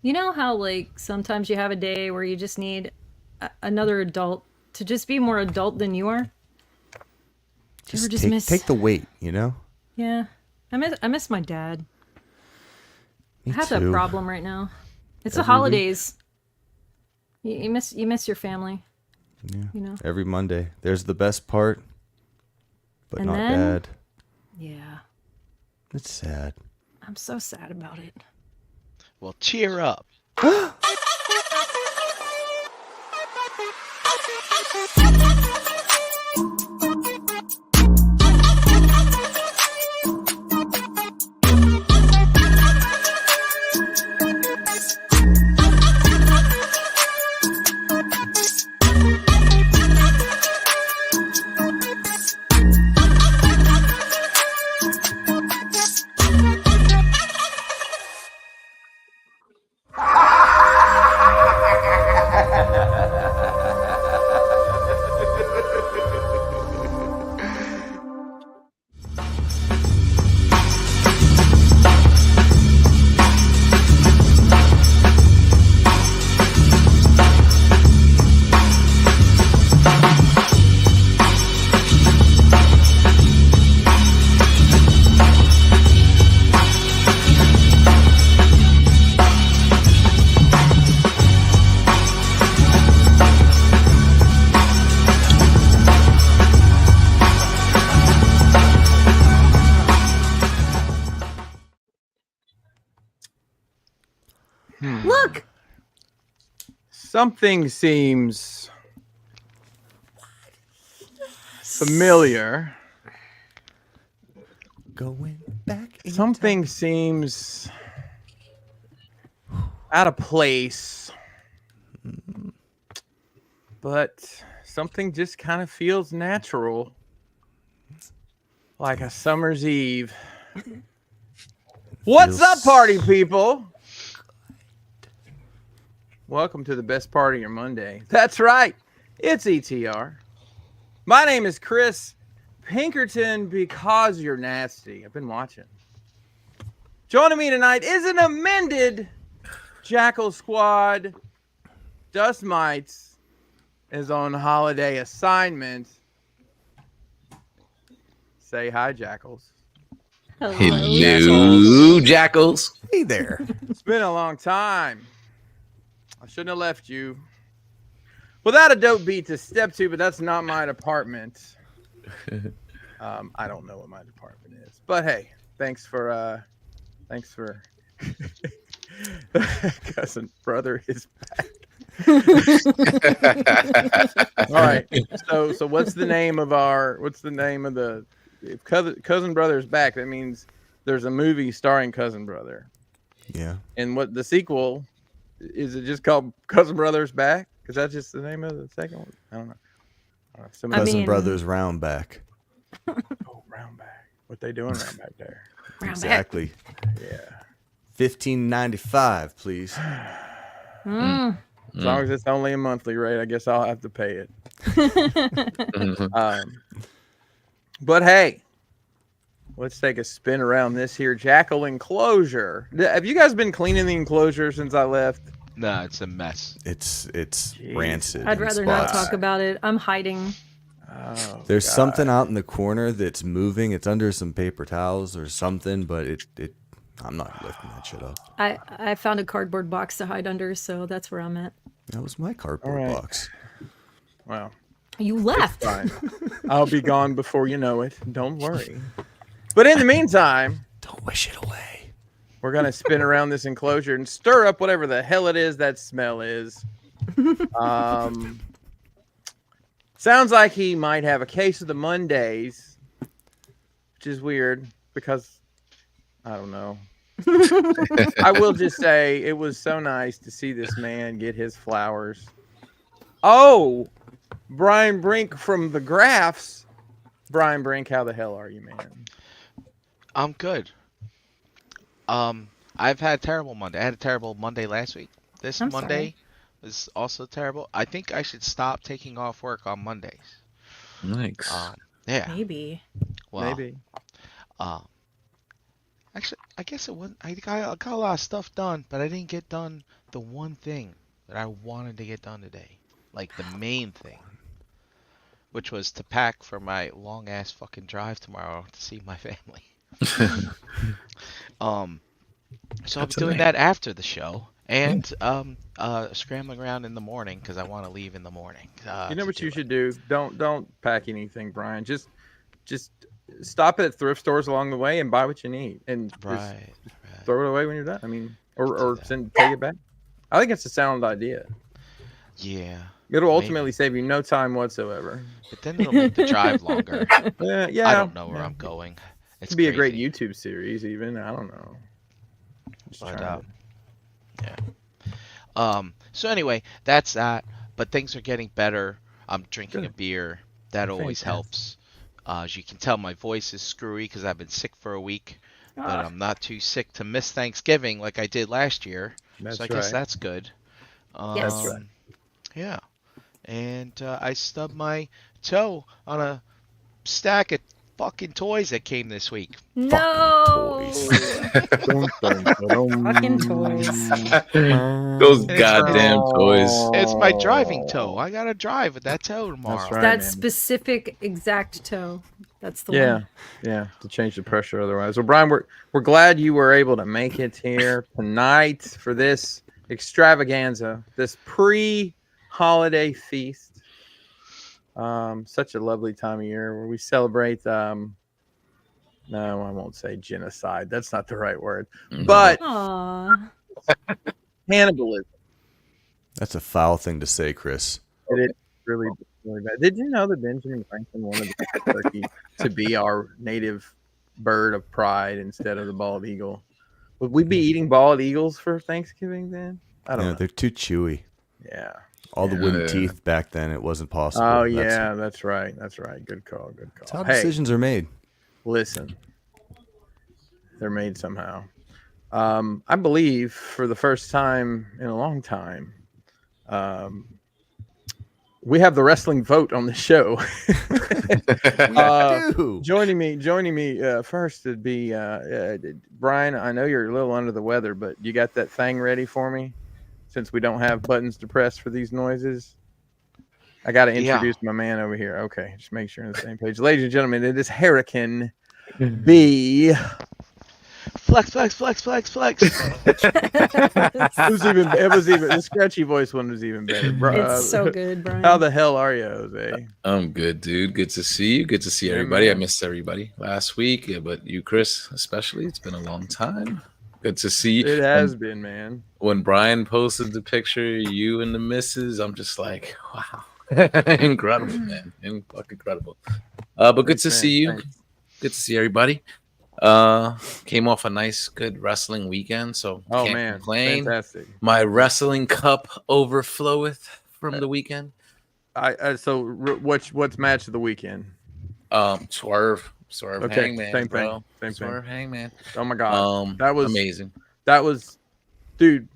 You know how, like, sometimes you have a day where you just need another adult to just be more adult than you are? Do you ever Just just take miss? the weight, you know? Yeah, I miss my dad. I Me have that too. problem right now. It's the Every week. holidays. You miss your family, Yeah. you know. Every Monday. There's the best part, but And not then, bad. yeah, It's sad. I'm so sad about it. Well, cheer up. Look, Something seems familiar. Going back in Something time. seems out of place. But something just kind of feels natural. Like a summer's eve. What's up, party people? Welcome to the best part of your Monday. That's right. It's ETR. My name is Chris Pinkerton because you're nasty. I've been watching. Joining me tonight is an amended Jackal Squad. Dust Mites is on holiday assignment. Say hi, Jackals. Hello, Jackals. Hey there. It's been a long time. I shouldn't have left you without a dope beat to step to, but that's not my department. I don't know what my department is, but hey, thanks for cousin brother is back. All right. So what's the name of the if cousin brother is back? That means there's a movie starring cousin brother. Yeah. And what the sequel is? It just called Cousin Brothers Back? Because that's just the name of the second one. I don't know. Cousin Brothers round back. Oh, round back. What they doing round back there? Exactly. Yeah. $15.95, please. As long as it's only a monthly rate, I guess I'll have to pay it. But hey, let's take a spin around this here Jackal enclosure. Have you guys been cleaning the enclosure since I left? Nah, it's a mess. It's rancid. I'd in rather not spots. talk about it. I'm hiding. Oh, There's God. something out in the corner that's moving. It's under some paper towels or something, but I'm not lifting that shit up. I found a cardboard box to hide under, so that's where I'm at. That was my cardboard All right. box. Well, You left. fine. I'll be gone before you know it. Don't worry. But in the meantime, Don't wish it away. we're going to spin around this enclosure and stir up whatever the hell it is that smell is. Sounds like he might have a case of the Mondays, which is weird because I don't know. I will just say it was so nice to see this man get his flowers. Oh, Brian Brink from the Graphs. Brian Brink, how the hell are you, man? I'm good. I've had a terrible Monday. I had a terrible Monday last week. This I'm Monday was also terrible. I think I should stop taking off work on Mondays. Nice. Yeah. Maybe. Well, Maybe. actually, I guess it wasn't. I got a lot of stuff done, but I didn't get done the one thing that I wanted to get done today, like the main thing, which was to pack for my long ass fucking drive tomorrow to see my family. Um, so I'll be That's doing amazing. that after the show, and scrambling around in the morning because I want to leave in the morning. You know to what do you it. should do? Don't pack anything, Brian. Just stop at thrift stores along the way and buy what you need, and just Right. throw it away when you're done. I mean, Could do or that. take it back. I think it's a sound idea. Yeah. It'll Maybe. ultimately save you no time whatsoever. But then it'll make the drive longer. Yeah. I don't know where yeah. I'm going. It It's could be a great crazy. YouTube series, even. I don't know. Just But trying yeah. So anyway, that's that. But things are getting better. I'm drinking a Good. beer. That always Fantastic. helps. As you can tell, my voice is screwy because I've been sick for a week. But Ah. I'm not too sick to miss Thanksgiving like I did last year. That's So I right. guess that's good. Yes. That's right. Yeah. And I stubbed my toe on a stack of fucking toys that came this week. No. Fucking toys. Those It's goddamn toys. It's my driving toe. I gotta drive with that toe tomorrow. That's right. That man. specific exact toe. That's the Yeah, one. yeah, to change the pressure otherwise. Well, Brian, we're glad you were able to make it here tonight for this extravaganza, this pre-holiday feast. Such a lovely time of year where we celebrate. No, I won't say genocide. That's not the right word. No. But Aw. cannibalism. That's a foul thing to say, Chris. It is really, really bad. Did you know that Benjamin Franklin wanted the turkey to be our native bird of pride instead of the bald eagle? Would we be eating bald eagles for Thanksgiving then? I don't Yeah, know. they're too chewy. Yeah. All the Yeah. wooden Yeah. teeth back then, it wasn't possible. Oh That's- yeah, that's right. That's right. Good call. Good That's how call. Hey, decisions are made. listen, they're made somehow. I believe for the first time in a long time, we have the wrestling vote on the show. Dude. Joining me first would be Brian. I know you're a little under the weather, but you got that thing ready for me? Since we don't have buttons to press for these noises, I got to Yeah. introduce my man over here. Okay, just make sure you're on the same page, ladies and gentlemen. It is Hurricane B. Flex, flex, flex, flex, flex. It was even the scratchy voice one was even better, bro. It's so good, Brian. How the hell are you, Jose? I'm good, dude. Good to see you. Good to see Yeah, everybody. I man. missed everybody last week, yeah, but you, Chris, especially. It's been a long time. Good to see you. It has been, man. When Brian posted the picture, you and the missus, I'm just like, wow. Incredible, man. Fucking incredible. But good Thanks, to man. see you. Thanks. Good to see everybody. Came off a nice, good wrestling weekend, so Oh can't man, complain. fantastic. My wrestling cup overfloweth from the weekend. What's match of the weekend? Swerve Okay, Hangman, same bro. thing, same thing. Swerve Hangman. Oh my god, that was amazing. That was, dude.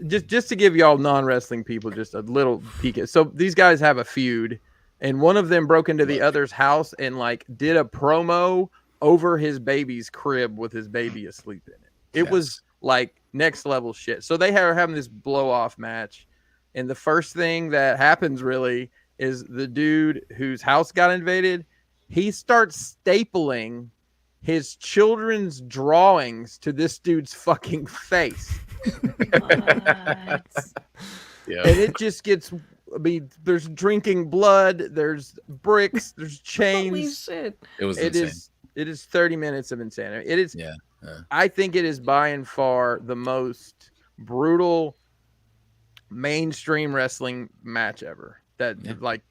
Just to give y'all non-wrestling people just a little peek at. So these guys have a feud, and one of them broke into the other's house and like did a promo over his baby's crib with his baby asleep in it. It was like next level shit. So they are having this blow off match, and the first thing that happens really is the dude whose house got invaded. He starts stapling his children's drawings to this dude's fucking face. What? Yeah. And it just gets, I mean, there's drinking blood, there's bricks, there's Holy chains. shit. It was It insane. is 30 minutes of insanity. It is, Yeah. I think it is by and far the most brutal mainstream wrestling match ever. That like,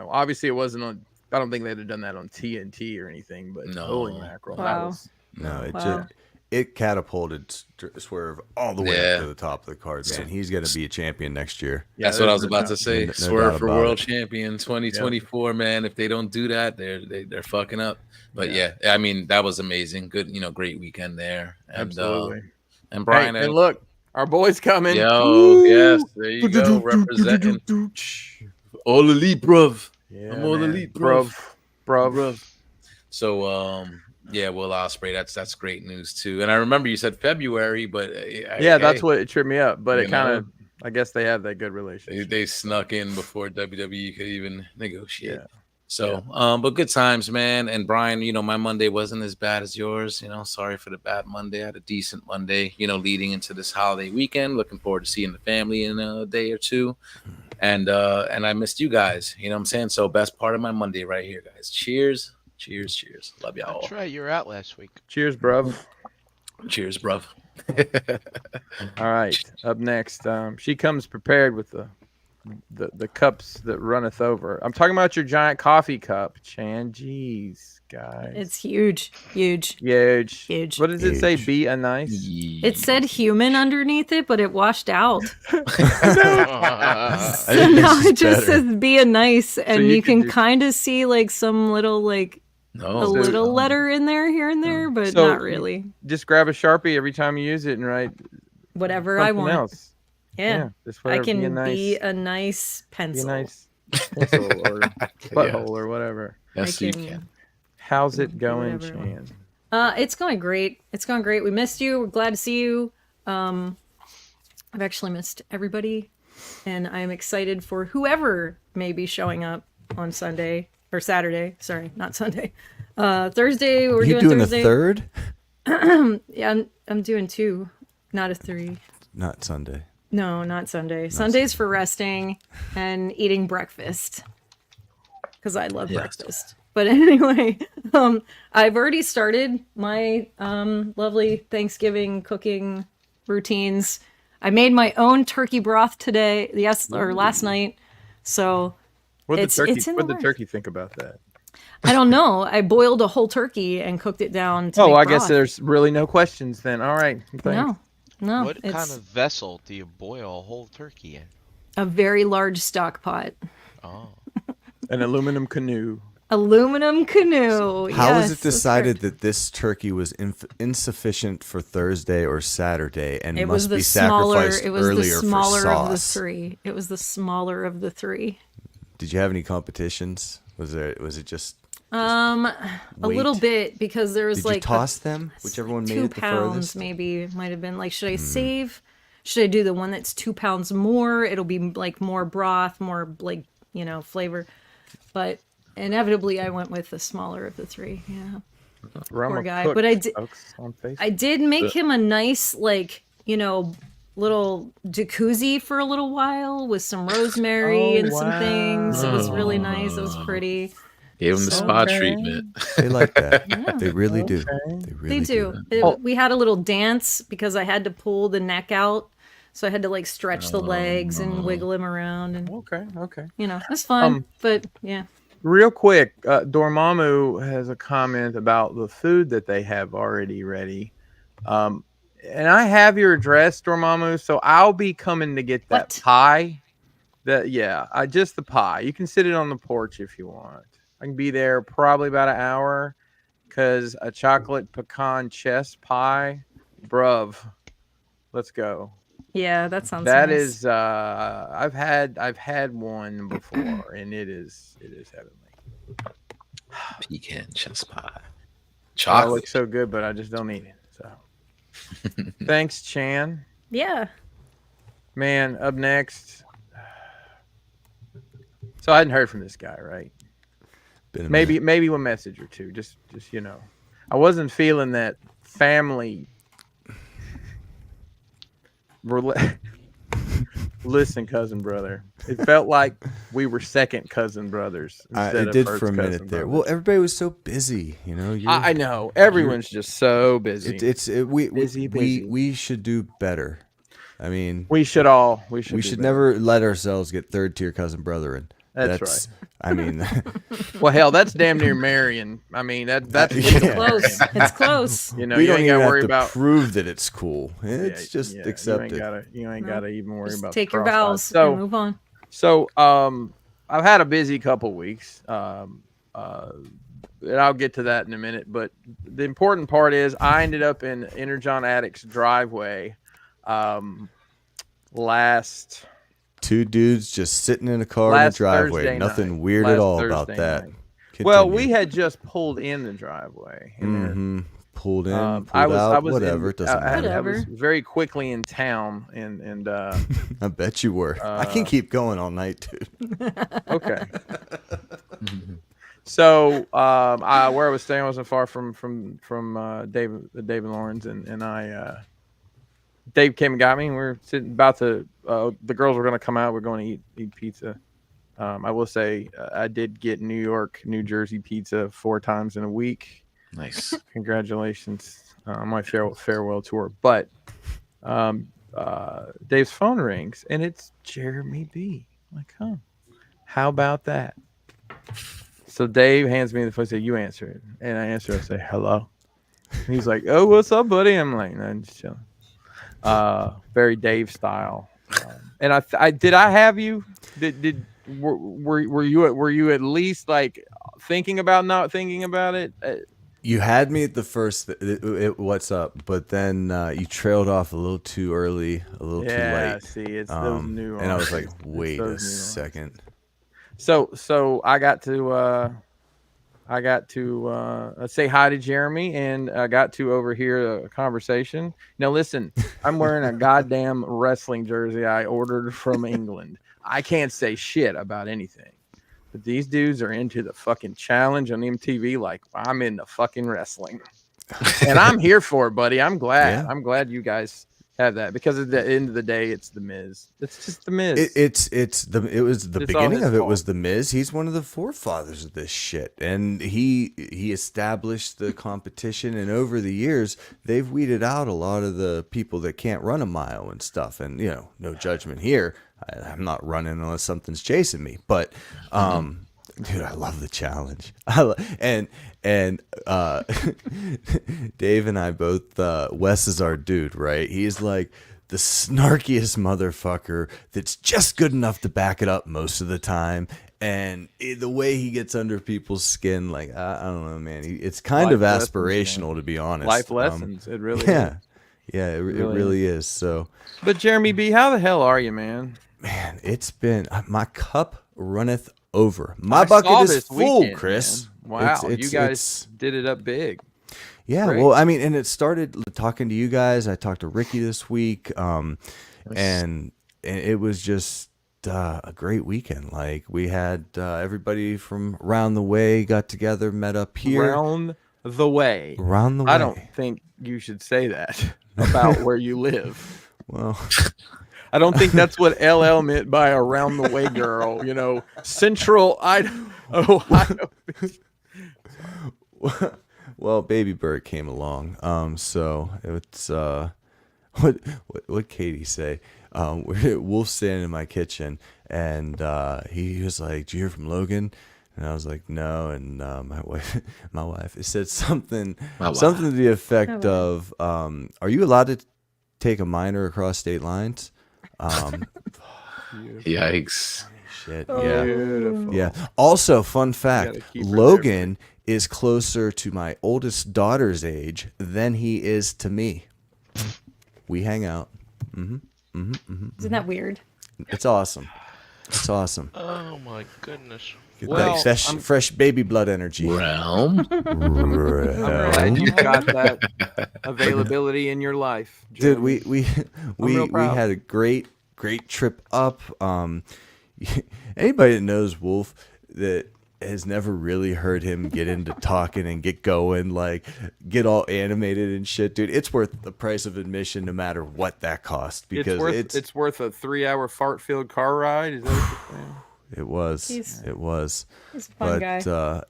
obviously it wasn't on, I don't think they'd have done that on TNT or anything, but No. holy mackerel. Wow. That was, No, it Wow. just it catapulted Swerve all the way Yeah. up to the top of the card, man. He's gonna be a champion next year. yeah, That's what I was there's about no- to say. no Swerve doubt for about world it. champion 2024, man. If they don't do that, they're fucking up. But Yeah. yeah, I mean that was amazing. Good, great weekend there. And, Absolutely. And Hey, Brian, and look, our boy's coming. yo, yes, there you go, representing all elite, bruv. Yeah, I'm all man. elite, bruv. bruv. Bruv. So Yeah, Will Ospreay. That's great news too. And I remember you said February, but Yeah, that's what it tripped me up. But it kind know, of, I guess they have that good relationship. they snuck in before WWE could even negotiate. Yeah. So, but good times, man. And Brian, my Monday wasn't as bad as yours. Sorry for the bad Monday. I had a decent Monday, leading into this holiday weekend. Looking forward to seeing the family in a day or two. And I missed you guys. You know what I'm saying? So best part of my Monday right here, guys. Cheers. Cheers, cheers. Love y'all. That's right. You were out last week. Cheers, bruv. Cheers, bruv. All right. Up next, she comes prepared with the cups that runneth over. I'm talking about your giant coffee cup, Chan. Jeez, guys. It's huge. Huge. What does it say? Be a nice. It said human underneath it, but it washed out. So think now this is it just better. says be a nice, and you you can can kind of see like some little a little letter in there here and there, but So- not really. Just grab a Sharpie every time you use it and write Whatever I something want. else. Yeah. Just I whatever. can be be a nice be a pencil. nice pencil or butthole or whatever. Yes, I you can- can. How's it going, whatever I Chan? It's going great. It's going great. We missed you. We're glad to see you. I've actually missed everybody, and I'm excited for whoever may be showing up on Sunday or Saturday. Sorry, not Sunday. Thursday. We're You doing doing a Thursday. third? Yeah, I'm doing 2, not a 3. Not Sunday. No, not Sunday. Sunday's for resting and eating breakfast because I love Yes. breakfast. But anyway, I've already started my lovely Thanksgiving cooking routines. I made my own turkey broth today, last night. So What'd It's the turkey, in the what'd the works. turkey think about that? I don't know. I boiled a whole turkey and cooked it down. To Oh, make I guess broth. there's really no questions then. All right. Thanks. No. What it's kind of vessel do you boil a whole turkey in? a very large stock pot. Oh. An aluminum canoe. Aluminum canoe. How was Yes, it that's decided correct. that this turkey was insufficient for Thursday or Saturday and It must was the be smaller. sacrificed It was the earlier smaller for of the sauce? 3. It was the smaller of the 3. Did you have any competitions? Was it just A little weight? bit because there was Did like you toss them? Whichever one made 2 it the pounds furthest? maybe might have been like, should I save? Should I do the one that's 2 pounds more? It'll be like more broth, more like flavor. But inevitably, I went with the smaller of the 3. Yeah. Rama guy, Cook, but I did- folks, on Facebook. I did make him a nice, little jacuzzi for a little while with some rosemary Oh, and some things. It was really nice. It was pretty. Gave him the spa treatment. They like that. They really do. They really They do. Oh. We had a little dance because I had to pull the neck out. So I had to stretch the legs and wiggle him around. And, Okay. it's fun. But yeah. Real quick, Dormammu has a comment about the food that they have already ready. And I have your address, Dormammu, so I'll be coming to get that What? pie. Just the pie. You can sit it on the porch if you want. I can be there probably about an hour because a chocolate pecan chess pie, bruv. Let's go. Yeah, that sounds That nice. is, I've had one before, and it is heavenly. Pecan chest pie. It Chocolate. looks so good, but I just don't eat it. So, thanks, Chan. Yeah. Man, up next. So I hadn't heard from this guy, right? Been a minute. Maybe one message or two. Just I wasn't feeling that family. Listen, cousin brother. It felt like we were second cousin brothers. instead It of did first for a minute cousin there. brothers. Well, everybody was so busy, I know everyone's just so busy. Busy. We should do better. I mean, we should we do should better. never let ourselves get third tier cousin brethren. That's right. I mean, Well, hell, that's damn near marrying. I mean, that's Yeah. Close. It's close. You know, we you don't ain't even got to have worry to about. prove that it's cool. It's Yeah, just yeah, accepted. You ain't gotta even worry Just about. take the your crossfire. vows So, and move on. So, I've had a busy couple weeks. And I'll get to that in a minute. But the important part is I ended up in Energon Addict's driveway last Two dudes just sitting in a car in the Last driveway. Thursday Nothing night. weird Last at all Thursday about that. night. Well, Continue. we had just pulled in the driveway. And then, Pulled in, I pulled was, out, I was whatever. It doesn't matter. I was Whatever. very quickly in town, and I bet you were. I can keep going all night, dude. okay. So, where I was staying wasn't far from David Lawrence, and I, Dave came and got me, and we were sitting about to. The girls were going to come out. We're going to eat pizza. I will say I did get New York, New Jersey pizza 4 times in a week. Nice. Congratulations on my farewell tour. But Dave's phone rings, and it's Jeremy B. I'm like, huh? How about that? So Dave hands me the phone. Say, you answer it, and I answer. I say, hello. And he's like, oh, what's up, buddy? I'm like, no, I'm just chilling. Very Dave style. And I did I have you? Were you at least like thinking about not thinking about it? You had me at the first. What's up? But then you trailed off a little too early, a little too late. See, it's those new. And I was like, It's wait those a nuances. second. So I got to say hi to Jeremy, and I got to overhear a conversation. Now listen, I'm wearing a goddamn wrestling jersey I ordered from England. I can't say shit about anything, but these dudes are into the fucking challenge on MTV like I'm into fucking wrestling, and I'm here for it, buddy. I'm glad. Yeah. I'm glad you guys have that, because at the end of the day, it's the Miz. It's just the Miz. It was the It's all beginning his of it fault. was the Miz. He's one of the forefathers of this shit, and he established the competition. And over the years, they've weeded out a lot of the people that can't run a mile and stuff. And no judgment here. I'm not running unless something's chasing me. But dude, I love the challenge. And Dave and I both. Wes is our dude, right? He's like the snarkiest motherfucker that's just good enough to back it up most of the time. And the way he gets under people's skin, like I don't know, man. It's kind of Life lessons, aspirational, man. to be honest. Life lessons. It really Yeah, is. yeah, it really really is. So, But Jeremy B, how the hell are you, man? man, it's been my cup runneth over. My I saw bucket is this full, weekend, Chris. man. Wow, It's- you guys did it up big. Yeah, Great. well, I mean, and it started talking to you guys. I talked to Ricky this week, and it was just a great weekend. Like we had everybody from around the way got together, met up here. Round the way. Around the way. I don't think you should say that about where you live. Well, I don't think that's what LL meant by around the way girl. Central Ohio. well, Baby Bird came along. So it's what Katie say? Wolf standing in my kitchen, and he was like, "Did you hear from Logan?" And I was like, "No." And my wife said something to the effect of, "Are you allowed to take a minor across state lines?" Yikes. Shit. Oh. Yeah. Beautiful. Yeah. Also, fun fact: gotta keep her Logan is closer to my oldest daughter's age than he is to me. We hang out. Isn't that weird? It's awesome. It's awesome. Oh my goodness. Get Well, that fresh baby blood energy. Realm. I'm glad you got that availability in your life, Dude, Jeremy. we real proud. had a great trip up. Anybody that knows Wolf that has never really heard him get into talking and get going, like get all animated and shit, dude. It's worth the price of admission, no matter what that costs, because it's worth a 3-hour fart-filled car ride. Is that what you're saying? it was. He's It was. a fun guy.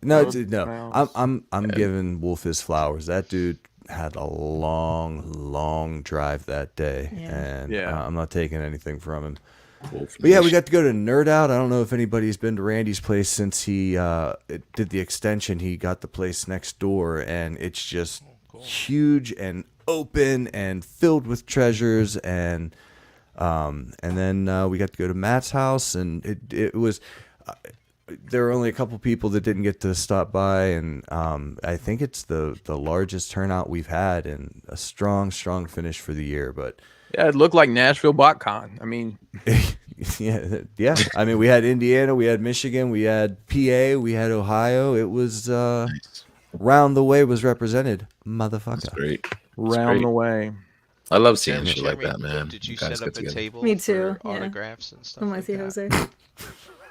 No, Good dude, no. smells. I'm giving Wolf his flowers. That dude had a long drive that day, Yeah. and Yeah. I'm not taking anything from him. But yeah, we got to go to Nerd Out. I don't know if anybody's been to Randy's place since he did the extension. He got the place next door, and it's just huge and open and filled with treasures. And then we got to go to Matt's house, and it was. There were only a couple people that didn't get to stop by, and I think it's the largest turnout we've had, and a strong finish for the year. But Yeah, it looked like Nashville BotCon. I mean, yeah. I mean, we had Indiana, we had Michigan, we had PA, we had Ohio. It was Nice. round the way was represented, That's motherfucker. great. That's round great. the way. I love seeing Jeremy, shit like that, man. did you guys set get up a together. table Me too, for yeah. autographs and stuff I'm like with you, that? Jose.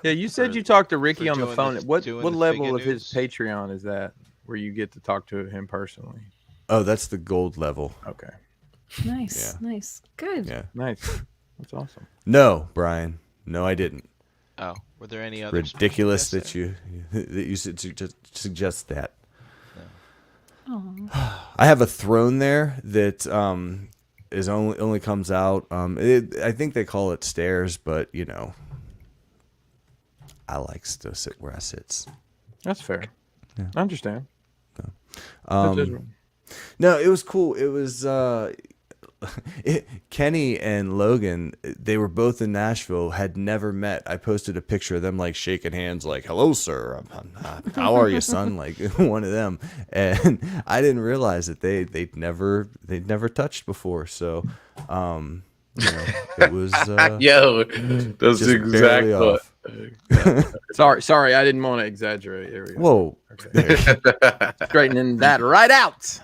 Yeah, you said you talked to Ricky for on the doing phone. the- What doing what the level Figure of his News? Patreon is that, where you get to talk to him personally? Oh, that's the gold level. Okay, Nice, Yeah. nice, good. Yeah. nice. That's awesome. No, Brian. No, I didn't. Oh, were there any other Ridiculous special that you suggest that. Oh, I have a throne there that is only comes out. I think they call it stairs, but you know, I like to sit where I sits. That's fair. Yeah. I understand. Um, no, it was cool. It was Kenny and Logan. They were both in Nashville. Had never met. I posted a picture of them like shaking hands, like "Hello, sir. How are you, son?" Like one of them. And I didn't realize that they'd never touched before. So, you know, it was Yo, that's just exactly barely what. off. Sorry, I didn't want to exaggerate. There we go. Whoa. Okay. Straightening that right out.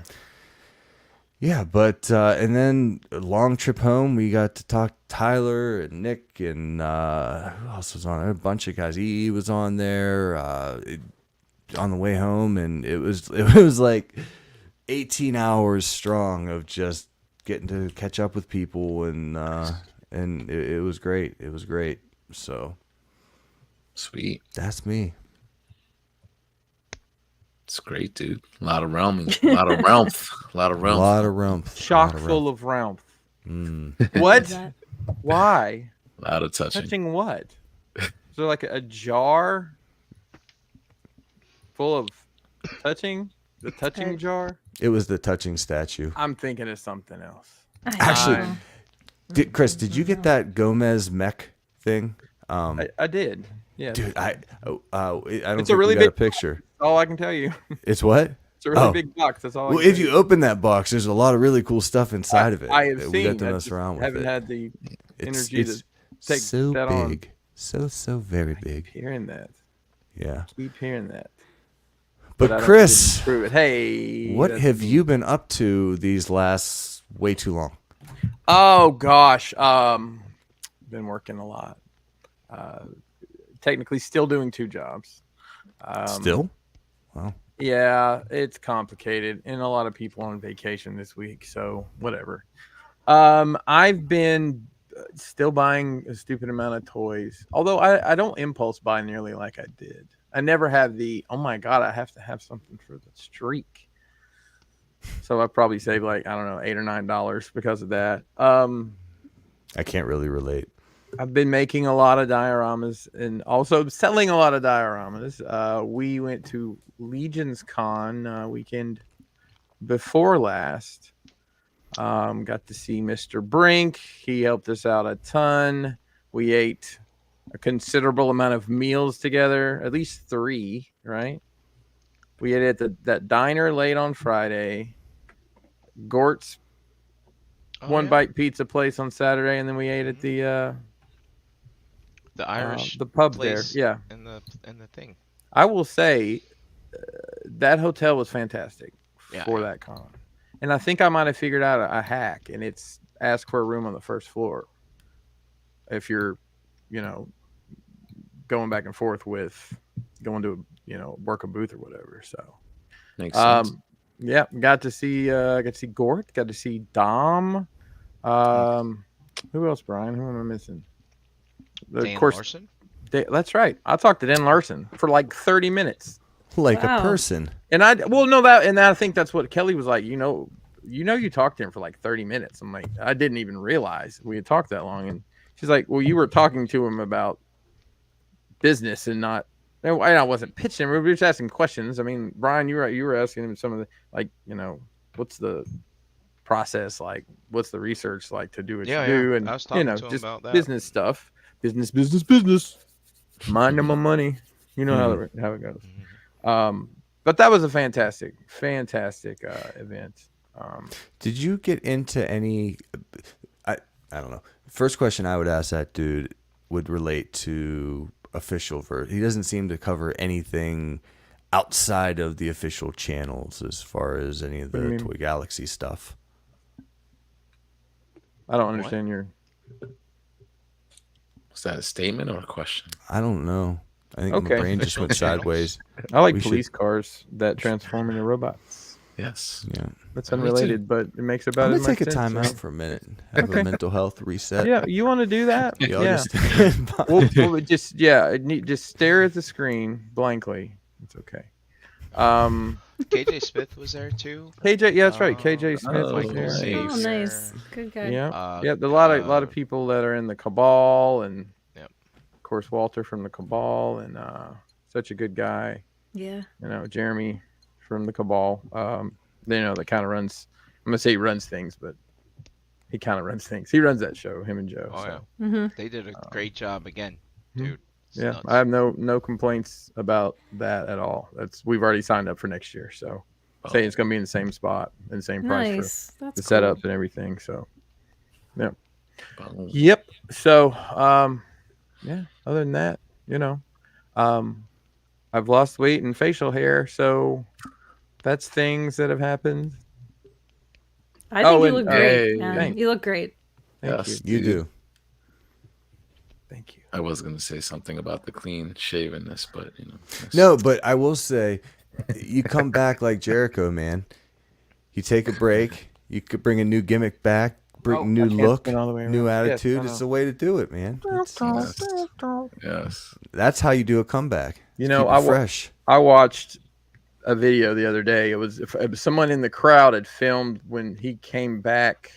Yeah, but and then a long trip home, we got to talk to Tyler and Nick and who else was on there? A bunch of guys. EE was on there on the way home, and it was like 18 hours strong of just getting to catch up with people, and it was great. It was great. So Sweet. that's me. It's great, dude. A lot of realming. A lot of realmth. A lot of A realmth. lot of rump. Chock full of round. Mm. What? is that- Why? A lot of touching. Touching what? Is there like a jar full of touching? The touching jar? It was the touching statue. I'm thinking of something else. I Actually, know. Chris, did you get that Gomez mech thing? I did. Yeah. Dude, I don't It's think a really we got a big- picture. That's all I can tell you. It's what? It's a really Oh. big box. That's all. I Well, can if tell you open that box, there's a lot of really cool stuff inside of it. I have that seen. we got to I mess just around with haven't it. had the It's energy to take so that on. big, so very big. hearing that. Yeah. Keep hearing that. I But don't Chris, didn't prove it. Hey, what that's have me. you been up to these last way too long? Oh gosh, been working a lot. Technically, still doing 2 jobs. Still? Wow. Yeah, it's complicated, and a lot of people on vacation this week, so whatever. I've been still buying a stupid amount of toys, although I don't impulse buy nearly like I did. I never have the, oh my god, I have to have something for the streak. So I probably saved like, I don't know, $8 or $9 because of that. I can't really relate. I've been making a lot of dioramas and also selling a lot of dioramas. We went to Legion's Con weekend before last. Got to see Mr. Brink. He helped us out a ton. We ate a considerable amount of meals together, at least 3, right? We ate at that diner late on Friday. Gort's Oh, One yeah? Bite Pizza place on Saturday, and then we ate at the Irish the pub place there. Yeah, and the thing. I will say that hotel was fantastic Yeah, for that con, and I think I might have figured out a hack, and it's ask for a room on the first floor if you're, going back and forth with going to work a booth or whatever. So Makes sense. yeah, got to see Gort, got to see Dom. Who else, Brian? Who am I missing? Dan Larson? That's right. I talked to Dan Larson for like 30 minutes. Like Wow. a person. And I think that's what Kelly was like, you talked to him for like 30 minutes. I'm like, I didn't even realize we had talked that long. And she's like, well, you were talking to him about business and not, and I wasn't pitching him. We were just asking questions. I mean, Brian, you were asking him some of the, like, what's the process like? What's the research like to do what Yeah, you do? yeah. And, I was talking to him just about that. business stuff. Business. Minding my money. You know how it goes. But that was a fantastic event. Did you get into any? I don't know. First question I would ask that dude would relate to official verse. He doesn't seem to cover anything outside of the official channels as far as any of What do the you mean? Toy Galaxy stuff. I don't understand your. Was that a statement or a question? I don't know. I think Okay. my brain just went Official channels. sideways. I like We should- police cars that transform into robots. Yes. Yeah. That's Me too. unrelated, but it makes about I'm as gonna much take a sense, time right? out for a minute. Have Okay. a mental health reset. Yeah, you want to do that? Y'all Yeah. just We'll just just stare at the screen blankly. It's okay. KJ Smith was there too. KJ, yeah, that's right. KJ Smith Oh, was Michael there. Xavier. Oh, nice. Good guy. Yeah, yeah. A lot of people that are in the Cabal, and Yep. of course Walter from the Cabal, and such a good guy. Yeah. Jeremy from the Cabal. That kind of runs. I'm gonna say he runs things, but he kind of runs things. He runs that show. Him and Joe. Oh so. yeah, Mm-hmm. they did a great job again, dude. It's Yeah, nuts. I have no complaints about that at all. We've already signed up for next year, so saying it's gonna be in the same spot and same price Nice. for That's the cool. setup and everything. So, yeah. Boom. Yep. So, yeah. Other than that, I've lost weight and facial hair, so that's things that have happened. I think you and- look great, hey, man. thanks. You look great. Thank Yes. you. you do. Thank you. I was gonna say something about the clean shavenness, but that's- No, but I will say, you come back like Jericho, man. You take a break. You could bring a new gimmick back, bring Oh, new I can't look, spin all the way new around. Yes, attitude. I It's know. the way to do it, man. Yes. That's how you do a comeback. You Just know, keep it fresh. I watched a video the other day. It was if someone in the crowd had filmed when he came back.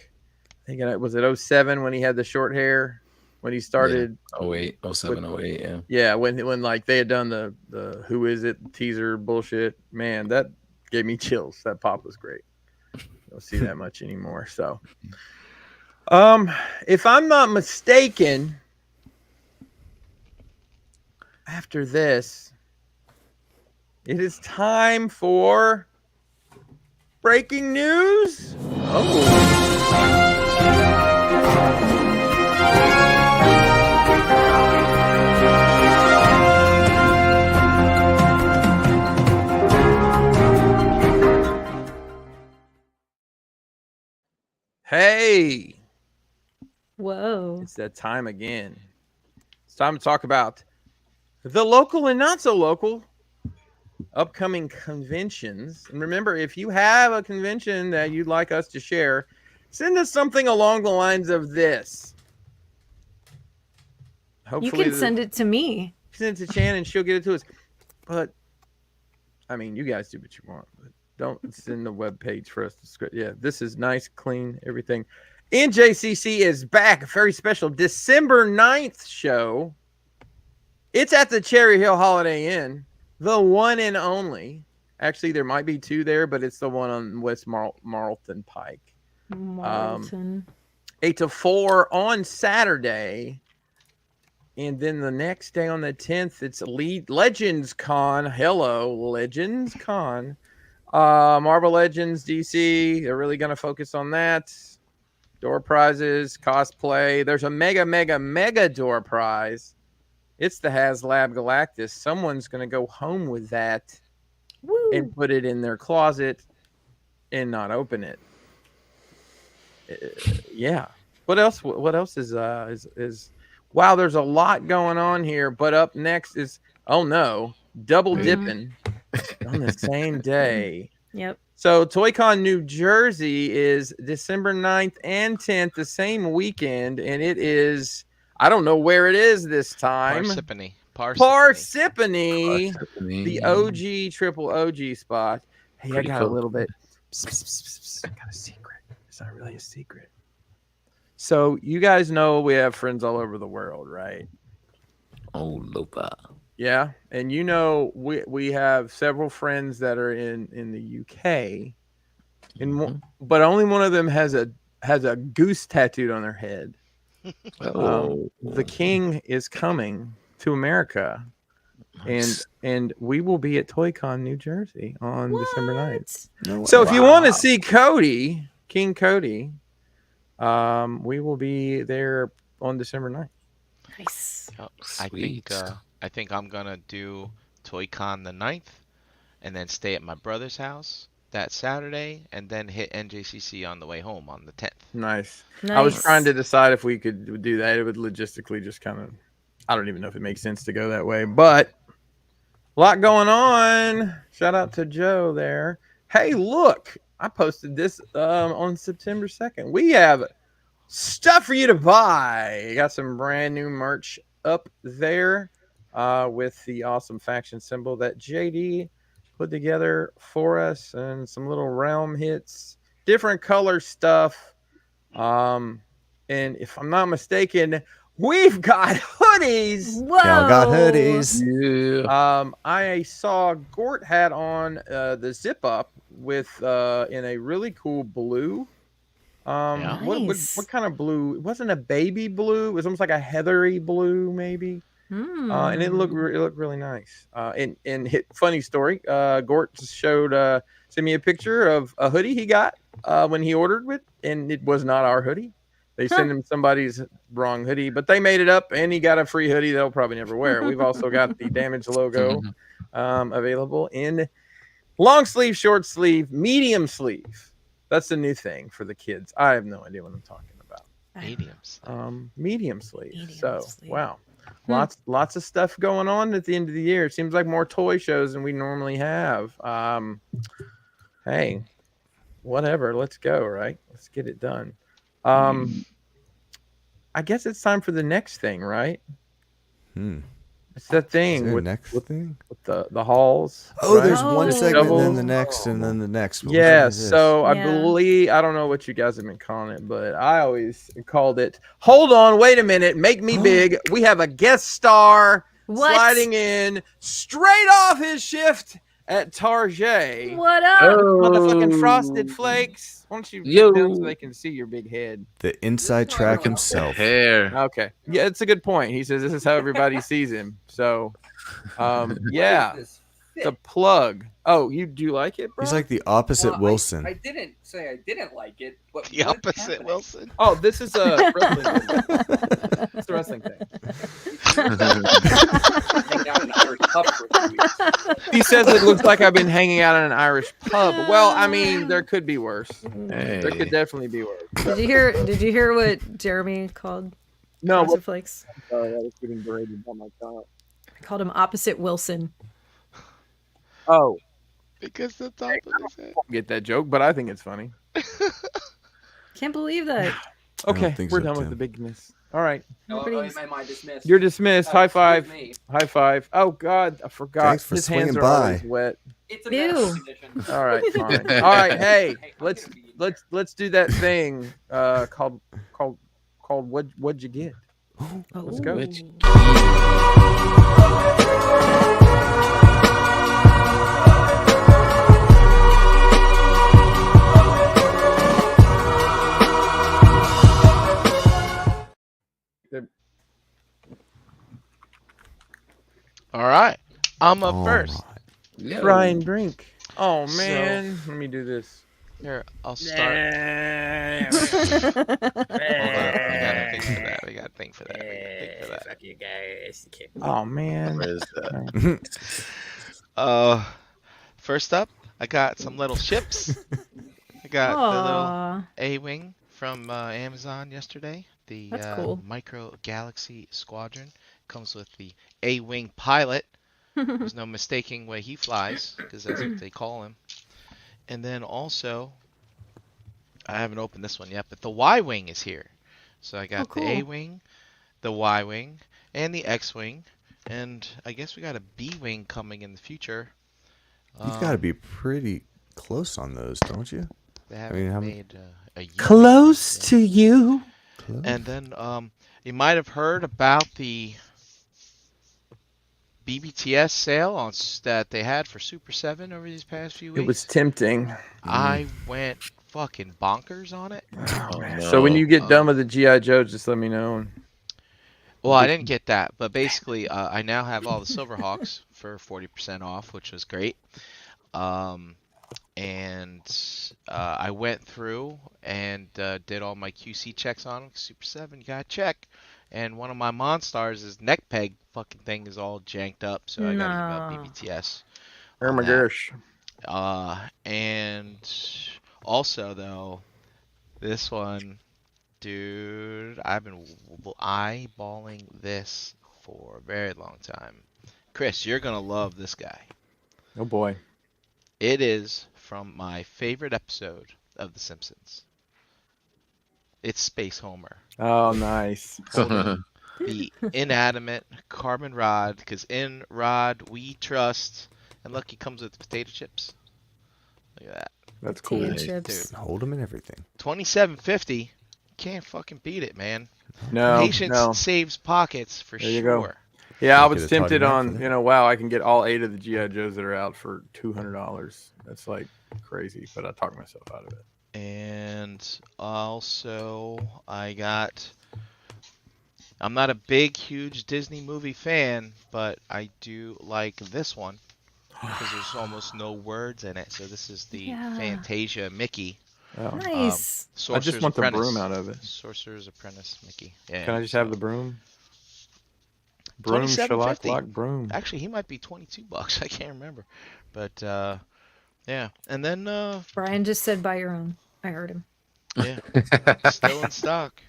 I think was it 07 when he had the short hair when he started. 08, 07, 08, yeah. Yeah, when like they had done the who is it teaser bullshit. Man, that gave me chills. That pop was great. Don't see that much anymore. So, if I'm not mistaken, after this, it is time for breaking news. Hey, Whoa. it's that time again. It's time to talk about the local and not so local upcoming conventions. And remember, if you have a convention that you'd like us to share, send us something along the lines of this. You can send it to me. Send it to Shannon and she'll get it to us. But I mean, you guys do what you want, but don't send the web page for us to script. Yeah, this is nice, clean, everything. NJCC is back. A very special December 9th show. It's at the Cherry Hill Holiday Inn, the one and only. Actually, there might be two there, but it's the one on West Marlton Pike. Marlton. 8 to 4 on Saturday. And then the next day on the 10th, it's Legends Con. Hello, Legends Con. Marvel Legends DC. They're really going to focus on that. Door prizes, cosplay. There's a mega door prize. It's the HasLab Galactus. Someone's going to go home with that Woo. and put it in their closet and not open it. Yeah. What else? What else is wow, there's a lot going on here, but up next is, oh no, double dipping on the same day. Yep. So ToyCon New Jersey is December 9th and 10th, the same weekend, and it is, I don't know where it is this time. Parsippany, the OG, triple OG spot. Hey, Pretty I got cool. a little bit, I got a secret. It's not really a secret. So you guys know we have friends all over the world, right? Oh, Lopa. Yeah, and we have several friends that are in the UK, but only one of them has a goose tattooed on their head. The king is coming to America, Nice. and we will be at ToyCon New Jersey on December 9th. What? So if you want to see Cody, King Cody, We will be there on December 9th. Nice. Sweet. I think I'm gonna do ToyCon the 9th, and then stay at my brother's house that Saturday, and then hit NJCC on the way home on the 10th. Nice. Nice. I was trying to decide if we could do that. It would logistically just kind of, I don't even know if it makes sense to go that way, but a lot going on. Shout out to Joe there. Hey, look, I posted this on September 2nd. We have stuff for you to buy. Got some brand new merch up there with the awesome faction symbol that JD put together for us, and some little realm hits, different color stuff. And if I'm not mistaken, we've got hoodies. Whoa. Y'all got hoodies. Yeah. I saw Gort had on the zip up with in a really cool blue. Nice. What kind of blue? It wasn't a baby blue. It was almost like a heathery blue, maybe. And it looked really nice. Funny story. Gort sent me a picture of a hoodie he got when he ordered it, and it was not our hoodie. They sent him somebody's wrong hoodie, but they made it up, and he got a free hoodie they'll probably never wear. We've also got the Damage logo available in long sleeve, short sleeve, medium sleeve. That's the new thing for the kids. I have no idea what I'm talking about. Mediums. Medium sleeve. Medium So sleeve. wow. Lots of stuff going on at the end of the year. It seems like more toy shows than we normally have. Hey, whatever. Let's go, right? Let's get it done. I guess it's time for the next thing, right? It's that Is thing there a with, next with, thing? with the halls. Oh, right? there's one Oh. segment, and then Double. the next, and then the next. But which one Yeah, is this? so I Yeah. believe, I don't know what you guys have been calling it, but I always called it, hold on, wait a minute, make me big. We have a guest star What? sliding in straight off his shift at Target. What up? Motherfucking Frosted Flakes. Why don't you Yo. get down so they can see your big head? The inside track himself. Hair. Okay. Yeah, it's a good point. He says this is how everybody sees him. So, yeah, the plug. Oh, do you like it, bro? He's like the opposite Wilson. I didn't say I didn't like it, but The what's opposite happening? Wilson. Oh, this is a wrestling thing. It's a wrestling thing. Hanging out in an Irish pub for 2 weeks. He says it looks like I've been hanging out in an Irish pub. Well, I mean, there could be worse. There could definitely be worse. Did you hear what Jeremy called No, Frosted Flakes? I was getting berated by my child. I called him opposite Wilson. Oh, Because the top of his head. get that joke, but I think it's funny. Can't believe that. Okay, think we're so, done with Tim. the bigness. All right, Everybody's- Am I dismissed? you're dismissed. High five. Me. High five. Oh God, I forgot. Thanks for His hands swinging are by. always wet. It's a Ew. medical condition. All right, fine. All right, hey, Hey, I'm let's gonna be- let's do that thing called what'd you get? Let's go. Which- All right. I'm up All first. right. Brian Brink. Oh man, let me do this. Here, I'll start. Hold on. We gotta think for that. Oh man. Where is that? First up, I got some little ships. I got the little Aw. A-Wing from Amazon yesterday. The That's cool. Micro Galaxy Squadron comes with the A-Wing pilot. There's no mistaking where he flies, because that's what they call him. And then also, I haven't opened this one yet, but the Y-Wing is here. So I got cool. the A-Wing, the Y-Wing, and the X-Wing. And I guess we got a B-Wing coming in the future. You've got to be pretty close on those, don't you? They haven't how made a U-Wing Close yet. to you. Close. And then you might have heard about the BBTS sale that they had for Super 7 over these past few weeks. It was tempting. I went fucking bonkers on it. So when you get done with the GI Joe, just let me know. Well, I didn't get that, but basically, I now have all the Silverhawks for 40% off, which was great. and I went through and did all my QC checks on him. Super 7, you gotta check. And one of my Monstars' neck peg fucking thing is all janked up, so I gotta email No. BBTS Oh on my that. gosh. And also though, this one, dude, I've been eyeballing this for a very long time. Chris, you're gonna love this guy. Oh boy. It is from my favorite episode of The Simpsons. It's Space Homer Oh, nice. holding the inanimate carbon rod, because in rod we trust. And look, he comes with potato chips. Look at that. That's cool. Potato Nice. chips. Dude. Hold them and everything. 27.50. Can't fucking beat it, man. No, Patience no. saves pockets for There you sure. go. Yeah, I Can't was get a Toddy tempted Mac for on, that. wow, I can get all 8 of the GI Joes that are out for $200. That's like crazy, but I talked myself out of it. And also, I'm not a big, huge Disney movie fan, but I do like this one because there's almost no words in it. So this is the Yeah. Fantasia Mickey. Oh. Nice. I just Sorcerer's want the Apprentice. broom out of it. Sorcerer's Apprentice Mickey. Yeah. Can I just have the broom? Broom, 27.50. shellac, lock, broom. Actually, he might be $22. I can't remember, but yeah. And then Brian just said buy your own. I heard him. yeah, still in stock.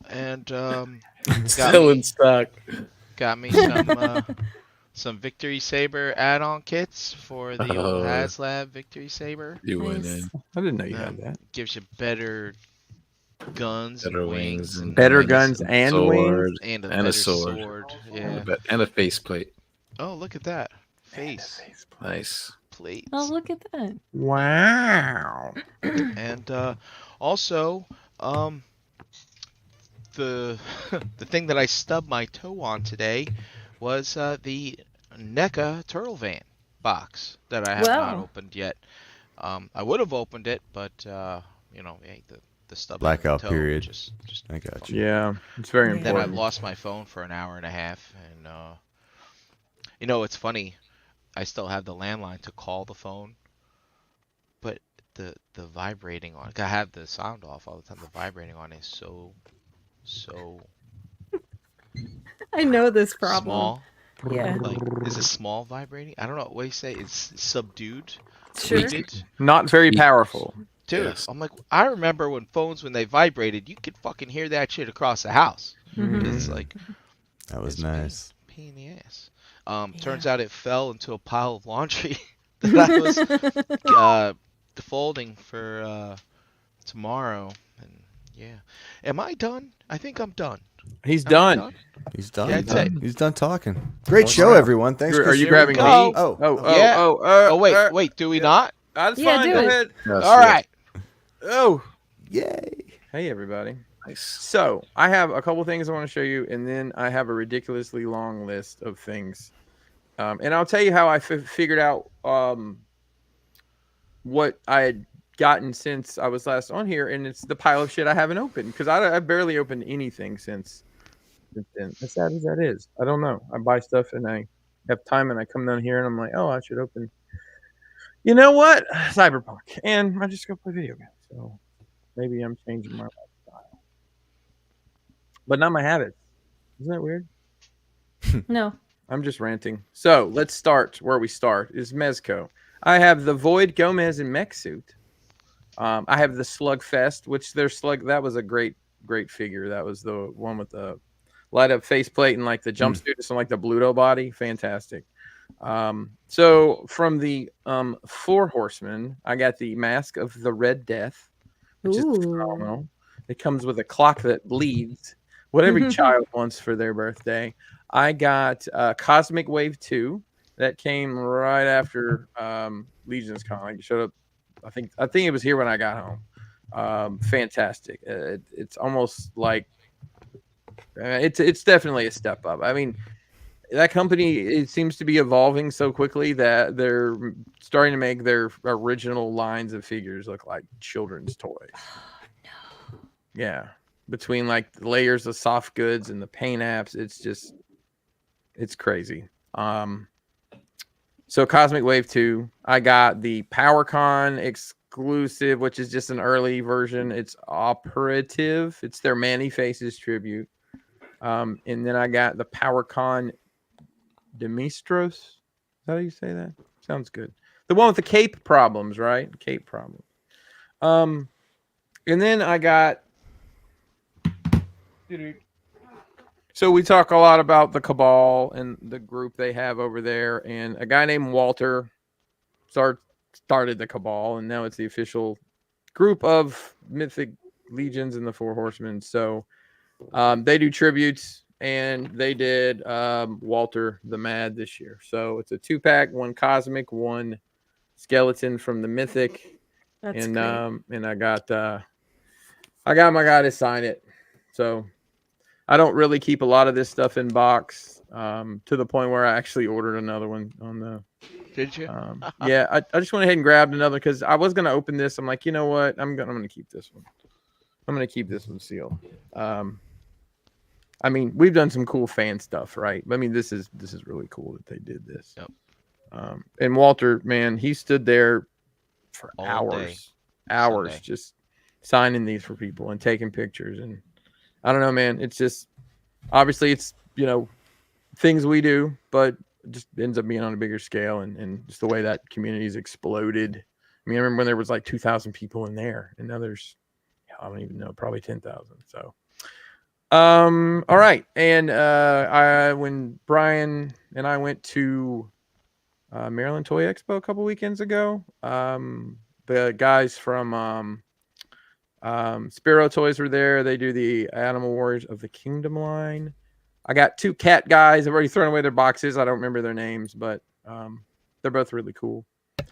And Still in stock. got me some Victory Saber add-on kits for the old Oh. HasLab Victory Saber. You went Nice. in. I didn't know you Yeah. had that. Gives you better guns, Better and wings wings, and Better like guns and wings? sword. and a and a better sword. Yeah. And a faceplate. Oh, look at that face Nice. plate. Oh, look at that. Wow. And also, the the thing that I stubbed my toe on today was the NECA Turtle Van box that I have not Wow. opened yet. I would have opened it, but hey, the stub Blackout toe period. Just I got you. Yeah, it's very Yeah. then I important. lost my phone for an hour and a half, and it's funny. I still have the landline to call the phone, but the vibrating on. I have the sound off all the time. The vibrating on is so I know this problem. small. Yeah. Like, is it small vibrating? I don't know. What do you say? It's subdued, Sure. muted. Not very powerful. Dude, Yes. I'm like, I remember when they vibrated, you could fucking hear that shit across the house. Mhm. It's like, That was it's nice. pain in the ass. Turns out it fell into a pile of laundry that I was folding for tomorrow. And yeah, am I done? I think I'm done. He's Am I done. He's done. Yeah, I'd say- He's done talking. Great show, Wow. everyone. Thanks. Are you Here grabbing we me? go. Oh, Yeah. Oh, Wait, do we not? That's Yeah, fine. do Go it. ahead. Yes, All yes. right. Oh, Yay! hey everybody. Nice. So I have a couple things I want to show you, and then I have a ridiculously long list of things. And I'll tell you how I figured out what I had gotten since I was last on here, and it's the pile of shit I haven't opened because I barely opened anything since then. As sad as that is, I don't know. I buy stuff and I have time, and I come down here and I'm like, oh, I should open. You know what? Cyberpunk, and I just go play video games. So maybe I'm changing my lifestyle, but not my habits. Isn't that weird? No. I'm just ranting. So let's start where we start. Is Mezco. I have the Void Gomez in mech suit. I have the Slugfest, which their slug. That was a great figure. That was the one with the light up faceplate and like the jumpsuit, and like the Bluto body. Fantastic. So from the Four Horsemen, I got the Mask of the Red Death, which is Ooh. phenomenal. It comes with a clock that bleeds. What every child wants for their birthday. I got Cosmic Wave 2 that came right after Legion's Con. Like, it showed up. I think it was here when I got home. Fantastic. It's almost like it's definitely a step up. I mean, that company, it seems to be evolving so quickly that they're starting to make their original lines of figures look like children's toys. No. Yeah. Between like the layers of soft goods and the paint apps, it's crazy. So Cosmic Wave 2. I got the PowerCon exclusive, which is just an early version. It's operative. It's their Manny Faces tribute. And then I got the PowerCon Demistros. Is that how you say that? Sounds good. The one with the cape problems, right? Cape problems. And then I got. So we talk a lot about the Cabal and the group they have over there, and a guy named Walter started the Cabal, and now it's the official group of Mythic Legions and the Four Horsemen. So they do tributes, and they did Walter the Mad this year. So it's a 2-pack, 1 Cosmic, 1 Skeleton from the Mythic. That's and great. And I got my guy to sign it. So I don't really keep a lot of this stuff in box, to the point where I actually ordered another one on the. Did you? Yeah, I just went ahead and grabbed another because I was gonna open this. I'm like, you know what? I'm gonna keep this one. I'm gonna keep this one sealed. I mean, we've done some cool fan stuff, right? I mean, this is really cool that they did this. Yep. And Walter, man, he stood there for All day, hours, Sunday. just signing these for people and taking pictures. And I don't know, man. It's just obviously it's things we do, but it just ends up being on a bigger scale, and just the way that community's exploded. I mean, I remember when there was like 2,000 people in there, and now there's I don't even know, probably 10,000. So, all right. And when Brian and I went to Maryland Toy Expo a couple weekends ago, the guys from Spiro Toys were there. They do the Animal Warriors of the Kingdom line. I got 2 cat guys. I've already thrown away their boxes. I don't remember their names, but they're both really cool.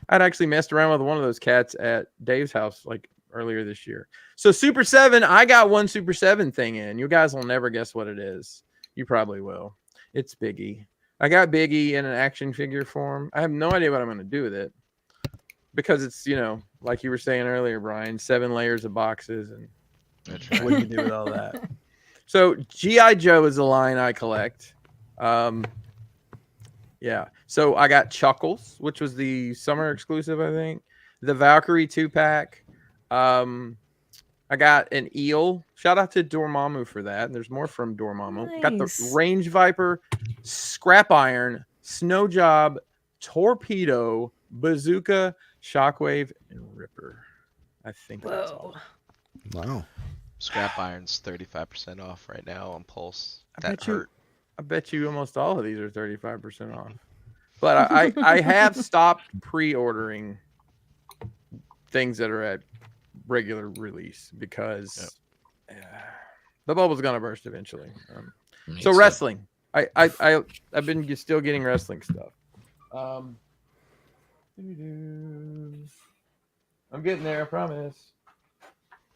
I'd actually messed around with one of those cats at Dave's house like earlier this year. So Super 7, I got one Super 7 thing in. You guys will never guess what it is. You probably will. It's Biggie. I got Biggie in an action figure form. I have no idea what I'm going to do with it because it's, like you were saying earlier, Brian, 7 layers of boxes, and what do you do with all that? So G.I. Joe is a line I collect. Yeah. So I got Chuckles, which was the summer exclusive, I think. The Valkyrie 2-pack. I got an eel. Shout out to Dormammu for that. There's more from Dormammu. Nice. Got the Range Viper, Scrap Iron, Snow Job, Torpedo, Bazooka, Shockwave, and Ripper. I think that's Whoa. all. Wow. Scrap Iron's 35% off right now on Pulse. That bet you- hurt. I bet you almost all of these are 35% off. But I have stopped pre-ordering things that are at regular release because the bubble's gonna burst eventually. So wrestling, I've been still getting wrestling stuff. I'm getting there, I promise.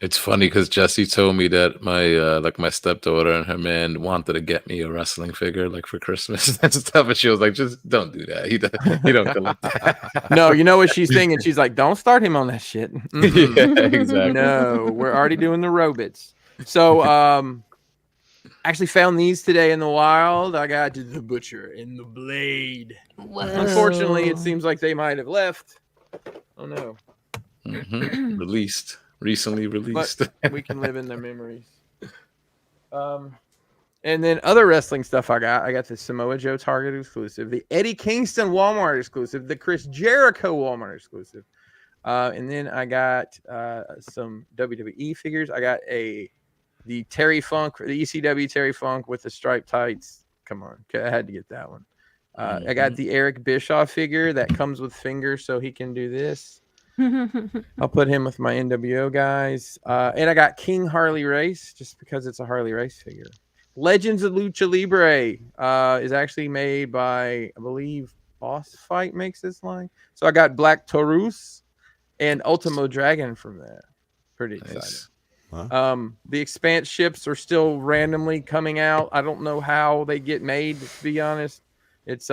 It's funny because Jesse told me that my stepdaughter and her man wanted to get me a wrestling figure like for Christmas and stuff, and she was like, "Just don't do that. He don't collect that." No, you know what she's thinking? She's like, "Don't start him on that shit." Yeah, exactly. No, we're already doing the robots. So, actually found these today in the wild. I got the Butcher and the Blade. Unfortunately, it seems like they might have left. Oh no. Recently released. But we can live in their memories. And then other wrestling stuff I got the Samoa Joe Target exclusive, the Eddie Kingston Walmart exclusive, the Chris Jericho Walmart exclusive. And then I got some WWE figures. I got the Terry Funk, the ECW Terry Funk with the striped tights. Come on, I had to get that one. I got the Eric Bischoff figure that comes with fingers, so he can do this. I'll put him with my NWO guys. And I got King Harley Race just because it's a Harley Race figure. Legends of Lucha Libre is actually made by, I believe, Boss Fight makes this line. So I got Black Taurus and Ultimo Dragon from that. Pretty excited. Nice. Wow. The Expanse ships are still randomly coming out. I don't know how they get made, to be honest. It's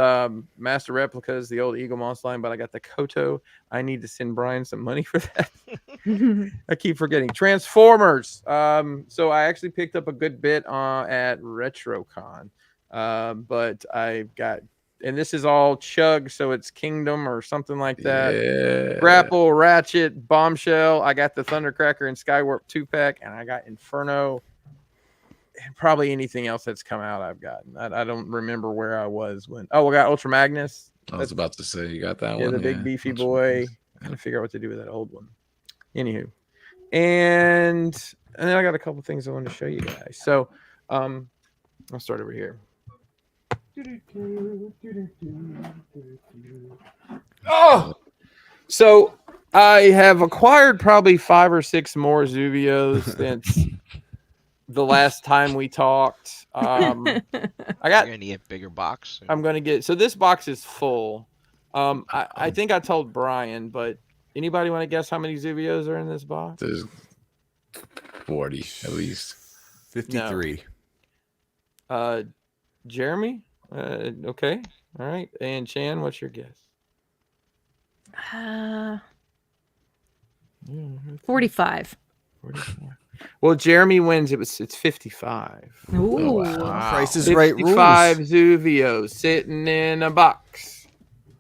Master Replicas, the old Eagle Moss line, but I got the Koto. I need to send Brian some money for that. I keep forgetting. Transformers. So I actually picked up a good bit at RetroCon. But I got and this is all Chug, so it's Kingdom or something like that. Yeah. Grapple, Ratchet, Bombshell. I got the Thundercracker and Skywarp 2-pack, and I got Inferno. And probably anything else that's come out I've gotten. I don't remember where I was when. Oh, we got Ultra Magnus. I was about to say you got that Yeah, one. the big beefy That's boy. nice. Trying to figure out what to do with that old one. Anywho, and then I got a couple things I wanted to show you guys. So, I'll start over here. Oh, so I have acquired probably 5 or 6 more Zubios since the last time we talked. I You're got. gonna get bigger box. I'm gonna get. So this box is full. I think I told Brian, but anybody want to guess how many Zubios are in this box? There's 40 at least. 53. Jeremy? Okay. All right. And Chan, what's your guess? 45. 44. Well, Jeremy wins. It's 55. Ooh. wow. Price is right 55 rules. Zuvios sitting in a box.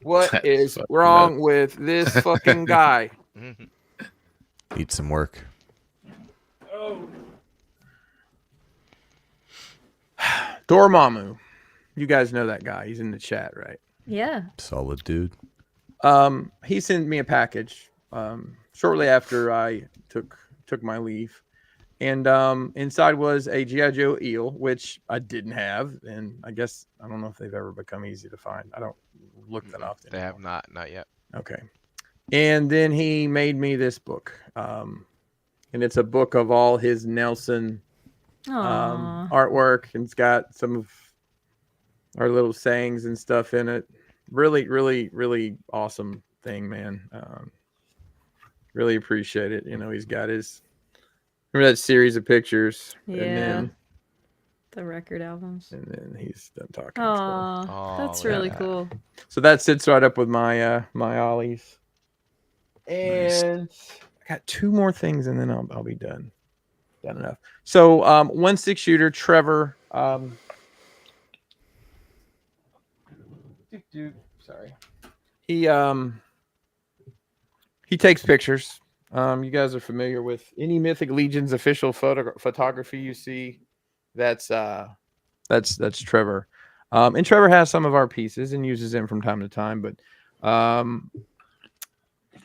What That's is fucking wrong nuts. with this fucking guy? Need some work. Dormammu. You guys know that guy. He's in the chat, right? Yeah. Solid dude. He sent me a package shortly after I took my leave. And inside was a G.I. Joe eel, which I didn't have. And I guess, I don't know if they've ever become easy to find. I don't look that often. They have not yet. Okay. And then he made me this book. And it's a book of all his Nelson Aww. artwork. And it's got some of our little sayings and stuff in it. Really, really, really awesome thing, man. Really appreciate it. You know, he's got his, remember that series of pictures? Yeah. The record albums. And then he's done talking. Aww. Oh, That's look at really that. cool. So that sits right up with my my ollies. And I got 2 more things and then I'll be done. Done enough. So 1/6 shooter, Trevor. Sorry. He takes pictures. You guys are familiar with any Mythic Legion's official photography you see. That's Trevor. And Trevor has some of our pieces and uses them from time to time. But I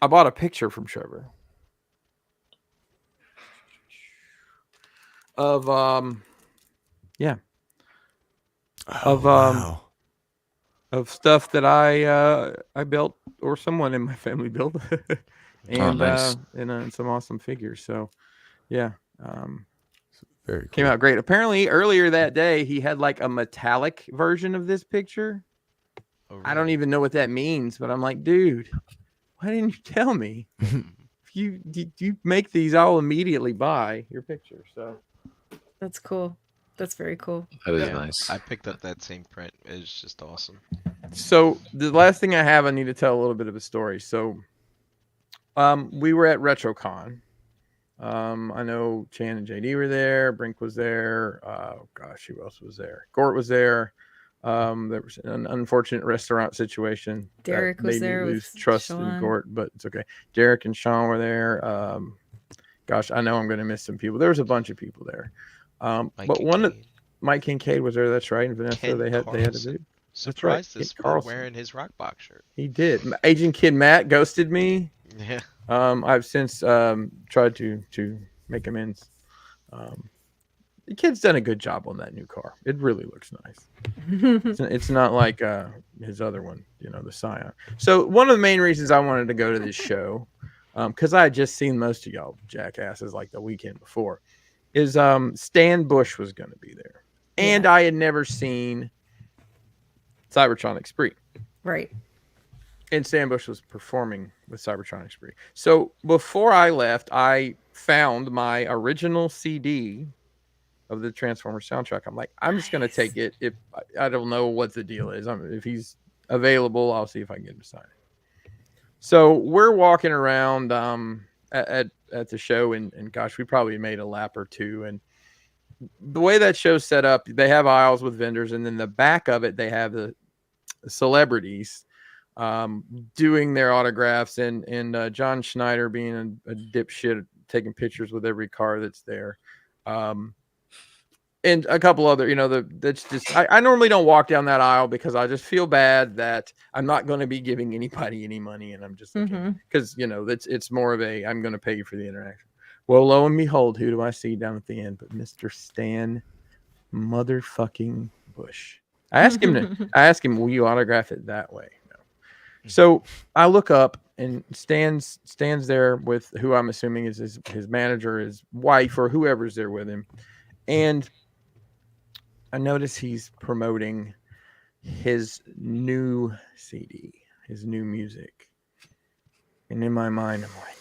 bought a picture from Trevor of Wow. of stuff that I built or someone in my family built, and nice. and some awesome figures. So yeah, Very cool. came out great. Apparently earlier that day he had like a metallic version of this picture. Oh, I don't really? even know what that means, but I'm like, dude, why didn't you tell me? If you make these, I'll immediately buy your picture. So That's cool. That's very cool. That is Yeah, nice. I picked up that same print. It's just awesome. So the last thing I have, I need to tell a little bit of a story. So, we were at RetroCon. I know Chan and JD were there. Brink was there. Gosh, who else was there? Gort was there. There was an unfortunate restaurant situation. that Derek was made me there lose with trust in Sean. Gort, but it's okay. Derek and Sean were there. Gosh, I know I'm going to miss some people. There was a bunch of people there. Mike But one of Kincaid. Mike Kincaid was there. That's right. And Vanessa, Ken they had a Carlson. booth. Surprised Kit this for Carlson. wearing his Rockbox shirt. He did. Agent Kid Matt ghosted me. Yeah. I've since tried to make amends. The kid's done a good job on that new car. It really looks nice. It's not like his other one, the Scion. So one of the main reasons I wanted to go to this show, because I had just seen most of y'all jackasses like the weekend before, is Stan Bush was going to be there. And I had never seen Cybertronic Spree. Right. And Stan Bush was performing with Cybertronic Spree. So before I left, I found my original CD of the Transformers soundtrack. I'm like, I'm just going to take it. If I don't know what the deal is. If he's available, I'll see if I can get him to sign it. So we're walking around at the show, and gosh, we probably made a lap or two. And the way that show's set up, they have aisles with vendors, and then the back of it, they have the celebrities doing their autographs, and John Schneider being a dipshit taking pictures with every car that's there. And a couple other, that's just, I normally don't walk down that aisle because I just feel bad that I'm not going to be giving anybody any money. And I'm just thinking, because, it's more of a, I'm going to pay you for the interaction. Well, lo and behold, who do I see down at the end but Mr. Stan motherfucking Bush? I asked him, will you autograph it that way? No. So I look up and stands there with who I'm assuming is his manager, his wife, or whoever's there with him. And I notice he's promoting his new CD, his new music. And in my mind, I'm like,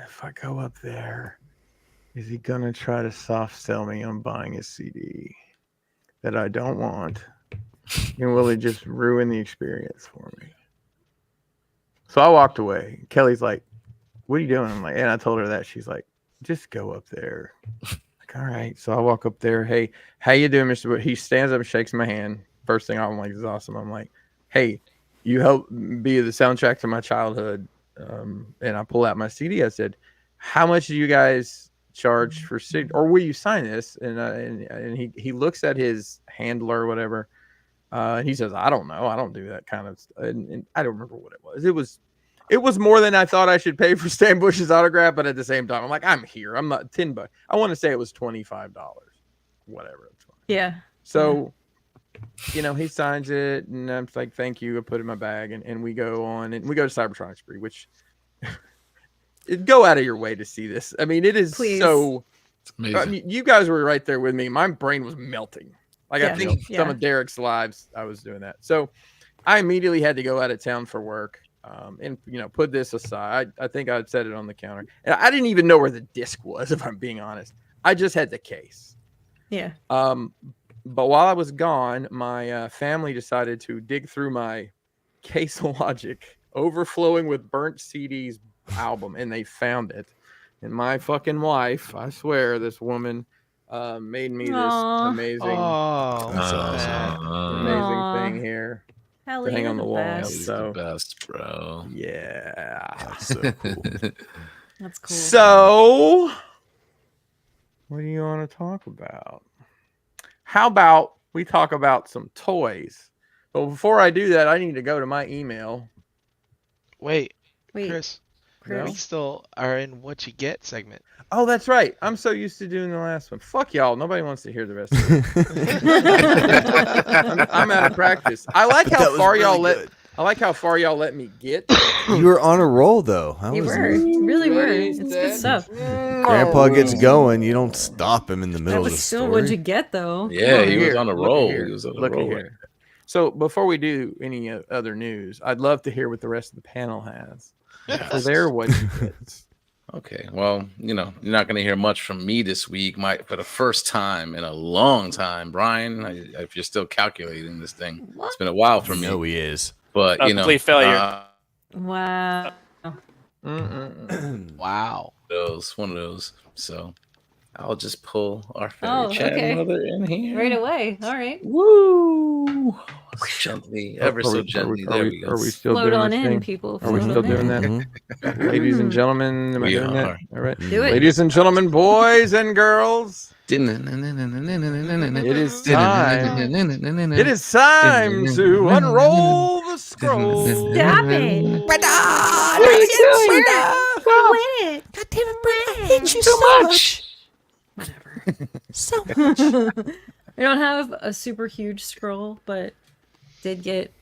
if I go up there, is he going to try to soft sell me on buying a CD that I don't want? And will it just ruin the experience for me? So I walked away. Kelly's like, what are you doing? I'm like, and I told her that. She's like, just go up there. Like, all right. So I walk up there. Hey, how you doing, Mr. Wood? He stands up and shakes my hand. First thing I'm like, is awesome. I'm like, hey, you helped be the soundtrack to my childhood. And I pull out my CD. I said, how much do you guys charge for CD? Or will you sign this? And he looks at his handler or whatever. And he says, I don't know. I don't do that kind of stuff. And I don't remember what it was. It was more than I thought I should pay for Stan Bush's autograph, but at the same time, I'm like, I'm here. I'm not $10. I want to say it was $25, whatever. Yeah. So, he signs it, and I'm like, thank you. I put it in my bag, and we go on, and we go to Cybertronic Spree, which go out of your way to see this. I mean, it is so. It's amazing. I mean, you guys were right there with me. My brain was melting. Like I think some of Derek's lives, I was doing that. So I immediately had to go out of town for work. And put this aside. I think I'd set it on the counter, and I didn't even know where the disc was, if I'm being honest. I just had the case. Yeah. But while I was gone, my family decided to dig through my Case Logic overflowing with burnt CDs album, and they found it. And my fucking wife, I swear, this woman made me this amazing, amazing thing here. Ellie, hang on the wall. He's the best, bro. Yeah. That's so cool. That's cool. So, what do you want to talk about? How about we talk about some toys? But before I do that, I need to go to my email. Wait, Wait, Chris, Chris. we still are in what you get segment. Oh, that's right. I'm so used to doing the last one. Fuck y'all. Nobody wants to hear the rest of it. I'm out of practice. I like how far y'all let me get. You were on a roll, though. You were. You really were. It's good stuff. Grandpa gets going. You don't stop him in the That middle of was the still story. what'd you get, though? Yeah, he was Here, on a look roll. here, He was on a look roll. here. So before we do any other news, I'd love to hear what the rest of the panel has. So there, what you get. Okay, well, you're not going to hear much from me this week. For the first time in a long time, Brian, if you're still calculating this thing, it's been a while for me. No, he is. But Complete failure. Wow. Wow. one of those. So I'll just pull our favorite chat mother in here Right away. All right. Woo! Gently, ever so gently. There we go. Are we still Float doing on this in, thing? people. Are we Float still on doing in. that? Ladies and gentlemen, am I We doing that? are. All right. Do it. Ladies and gentlemen, boys and girls, it is time. It is time to unroll the scroll. Stop it. What are you doing? Quit it. God damn it, Brenda, I hate you so much. Whatever. So much. We don't have a super huge scroll, but did get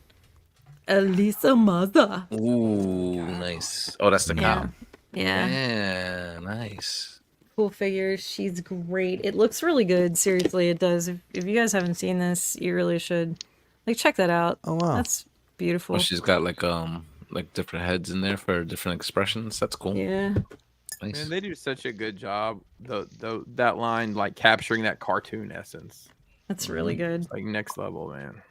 Elisa Mazda. Ooh, nice. Oh, that's the cow. Yeah. Yeah, nice. Cool figure. She's great. It looks really good. Seriously, it does. If you guys haven't seen this, you really should. Check that out. Oh, wow. That's beautiful. Well, she's got like different heads in there for different expressions. That's cool. Yeah. Nice. Man, they do such a good job. That line, capturing that cartoon essence, That's really good. next level, man.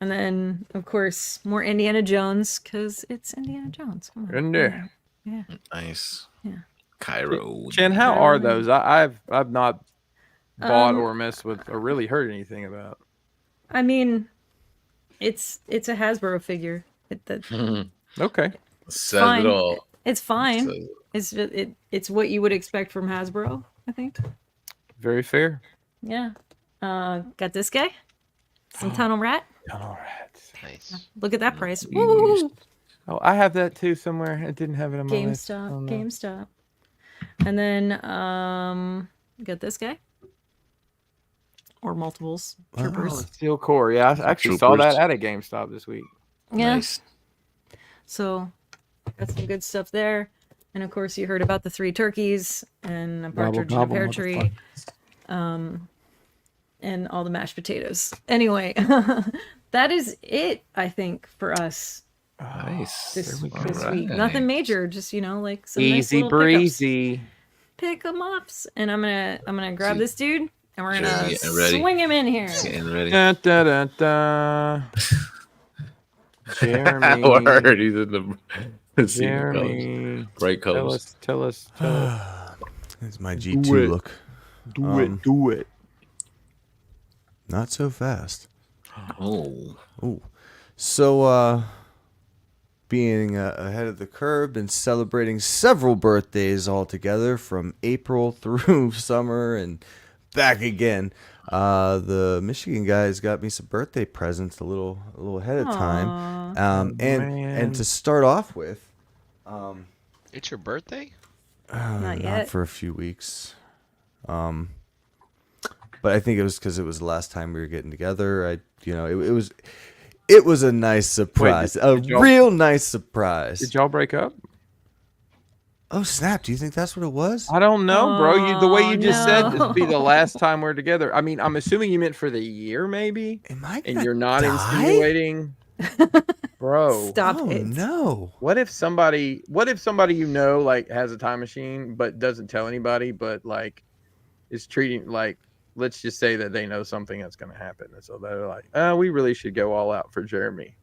And then, of course, more Indiana Jones, because it's Indiana Jones. Come on. In there. Yeah. Nice. Yeah. Cairo. Chen, how are those? I've not bought Um, or messed with or really heard anything about. I mean, It's a Hasbro figure. Okay. Says Fine. it all. It's fine. Says- It's what you would expect from Hasbro, I think. Very fair. Yeah. Got this guy. Some Tunnel Rat. All right. Nice. Look at that price. Woo! Oh, I have that too somewhere. I didn't have it on my list. GameStop. Oh, no. GameStop. And then got this guy. Or multiples. Troopers. Oh, Steel Core. Yeah, I actually saw Troopers. that at a GameStop this week. Yeah. Nice. So got some good stuff there. And of course you heard about the 3 turkeys and a partridge in a pear tree. And all the mashed potatoes. Anyway, that is it, I think, for us Nice. this week. Alright. Nothing major, just like some nice Easy little pickups. breezy. Pick 'em ups. And I'm gonna grab this dude and we're gonna Getting ready. swing him in here. Getting ready. Da, da, da, da. Jeremy. Word. He's in the Jeremy. bright Tell colors. us. It's my Do G2 it. look. Do it. Not so fast. Oh. Ooh. So, being ahead of the curve and celebrating several birthdays all together from April through summer and back again. The Michigan guys got me some birthday presents a little ahead of time. man. And to start off with, It's your birthday? Not not yet. for a few weeks. But I think it was because it was the last time we were getting together. It was a nice surprise, did y'all- real nice surprise. Did y'all break up? Oh snap! Do you think that's what it was? I don't know, bro. The way you Oh, just said no. this be the last time we're together. I mean, I'm assuming you meant for the year, maybe, Am I? and gonna you're not die? insinuating, bro. Stop Oh it. no! What if somebody like has a time machine but doesn't tell anybody, but like is treating like, let's just say that they know something that's going to happen, and so they're like, we really should go all out for Jeremy.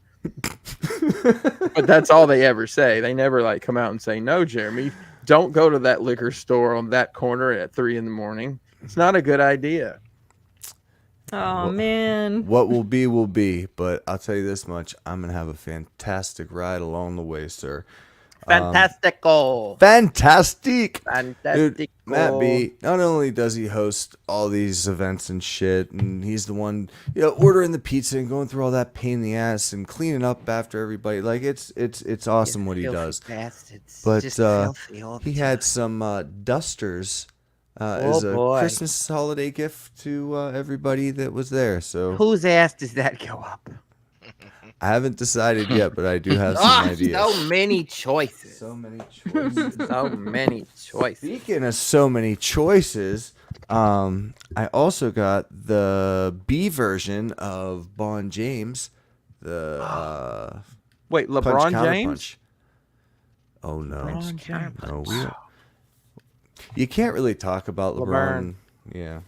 But that's all they ever say. They never like come out and say, no, Jeremy, don't go to that liquor store on that corner at 3 a.m. It's not a good idea. Oh man. What will be. But I'll tell you this much: I'm gonna have a fantastic ride along the way, sir. Fantastical. Fantastic. Fantastic. Dude, Matt B, not only does he host all these events and shit, and he's the one, ordering the pizza and going through all that pain in the ass and cleaning up after everybody. Like it's awesome what he does. But he had some dusters as a boy. Christmas holiday gift to everybody that was there. So Whose ass does that go up? I haven't decided yet, but I do have some ideas. So many choices. So many choices. So many choices. Speaking of so many choices, I also got the B version of Bon James, the Wait, Punch LeBron Counter James? Punch. Oh no, LeBron James. no, you can't really talk about LeBron. LeBron. Yeah,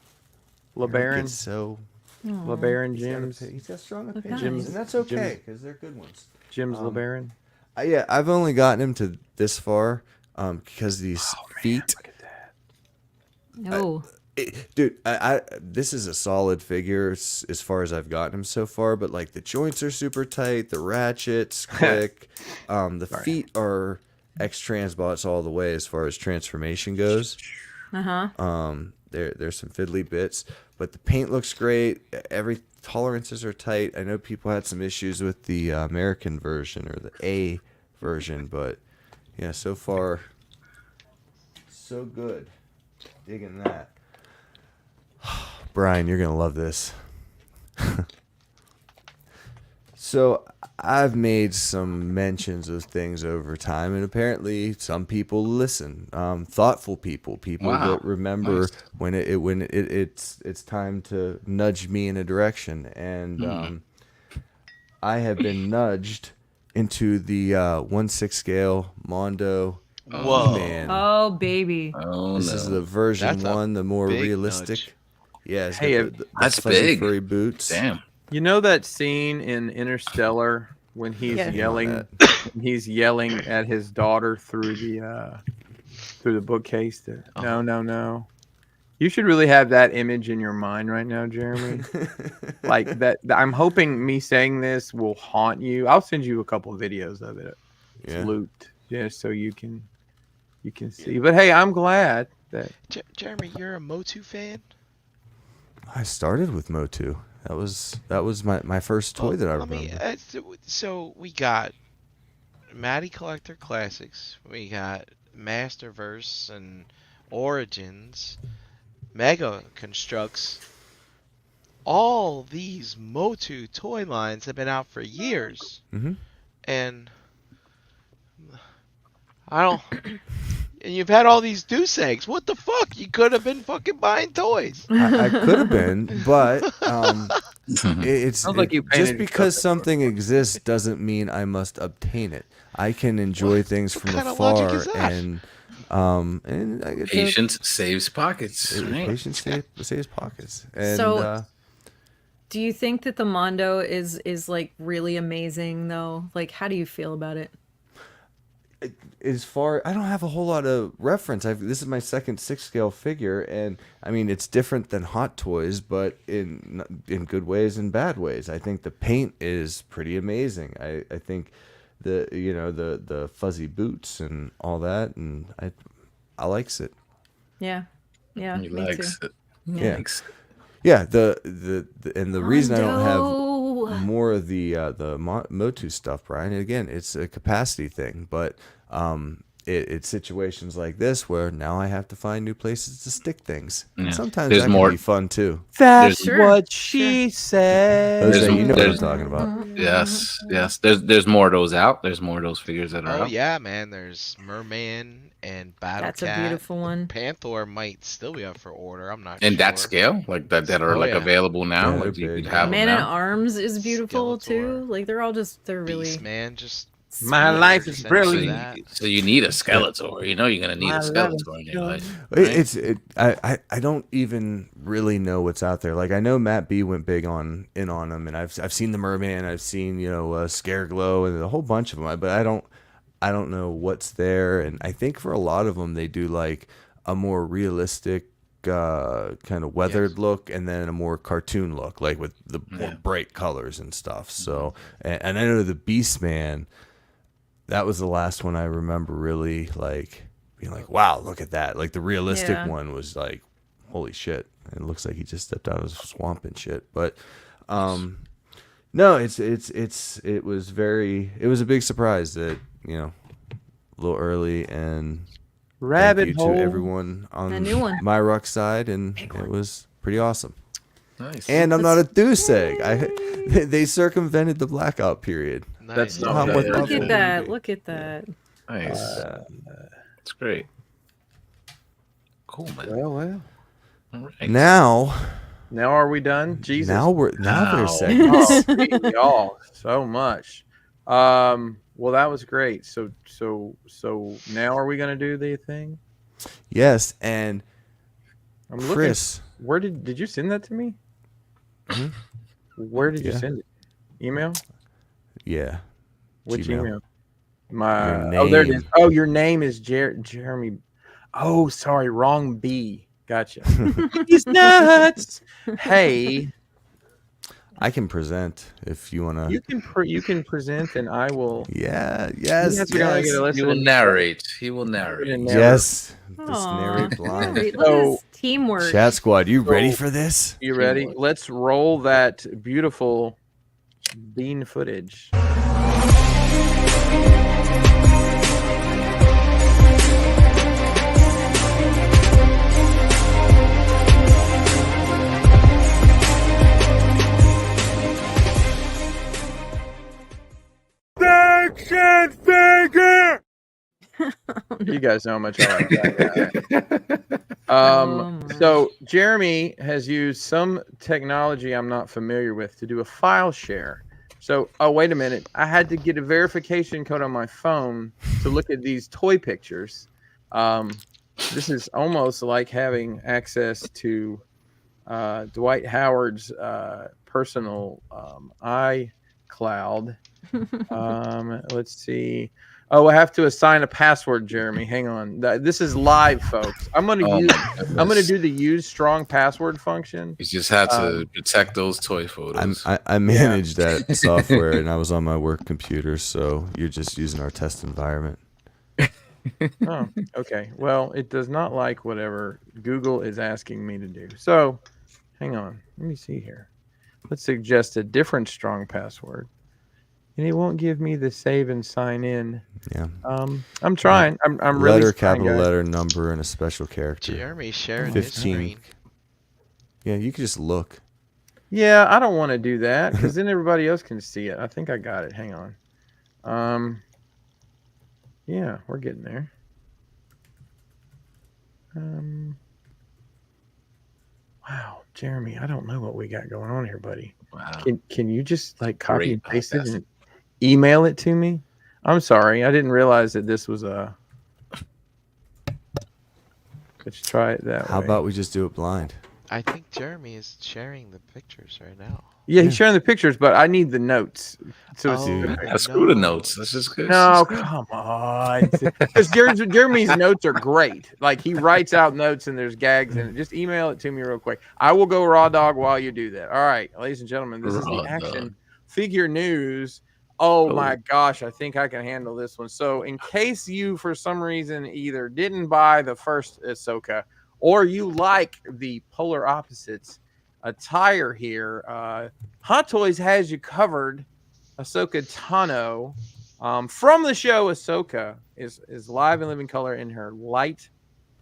LeBaron. It's so LeBaron James. he's got strong Okay. opinions, and that's okay because they're good ones. Jim's LeBaron. Yeah, I've only gotten him to this far because these feet. Look at that. No. Dude, I this is a solid figure as far as I've gotten him so far, but like the joints are super tight, the ratchets quick, the feet are X-Transbots all the way as far as transformation goes. There's some fiddly bits, but the paint looks great. Every tolerances are tight. I know people had some issues with the American version or the A version, but yeah, so far so good. Digging that. Brian, you're gonna love this. So I've made some mentions of things over time, and apparently some people listen. Thoughtful people Wow. that remember Nice. when it's time to nudge me in a direction, and I have been nudged into the 1/6 scale Mondo. Whoa. Man, Oh baby. Oh this no. is the version That's a 1, the more big realistic. nudge. Yeah, it's Hey, got the that's fuzzy big. furry boots. Damn. You know that scene in Interstellar when he's Yeah. yelling at his daughter through the bookcase? No. You should really have that image in your mind right now, Jeremy. Like that. I'm hoping me saying this will haunt you. I'll send you a couple of videos of it. It's Yeah. looped, just so you can see. But hey, I'm glad that Jeremy, you're a Motu fan? I started with Motu. That was my first toy that I remember. So we got Matty Collector Classics, we got Masterverse and Origins, Mega Constructs. All these Motu toy lines have been out for years, and I don't. And you've had all these goose eggs. What the fuck? You could have been fucking buying toys. I could have been, but it's Sounds like you just painted because yourself. something exists doesn't mean I must obtain it. I can enjoy things from kind of logic afar, is that? and I get to- Patience saves pockets. Right? patience saves pockets. And So- Do you think that the Mondo is like really amazing though? Like, how do you feel about it? as far, I don't have a whole lot of reference. This is my second 6-scale figure, and I mean it's different than Hot Toys, but in good ways and bad ways. I think the paint is pretty amazing. I think the fuzzy boots and all that, and I likes it. Yeah, yeah, He me likes too. it. Yeah. Likes it. Yeah, the reason I don't Mondo. have more of the Motu stuff, Brian, and again, it's a capacity thing, but it's situations like this where now I have to find new places to stick things. Yeah. And sometimes There's that more- can be fun too. That's Sure, what she said. Jose, There's- you know what I'm there's- talking about. Yes. There's more of those out. There's more of those figures that are Oh out. yeah, man. There's Merman and Battle That's a Cat. beautiful one. Panther might still be up for order. I'm not And sure. that scale, like that are Oh, like yeah. available now. Yeah, like they're you big. can have Man them at now. Arms is beautiful too. Skeletor. Like they're really Beastman just My sweet. life is Send brilliant. that. So you need a Skeletor. You know you're gonna need My a love Skeletor in your life. I don't even really know what's out there. Like I know Matt B went big on them, and I've seen the Merman, I've seen Scareglow, and a whole bunch of them. But I don't know what's there, and I think for a lot of them they do like a more realistic kind of weathered look, and then a more cartoon look, like with the more bright colors and stuff. So, and I know the Beastman. That was the last one I remember really like being like, wow, look at that. Like the realistic Yeah. one was like, holy shit. It looks like he just stepped out of the swamp and shit. But no, it was a big surprise that, a little early, and Rabbit thank you hole. to everyone A on new one. my rock side, and it was pretty awesome. Nice. And I'm not a dooce egg. They circumvented the blackout period. Nice. not I'm bad. with Look Buffalo. at that! Look at that! Nice. It's great. Cool, man. Well. All right. Now Now are we done? Jesus. now there's Now. segments. Oh, thank y'all so much. Well, that was great. So now are we gonna do the thing? Yes, and I'm looking. Chris, Where did you send that to me? Mhm. Where did you Yeah. send it? Email? yeah, Which Gmail. email? My Your there it is. name. Oh, your name is Jeremy. Oh, sorry, wrong B. Gotcha. He's nuts. Hey, I can present if you wanna. you can present, and I will. Yeah, yes, Yes, we're gonna get a yes, listen He will to- narrate. He will we're narrate. gonna narrate. yes. This Aw. narrate blind. Great. Look at So- this teamwork. Chat squad, you ready So- for this? You ready? Let's roll that beautiful bean footage. You guys know how much I like that. Oh my. So Jeremy has used some technology I'm not familiar with to do a file share. So, oh, wait a minute. I had to get a verification code on my phone to look at these toy pictures. This is almost like having access to Dwight Howard's personal iCloud. Let's see. Oh, I have to assign a password, Jeremy. Hang on. This is live, folks. I'm gonna Oh use. my I'm goodness. gonna do the use strong password function. You just had to protect those toy photos. I managed that software, and I was on my work computer, so you're just using our test environment. Oh, okay. Well, it does not like whatever Google is asking me to do. So, hang on. Let me see here. Let's suggest a different strong password. And it won't give me the save and sign in. Yeah. I'm trying. I'm really Letter, trying, capital guys. letter, number, and a special character. Jeremy sharing his 15. screen. Yeah, you can just look. Yeah, I don't want to do that because then everybody else can see it. I think I got it. Hang on. Yeah, we're getting there. Wow, Jeremy, I don't know what we got going on here, buddy. Wow. Can you just like copy Great and paste it podcast. and email it to me? I'm sorry, I didn't realize that this was a. Let's try it that way. How about we just do it blind? I think Jeremy is sharing the pictures right now. Yeah, he's sharing the pictures, but I need the notes. So it's Oh, Yeah, screw the notes. That's just good. no, come on. Because Jeremy's notes are great. Like he writes out notes and there's gags in it. Just email it to me real quick. I will go raw dog while you do that. All right, ladies and gentlemen, this is Raw the action dog. figure news. Oh Oh. my gosh, I think I can handle this one. So in case you for some reason either didn't buy the first Ahsoka or you like the polar opposites attire here, Hot Toys has you covered. Ahsoka Tano from the show Ahsoka is live in living color in her light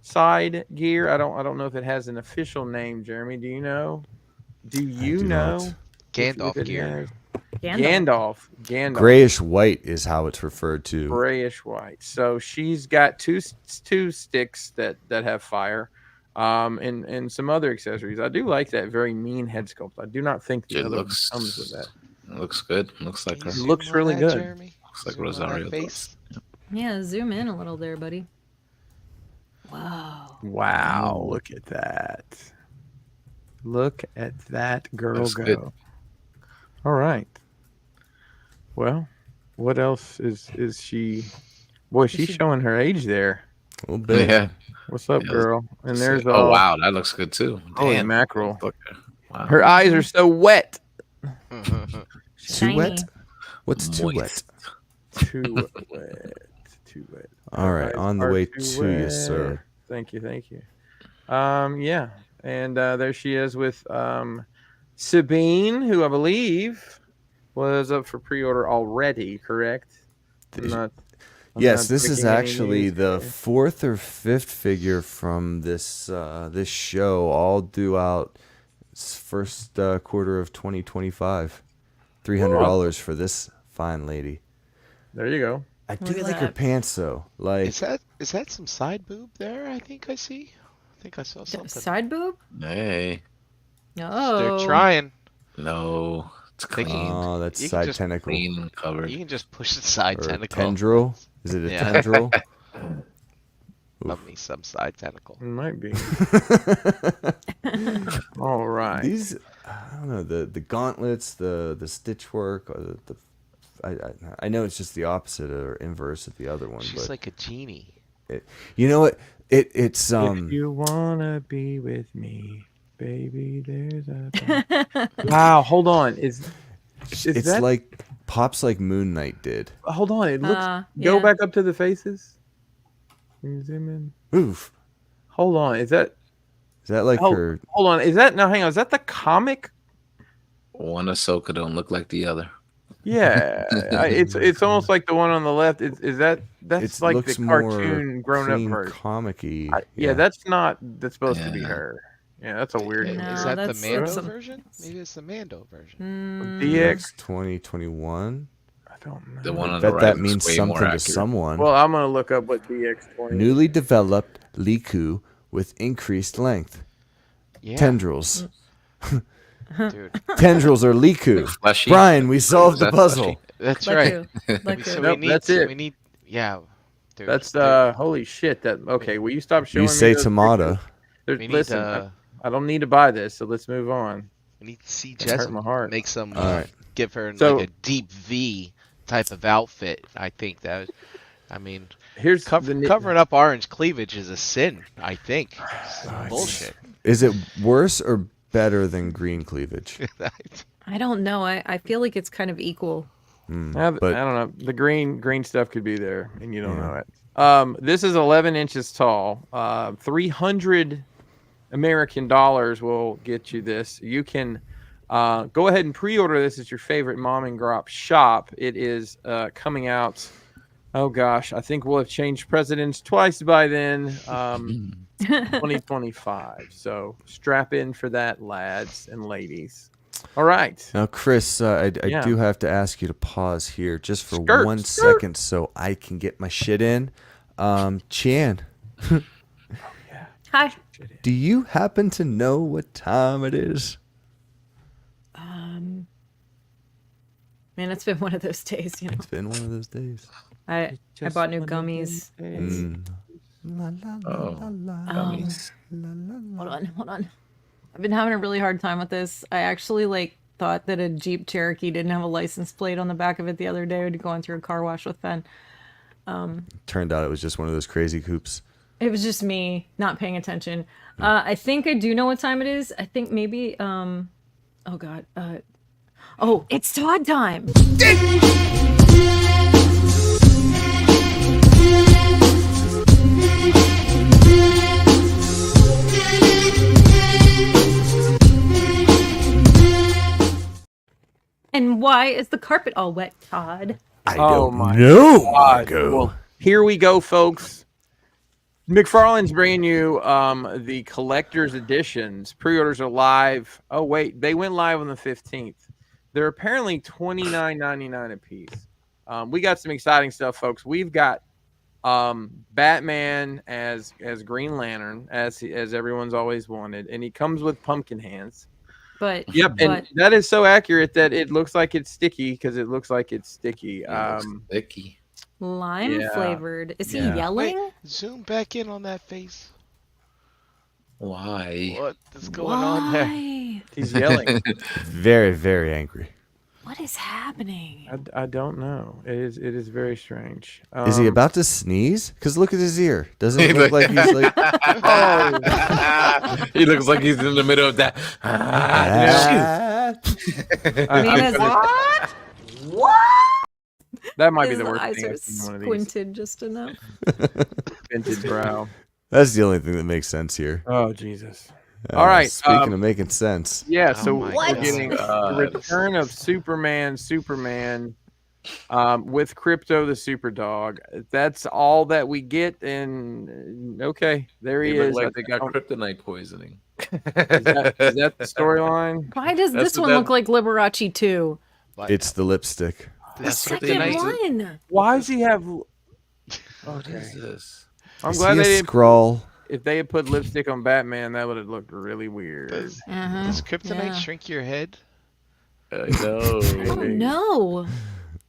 side gear. I don't know if it has an official name, Jeremy. Do you know? Do you do know? not. Gandalf if it gear. has- Gandalf. Gandalf. Grayish white is how it's referred to. Grayish white. So she's got two sticks that have fire, and some other accessories. I do like that very mean head sculpt. I do not think the It other looks one comes with that. Looks good. Looks like Can you her. zoom looks on really that, good. Jeremy? Looks like Zoom on that Rosario face. does. Yeah, zoom in a little there, buddy. Wow. Wow, look at that. Look at that girl Looks go. good. All right. Well, what else is she? Boy, she's she- showing her age there. A little bit. Yeah. What's up, Yeah, girl? And there's Oh wow, that looks good too. holy Damn. mackerel. Look. Wow. Her eyes are so wet. Too Shiny. wet? What's too wet? Moist. Too wet. Too wet. All Her right, eyes on the are way too to you, wet. sir. Thank you. Yeah, and there she is with Sabine, who I believe was up for pre-order already. Correct? I'm not Yes, this is breaking any actually news the here. 4th or 5th figure from this this show, all due out first quarter of 2025. $300 for this fine lady. There you go. I do Look at like her that. pants though. Like Is that some side boob there? I think I see. I think I saw something. Side boob? Hey. Oh. They're trying. No. It's They clean. can- oh, that's you can side just tentacle Clean and covered. You can just push the side or tentacle. tendril. Is it a Yeah. tendril? Love me some side tentacle. It might be. All right. These, I don't know, the gauntlets, the stitch work, or I know it's just the opposite or inverse of the other one, She's but like a genie. you know what? It's If you wanna be with me, baby, there's a. Wow. Hold on. Is it's that like pops like Moon Knight did. Hold on. It looks. Go Yeah. back up to the faces. Can you zoom in? Oof. Hold on. Is that? Is that like Hold, her? hold on. Is that? No, hang on. Is that the comic? One Ahsoka don't look like the other. Yeah. It's almost like the one on the left. Is that? That's It like looks the cartoon more grown up clean version. comic-y. Yeah, that's not. That's supposed to be Yeah. her. Yeah, that's a weird. Is No, that the that's Mando some- version? Maybe it's the Mando version. Mm, DX. 2021. I don't know. The one on I the bet right that looks means way something more to accurate. someone. Well, I'm gonna look up what DX20. Newly developed Liku with increased length. Yeah, Tendrils. dude. Tendrils are Liku. Fleshy. Brian, we solved the That's puzzle. That's like right. you. Like So you. Nope, we need. that's it. We need. Yeah. Dude, That's dude, holy shit. That okay? Will you stop showing You me say those Tamada. pictures? There's- we need. Listen, I don't need to buy this, so let's move on. We need to see That hurt Jessup my heart. make some. All right. Give her So- like a deep V type of outfit. I think that. I mean, Here's the covering up orange cleavage is a sin. I think. It's bullshit. Is it worse or better than green cleavage? I don't know. I feel like it's kind of equal. I don't but know. The green stuff could be there, and you don't Yeah. know it. This is 11 inches tall. 300 American dollars will get you this. You can go ahead and pre-order this at your favorite mom and grop shop. It is coming out. Oh gosh, I think we'll have changed presidents twice by then. 2025. So strap in for that, lads and ladies. All right. Now, Chris, I Yeah. do have to ask you to pause here just for Skirt, 1 skirt. second so I can get my shit in. Chan, Hi. do you happen to know what time it is? Man, it's been one of those days, you know. It's been one of those days. I bought new gummies. La, la, la, Oh. la, la, Gummies. la, la, la. Hold on. I've been having a really hard time with this. I actually thought that a Jeep Cherokee didn't have a license plate on the back of it the other day. Going through a car wash with Ben. Turned out it was just one of those crazy coupes. It was just me not paying attention. I think I do know what time it is. I think maybe oh god. Oh, it's Todd time. And why is the carpet all wet, Todd? I Oh don't my know, God. Marco. Well, here we go, folks. McFarlane's bringing you the collector's editions. Pre-orders are live. Oh wait, they went live on the 15th. They're apparently $29.99 a piece. We got some exciting stuff, folks. We've got Batman as Green Lantern, as everyone's always wanted, and he comes with pumpkin hands. But Yep, and that is so accurate that it looks like it's sticky because it looks like it's sticky. It looks sticky. lime Yeah. flavored. Is he Yeah. yelling? Wait, zoom back in on that face. Why? What is going on there? Why? He's yelling. Very, very angry. What is happening? I don't know. It is very strange. Is he about to sneeze? Because look at his ear. Doesn't it look like he's like... He looks like he's in the middle of that. Ah. That might be His the worst eyes thing are I've seen in one of these. squinted just enough. Vintage brow. That's the only thing that makes sense here. Oh Jesus! All right, Speaking of making sense, Yeah, so my What? we're getting the return of Superman with Crypto the Superdog. That's all that we get, and okay, there he They look is. like they got Oh, kryptonite poisoning. is that the storyline? Why does That's this what one that- look like Liberace 2? it's the lipstick. The That's what they second need. one. Why does he have? What Okay, is this? I'm Is glad he they a didn't. scroll? If they had put lipstick on Batman, that would have looked really weird. Does Uh-huh. does kryptonite Yeah. shrink your head? No. I don't know.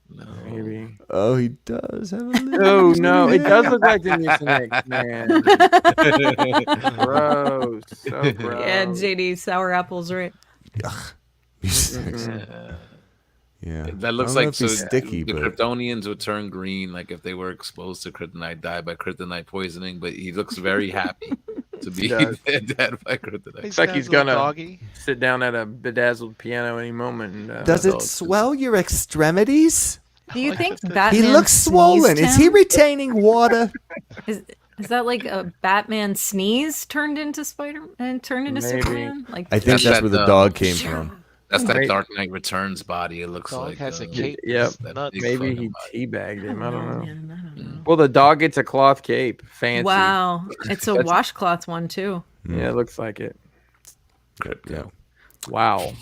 No. Maybe. Oh, he does have a lip. Oh no, it does look like the Mucinex, man. Gross. So gross. Yeah, JD, sour apples, right? Yeah. That looks I don't know like if he's so sticky, the but Kryptonians would turn green, like if they were exposed to kryptonite, die by kryptonite poisoning. But he looks very happy to be does. dead by kryptonite. Looks like got he's his little gonna- doggy. Sit down at a bedazzled piano any moment. And, does it adults. swell your extremities? Do you like think that. Batman He looks swollen. sneezed Is he him? retaining water? Is that like a Batman sneeze turned into Maybe. Superman? Like I think That's that's that, where the dog came from. That's that Right. Dark Knight Returns body. It looks Dog like has a uh, cape. Yep. that Nuts. big maybe fucking he body. teabagged him. I don't know. man, I don't know. Well, the dog gets a cloth cape. Fancy. Wow, it's a That's- washcloth one too. Yeah, it looks like it. Yeah. Wow.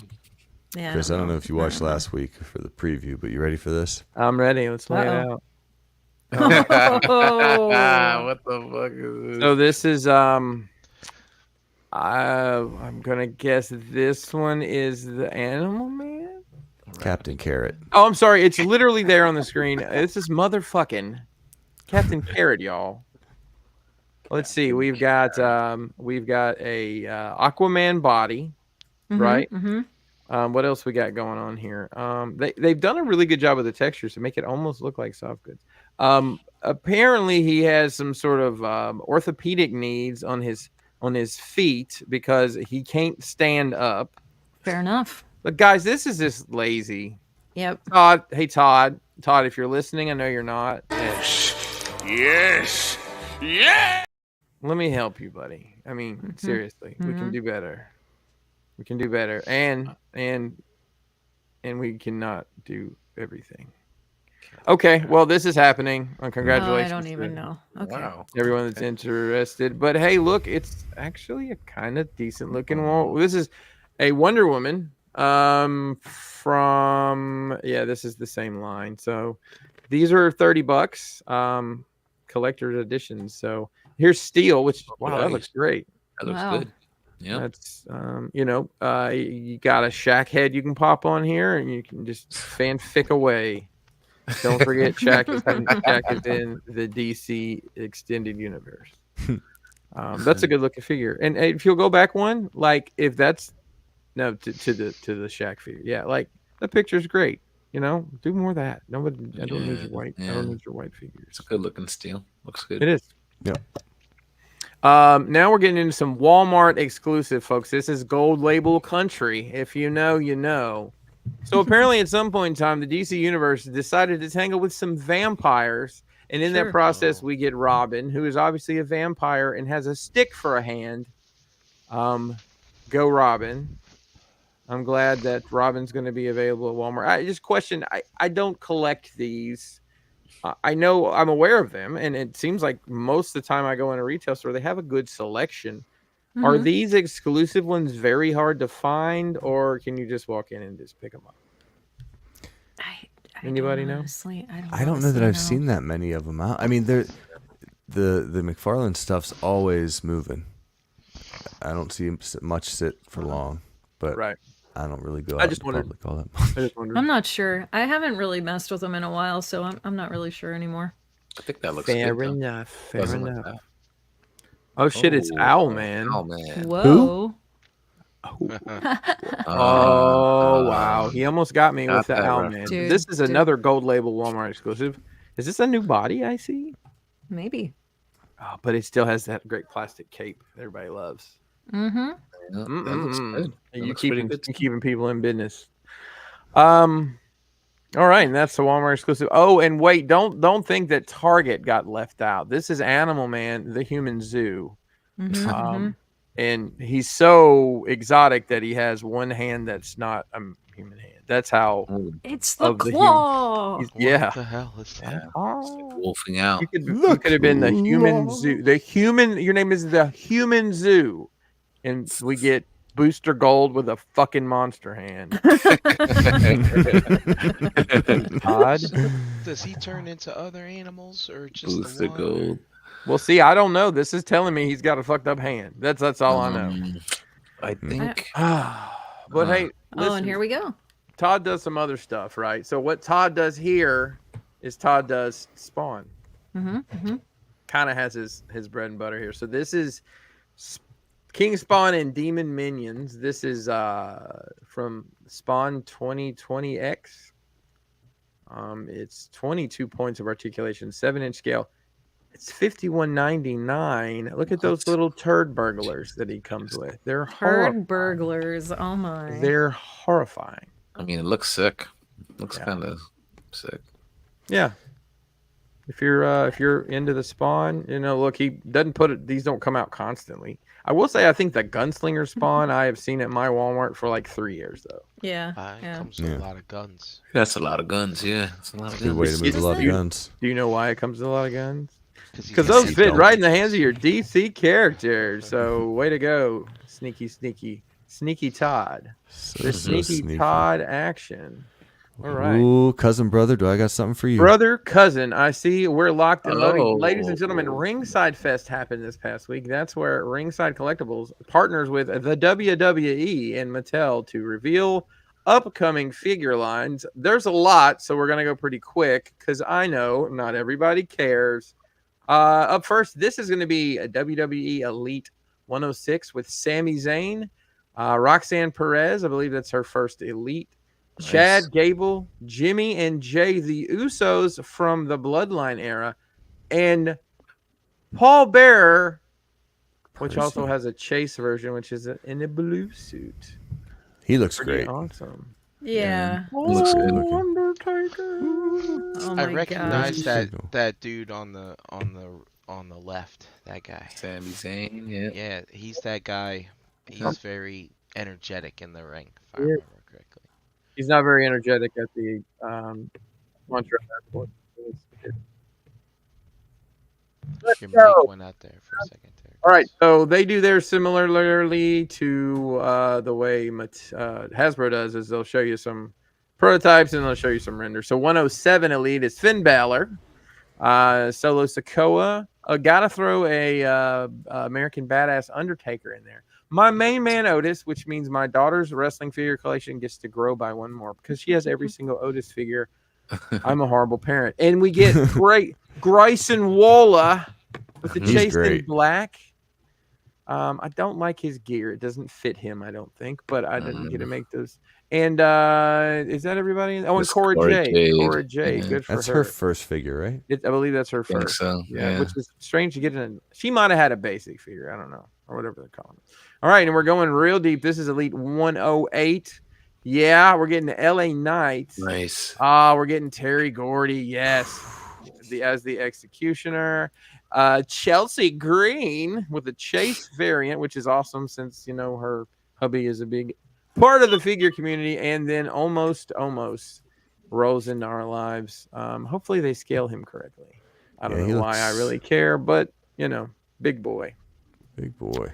Yeah. Chris, I don't know if you watched last week for the preview, but you ready for this? I'm ready. Let's lay it Uh-oh. out. Oh. What the fuck is this? So this is I'm gonna guess this one is the Animal Man. Captain Carrot. Oh, I'm sorry. It's literally there on the screen. This is motherfucking Captain Carrot, y'all. Let's see. We've got a Aquaman body, right? Mm-hmm. What else we got going on here? They've done a really good job with the textures to make it almost look like soft goods. apparently he has some sort of orthopedic needs on his feet because he can't stand up. Fair enough. But guys, this is just lazy. Yep. Todd, hey Todd, if you're listening, I know you're not. Yes. Yeah. Let me help you, buddy. I mean, seriously, we can do better. We can do better, and we cannot do everything. Okay, well, this is happening. Congratulations! Oh, I don't even know. Okay. Wow. Everyone that's interested. But hey, look, it's actually a kind of decent looking wall. This is a Wonder Woman. This is the same line. So these are $30. Collector's editions. So here's Steel, which wow, that looks great. That looks Wow. good. Yeah. That's you got a Shaq head you can pop on here, and you can just fanfic away. Don't forget, Shaq is in the DC extended universe. That's a good looking figure. And if you'll go back one, like if that's to the Shaq figure, yeah, like the picture's great. You know, do more of that. Nobody, I don't need your white. I don't need your white figures. It's a good looking steel. Looks good. It is. Yeah. Now we're getting into some Walmart exclusive, folks. This is Gold Label country. If you know, you know. So apparently at some point in time, the DC Universe decided to tangle with some vampires. And in that process, we get Robin, who is obviously a vampire and has a stick for a hand. Go Robin. I'm glad that Robin's going to be available at Walmart. I just question, I don't collect these. I know I'm aware of them, and it seems like most of the time I go in a retail store, they have a good selection. Mm-hmm. Are these exclusive ones very hard to find, or can you just walk in and just pick them up? Anybody know? Honestly, I don't know that I've seen that many of them out. I mean, the McFarlane stuff's always moving. I don't see much sit for long, but Right. I don't really go I out just in wondered. public all that I much. just wondered. I'm not sure. I haven't really messed with them in a while, so I'm not really sure anymore. I think that looks Fair good. enough. Fair Doesn't look enough. bad. Oh shit! It's Owlman. Oh man. Whoa. Oh wow! He almost got me Got with the that Owlman. reference. Dude, This is dude. another Gold Label Walmart exclusive. Is this a new body I see? Maybe. Oh, but it still has that great plastic cape everybody loves. Mm-hmm. Yeah, that looks good. That You looks pretty keeping good. you keeping people in business. All right, and that's the Walmart exclusive. Oh, and wait, don't think that Target got left out. This is Animal Man, the human zoo. Mm-hmm. And he's so exotic that he has one hand that's not a human hand. That's how. It's the Of the claw. He's, What yeah. the hell is that? Wolfing out. You could have been the human zoo. The human. Your name is the human zoo, and we get Booster Gold with a fucking monster hand. Odd. Does he turn into other animals or just Booster the one? Gold. Well, see, I don't know. This is telling me he's got a fucked up hand. That's all I know. I think. But hey, listen, Oh, and here we go. Todd does some other stuff, right? So what Todd does here is Todd does Spawn. Mm-hmm. Kind of has his bread and butter here. So this is King Spawn and Demon Minions. This is from Spawn 2020X. It's 22 points of articulation, 7-inch scale. It's $51.99. Look at those little turd burglars that he comes with. They're Turd burglars. Oh my. They're horrifying. I mean, it looks sick. Looks Yeah. kind of sick. Yeah. If you're into the Spawn, look, he doesn't put it. These don't come out constantly. I will say, I think the Gunslinger Spawn I have seen at my Walmart for like 3 years though. Yeah. It Yeah. comes with Yeah. a lot of guns. That's a lot of guns. Yeah, it's a lot of Good way to guns. move a lot of You- guns. Do you know why it comes with a lot of guns? Because Because those fit right in the hands of your DC character. So way to go, sneaky Todd. So The sneaky Todd action. All right. Ooh, cousin brother, do I got something for you? Brother, cousin, I see we're locked and loading. Oh. Ladies and gentlemen, Ringside Fest happened this past week. That's where Ringside Collectibles partners with the WWE and Mattel to reveal upcoming figure lines. There's a lot, so we're going to go pretty quick because I know not everybody cares. Up first, this is going to be a WWE Elite 106 with Sami Zayn, Roxanne Perez. I believe that's her first Elite. Nice. Chad Gable, Jimmy and Jay, the Usos from the Bloodline era. and Paul Bearer, which also Percy. has a chase version, which is in a blue suit. He looks Pretty great. awesome. Yeah. Looks good. looking. Undertaker. Oh I my recognize gosh. that dude on the left. That guy. Sami Zayn, yeah. Yeah, he's that guy. He's very energetic in the ring, if I Yeah. remember correctly. He's not very energetic at the Montreal Airport. Let's Your go. mic went out there for a second there. All right, so they do theirs similarly to the way Hasbro does. Is they'll show you some prototypes and they'll show you some renders. So 107 Elite is Finn Balor, Solo Sikoa. Gotta throw a American Badass Undertaker in there. My main man Otis, which means my daughter's wrestling figure collection gets to grow by one more because she has every single Otis figure. I'm a horrible parent, and we get great Grayson Waller with the He's chase in great. black. I don't like his gear. It doesn't fit him, I don't think, but I didn't get to make those. And is that everybody? Oh, and That's Cora Cora Jade. Jade. Cora Jade. Yeah. Good for That's her. her first figure, right? I believe that's her I think first. so. Yeah, which is strange to get in. She might have had a basic figure. I don't know. Or whatever they're calling it. All right, and we're going real deep. This is Elite 108. Yeah, we're getting the LA Knight. Nice. We're getting Terry Gordy, yes, as the executioner. Chelsea Green with the Chase variant, which is awesome since her hubby is a big part of the figure community, and then almost rolls into our lives. Hopefully they scale him correctly. I don't know why I really care, but big boy. Big boy.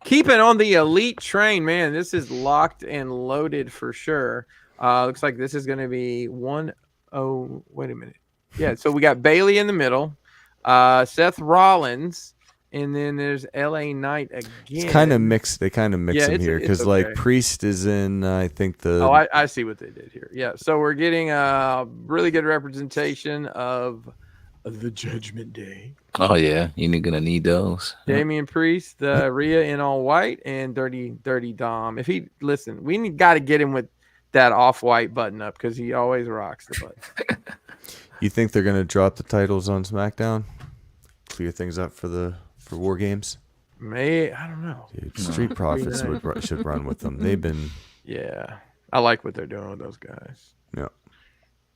Keeping on the elite train, man. This is locked and loaded for sure. Looks like this is going to be 1-0. Wait a minute. Yeah, so we got Bailey in the middle, Seth Rollins, and then there's LA Knight again. It's kind of mixed. They kind of mix them here because okay. like Priest is in. I think the. Oh, I see what they did here. Yeah, so we're getting a really good representation of the Judgment Day. Oh yeah, you're gonna need those. Damian Priest, Rhea in all white, and Dirty Dom. If he we got to get him with that off-white button up because he always rocks the button. You think they're gonna drop the titles on SmackDown? Clear things up for War Games? I don't know. Dude, Street Profits should run with them. They've been. Yeah, I like what they're doing with those guys. Yeah.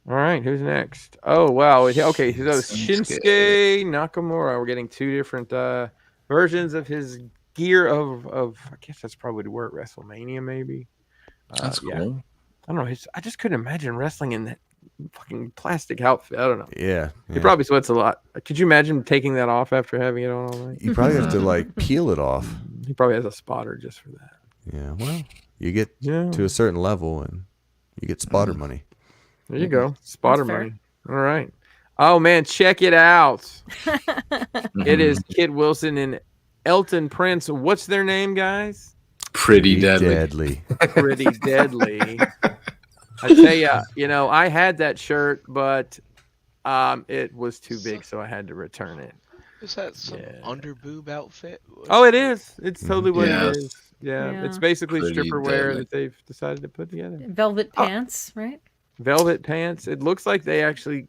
All right, who's next? Oh wow. Okay, so Shinsuke Nakamura. We're getting two different versions of his gear of I guess that's probably to wear at WrestleMania maybe. That's cool. I don't know. I just couldn't imagine wrestling in that fucking plastic outfit. I don't know. Yeah. He probably sweats a lot. Could you imagine taking that off after having it on all night? You probably have to like peel it off. He probably has a spotter just for that. Yeah. Well, you get to a certain level and you get spotter money. There you go. Spotter fair. money. All right. Oh man, check it out. It is Kid Wilson and Elton Prince. What's their name, guys? Pretty deadly. Pretty deadly. I tell you, I had that shirt, but it was too big, so I had to return it. Is that some underboob outfit? Oh, it is. It's totally what Yeah. it is. Yeah, Yeah. it's basically Pretty stripper wear deadly. that they've decided to put together. Velvet pants, right? Velvet pants. It looks like they actually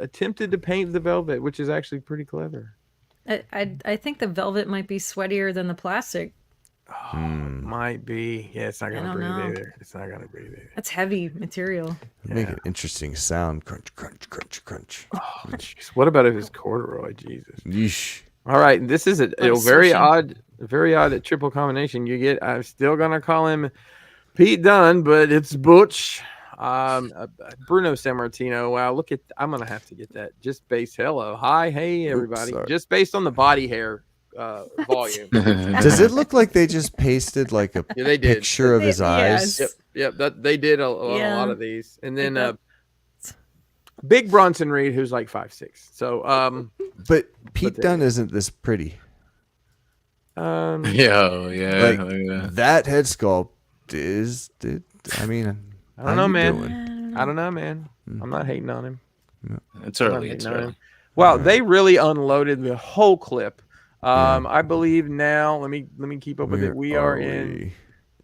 attempted to paint the velvet, which is actually pretty clever. I think the velvet might be sweatier than the plastic. Might be. Yeah, it's not I gonna don't breathe know. either. It's not gonna breathe either. That's heavy material. Make an interesting sound. Crunch, crunch, crunch, crunch. Oh, jeez. What about if it's corduroy? Jesus. Yeesh. All right, and this is a very sushi. odd triple combination. You get. I'm still gonna call him Pete Dunne, but it's Butch. Bruno Sammartino. Wow, look at. I'm gonna have to get that. Just based. Hello, hi, hey, everybody. sorry. Just based on the body hair volume. Does it look like they just pasted like a Yeah, they did. picture of his eyes? Yes. Yep. That they did a Yeah. lot of these, and then Like Big Bronson Reed, who's like 5'6". So But Pete they- Dunne isn't this pretty. Yeah, Like yeah. that head sculpt is. I mean, I how don't know, you man. doing? I don't know, man. I'm not hating on him. It's I'm not early. It's hating on early. him. Well, they really unloaded the whole clip. I believe now. Let me keep up with it. We are in.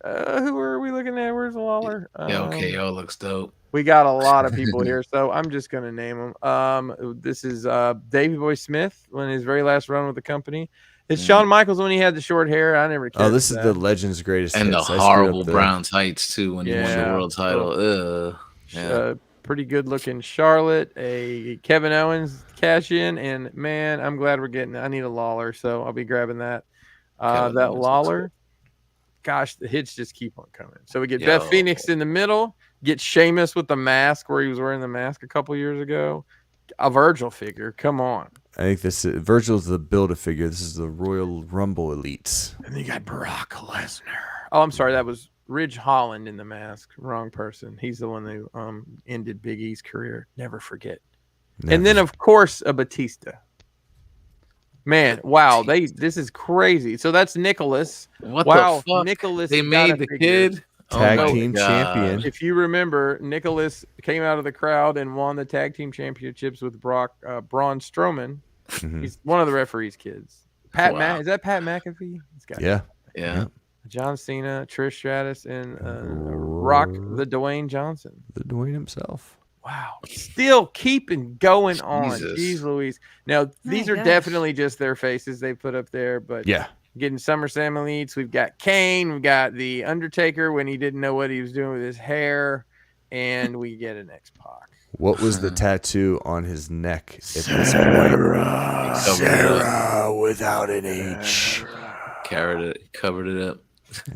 Who are we looking at? Where's Lawler? Yeah, KO looks dope. We got a lot of people here, so I'm just gonna name them. This is Davey Boy Smith when his very last run with the company. It's Shawn Michaels when he had the short hair. I never cared. Oh, this is the Legends Greatest And the Hits. I screwed horrible up the- brown tights too when he won the Yeah. world title. Yeah. Pretty good looking Charlotte, a Kevin Owens cash in, and man, I'm glad we're getting. I need a Lawler, so I'll be grabbing that. Kevin That Owens looks Lawler. Gosh, the hits just keep on coming. So we get Yo. Beth Phoenix in the middle, get Sheamus with the mask where he was wearing the mask a couple years ago. A Virgil figure, come on. I think this is Virgil's the Build-A-Figure. This is the Royal Rumble Elites. And then you got Brock Lesnar. Oh, I'm sorry, that was Ridge Holland in the mask. Wrong person. He's the one who ended Big E's career. Never forget. And then of course a Batista. Man, wow, this is crazy. So that's Nicholas. What Wow, the fuck? Nicholas They got made a the figure. kid Tag my team God. champion. If you remember, Nicholas came out of the crowd and won the tag team championships with Braun Strowman. Mhm. He's one of the referee's kids. Pat Wow. is that Pat McAfee? It's got Yeah. Yeah. John Cena, Trish Stratus, and Rock the Dwayne Johnson. The Dwayne himself. Wow. Still keeping going on. Jesus. Jeez Louise. Now, these My are gosh. definitely just their faces they put up there, but Yeah. getting SummerSlam elites. We've got Kane. We've got the Undertaker when he didn't know what he was doing with his hair. And we get an X-Pac. What was the tattoo on his neck at this point? Sarah without an H. Covered it up.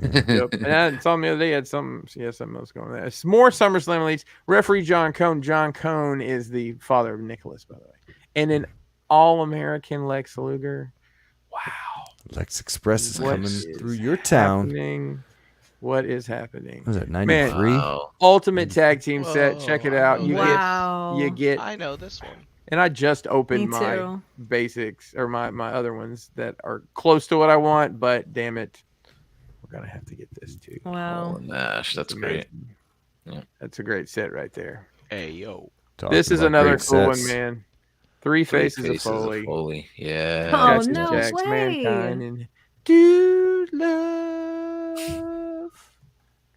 Yep. And I saw him the other day. He had something else going on there. It's more SummerSlam elites. Referee John Cone. John Cone is the father of Nicholas, by the way. And an All-American Lex Luger. Wow. Lex Express is What coming is through your town. happening? What is happening? Was it 93? Wow. Ultimate tag team set. Check it out. You Wow. get I know this one. and I just opened Me my too. basics or my other ones that are close to what I want, but damn it, we're gonna have to get this too. Wow. Oh, Nash, that's great. That's a great set right there. Hey, yo. Talking This is about another great cool sets. one, man. Three faces of Foley. Yeah. Oh, Jackson no Jax, way. Mankind, and Dude Love.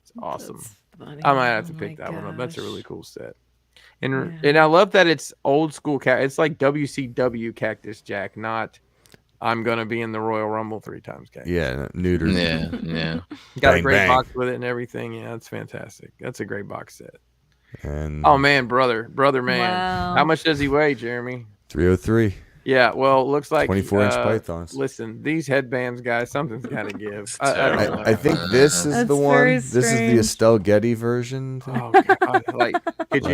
It's awesome. That's funny. I might have to Oh pick my that one up. That's a really gosh. cool set. And Yeah. and I love that it's old school it's like WCW Cactus Jack, not I'm gonna be in the Royal Rumble 3 times Cactus. Yeah, neutered. Yeah. Yeah. Got a Bang, great bang. box with it and everything. Yeah, it's fantastic. That's a great box set. And Oh man, brother man. Wow. How much does he weigh, Jeremy? 303. Yeah, well, it looks like 24-inch pythons. Listen, these headbands, guys, something's got to give. I terrible. don't know. I think this is That's the one. very This is the strange. Estelle Getty version. thing. Oh god! Like, could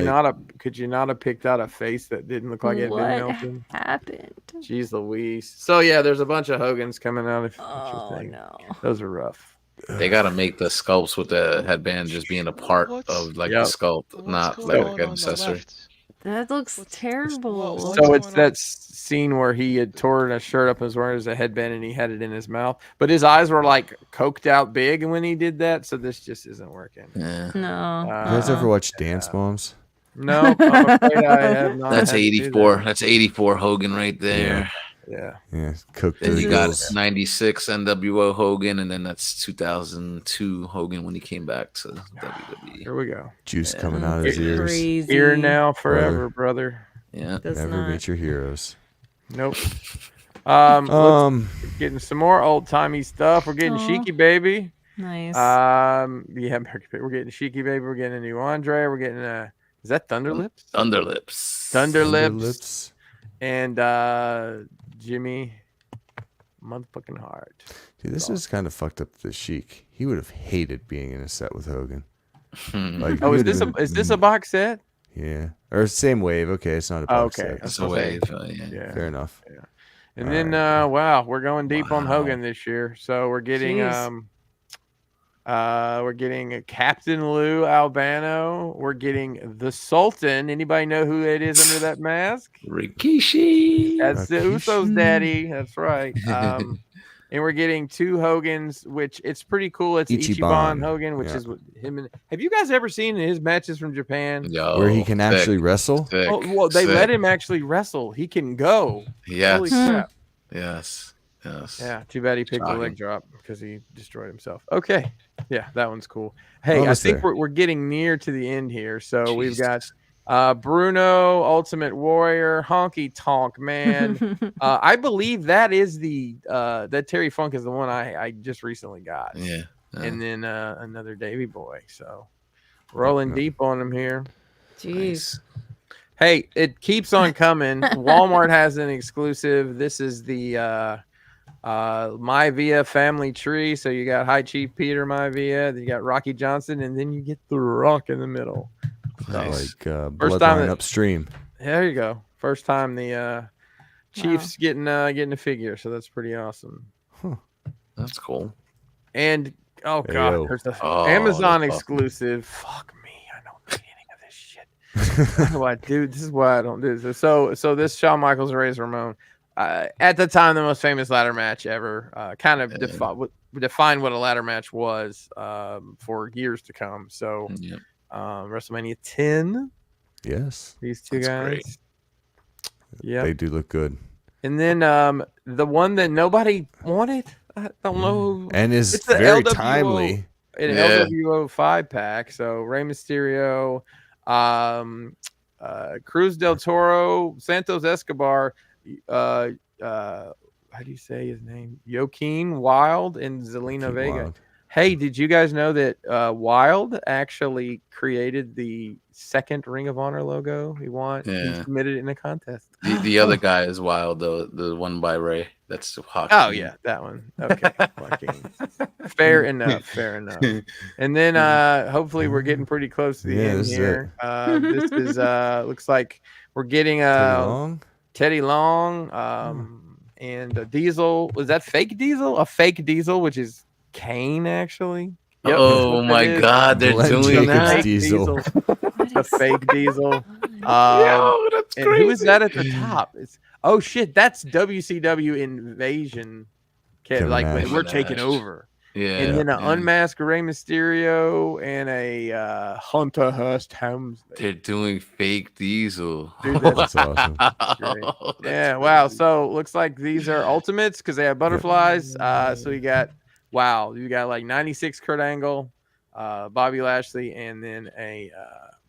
you not have picked out a face that didn't look like it had been What melted? happened? Jeez Louise. So yeah, there's a bunch of Hogans coming out. If Oh you think. no. Those are rough. They gotta make the sculpts with the headband just being a part What's- of like Yep. the sculpt, What's not going like on an on the accessory. left? That looks What's- terrible. what's So it's going that on? scene where he had torn a shirt up and was wearing as a headband and he had it in his mouth, but his eyes were like coked out big when he did that. So this just isn't working. Yeah. No. You guys ever uh-uh. watch Dance Moms? No, I'm afraid I have not. That's had to do 84. that. That's 84 Hogan right there. Yeah. Yeah, cooked Then those you got girls. 96 NWO Hogan, and then that's 2002 Hogan when he came back to WWE. Here we go. Juice coming out of his ears. Crazy. Here now, forever, brother. Yeah. Does Never not. meet your heroes. Nope. Let's getting some more old timey stuff. We're getting Aw. Sheiky Baby. Nice. Yeah, we're getting Sheiky Baby. We're getting a new Andre. We're getting is that Thunderlips? Thunderlips. Thunderlips and Jimmy motherfucking Hart. Dude, this is kind of fucked up the Sheik. He would have hated being in a set with Hogan. Like, Oh, he is would've this been- a box set? Yeah, or same wave. Okay, it's not a box Okay. set. That's a wave. Yeah. Yeah. Fair enough. And then wow, we're going deep on Hogan this year. So we're getting Jeez. we're getting a Captain Lou Albano. We're getting the Sultan. Anybody know who it is under that mask? Rikishi. That's the Rikishi. Usos daddy. That's right. And we're getting 2 Hogans, which it's pretty cool. It's Ichiban, Ichiban. Hogan, which Yeah. is what him and have you guys ever seen his matches from Japan? Yo, Where he can sick, actually wrestle. sick, Oh, well, they sick. let him actually wrestle. He can go. Yes. Holy crap. Yes. Yes. Yeah, too bad he picked the Shocking. leg drop because he destroyed himself. Okay, yeah, that one's cool. Hey, Almost I think there. we're getting near to the end here. So we've got Jesus. Bruno, Ultimate Warrior, Honky Tonk Man. I believe that is the that Terry Funk is the one I just recently got. Yeah. And then another Davy Boy. So rolling deep on him here. Jeez. Nice. Hey, it keeps on coming. Walmart has an exclusive. This is the Maivia family tree. So you got High Chief Peter Maivia, then you got Rocky Johnson, and then you get the Rock in the middle. Nice. Like First time bloodline that- upstream. There you go. First time the Chiefs getting a figure, so that's pretty awesome. That's cool. And oh Hey, god, yo. there's the Oh, Amazon that's awesome. exclusive. Fuck me, I don't need any of this shit. This is why, dude. This is why I don't do this. So this Shawn Michaels Razor Ramon, at the time the most famous ladder match ever. Kind of defined what a ladder match was for years to come. So Yep. WrestleMania 10. Yes. These two That's guys. great. Yeah. They do look good. And then the one that nobody wanted. I don't know. And is It's the very LWO. timely. An Yeah. LWO 5-pack. So Rey Mysterio, Cruz del Toro, Santos Escobar, how do you say his name? Joaquin Wild and Zelina Keep Vega. wild. Hey, did you guys know that Wild actually created the second Ring of Honor logo? He Yeah. submitted it in a contest. The other guy is wild though. The one by Ray. That's Joaquin. Oh yeah, that one. Okay, Joaquin. Fair enough. Fair enough. And then hopefully we're getting pretty close to the Yeah, end this is here. This is looks like we're getting Teddy Long? Teddy Long and Diesel. Was that fake Diesel? A fake Diesel, which is Kane actually. Yep, that's Oh what that my is. God, they're Glenn doing Jacobs that. Fake Diesel. The fake Diesel. Yo, that's And crazy. who is that at the top? It's oh shit, that's WCW Invasion. Kevin Like Nash. when we're Kevin taking Nash. over. Yeah. And then an yeah. unmasked Rey Mysterio and a Hunter Hearst Helmsley. They're doing fake Diesel. Dude, that's awesome. great. That's Yeah, wow. crazy. So looks like these are ultimates because they have butterflies. So you got you got like 96 Kurt Angle, Bobby Lashley, and then a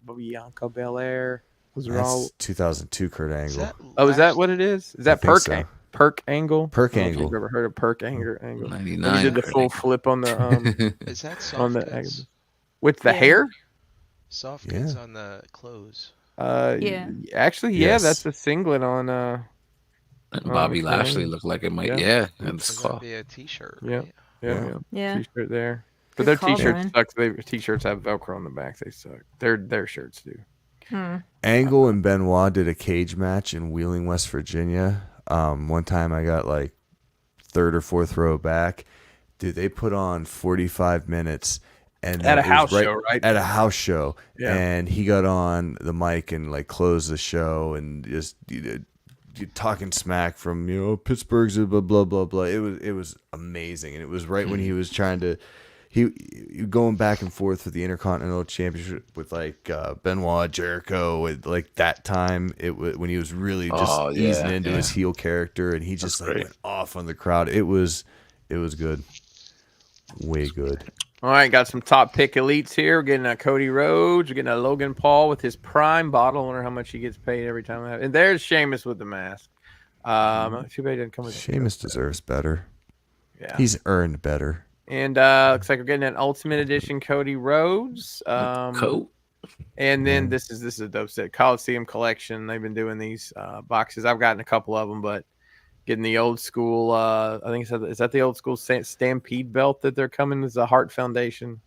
Bianca Belair. Those are all. That's 2002 Kurt Angle. Oh, is that what it is? Is that think Perk so. Perk Angle? Perk I don't know if Angle. you've ever heard of Perk Angle? 99. When he did the Kurt full Angle. flip on the Is that on soft the goods? with the Yeah. hair. Soft goods Yeah. on the clothes. Yeah. Actually, Yes. that's a singlet on Bobby Kurt Lashley Angle. looked like it might. Yeah. Yeah, that's So that'd cool. be a T-shirt. Yeah. Right? Yeah. Yeah. T-shirt there. But Good their call, T-shirts Brian. suck. Their T-shirts have Velcro on the back. They suck. Their shirts do. Angle and Benoit did a cage match in Wheeling, West Virginia. One time I got like third or fourth row back. Dude, they put on 45 minutes. And At a it was house show, right? At a house show. Yeah. And he got on the mic and like closed the show and just you talking smack from, Pittsburgh's blah, blah, blah, blah. It was amazing. And it was right when he was trying to, he going back and forth with the Intercontinental Championship with like Benoit, Jericho, at like that time when he was really just easing into his heel character, and he just like great. went off on the crowd. It was good, way good. All right, got some top pick elites here. We're getting a Cody Rhodes. We're getting a Logan Paul with his prime bottle. I wonder how much he gets paid every time. And there's Sheamus with the mask. Too bad he didn't come with Sheamus deserves better. Yeah. He's earned better. And looks like we're getting an Ultimate Edition Cody Rhodes. Coat. And then this is a dope set. Coliseum Collection. They've been doing these boxes. I've gotten a couple of them, but getting the old school. I think is that the old school Stampede belt that they're coming as a Hart Foundation.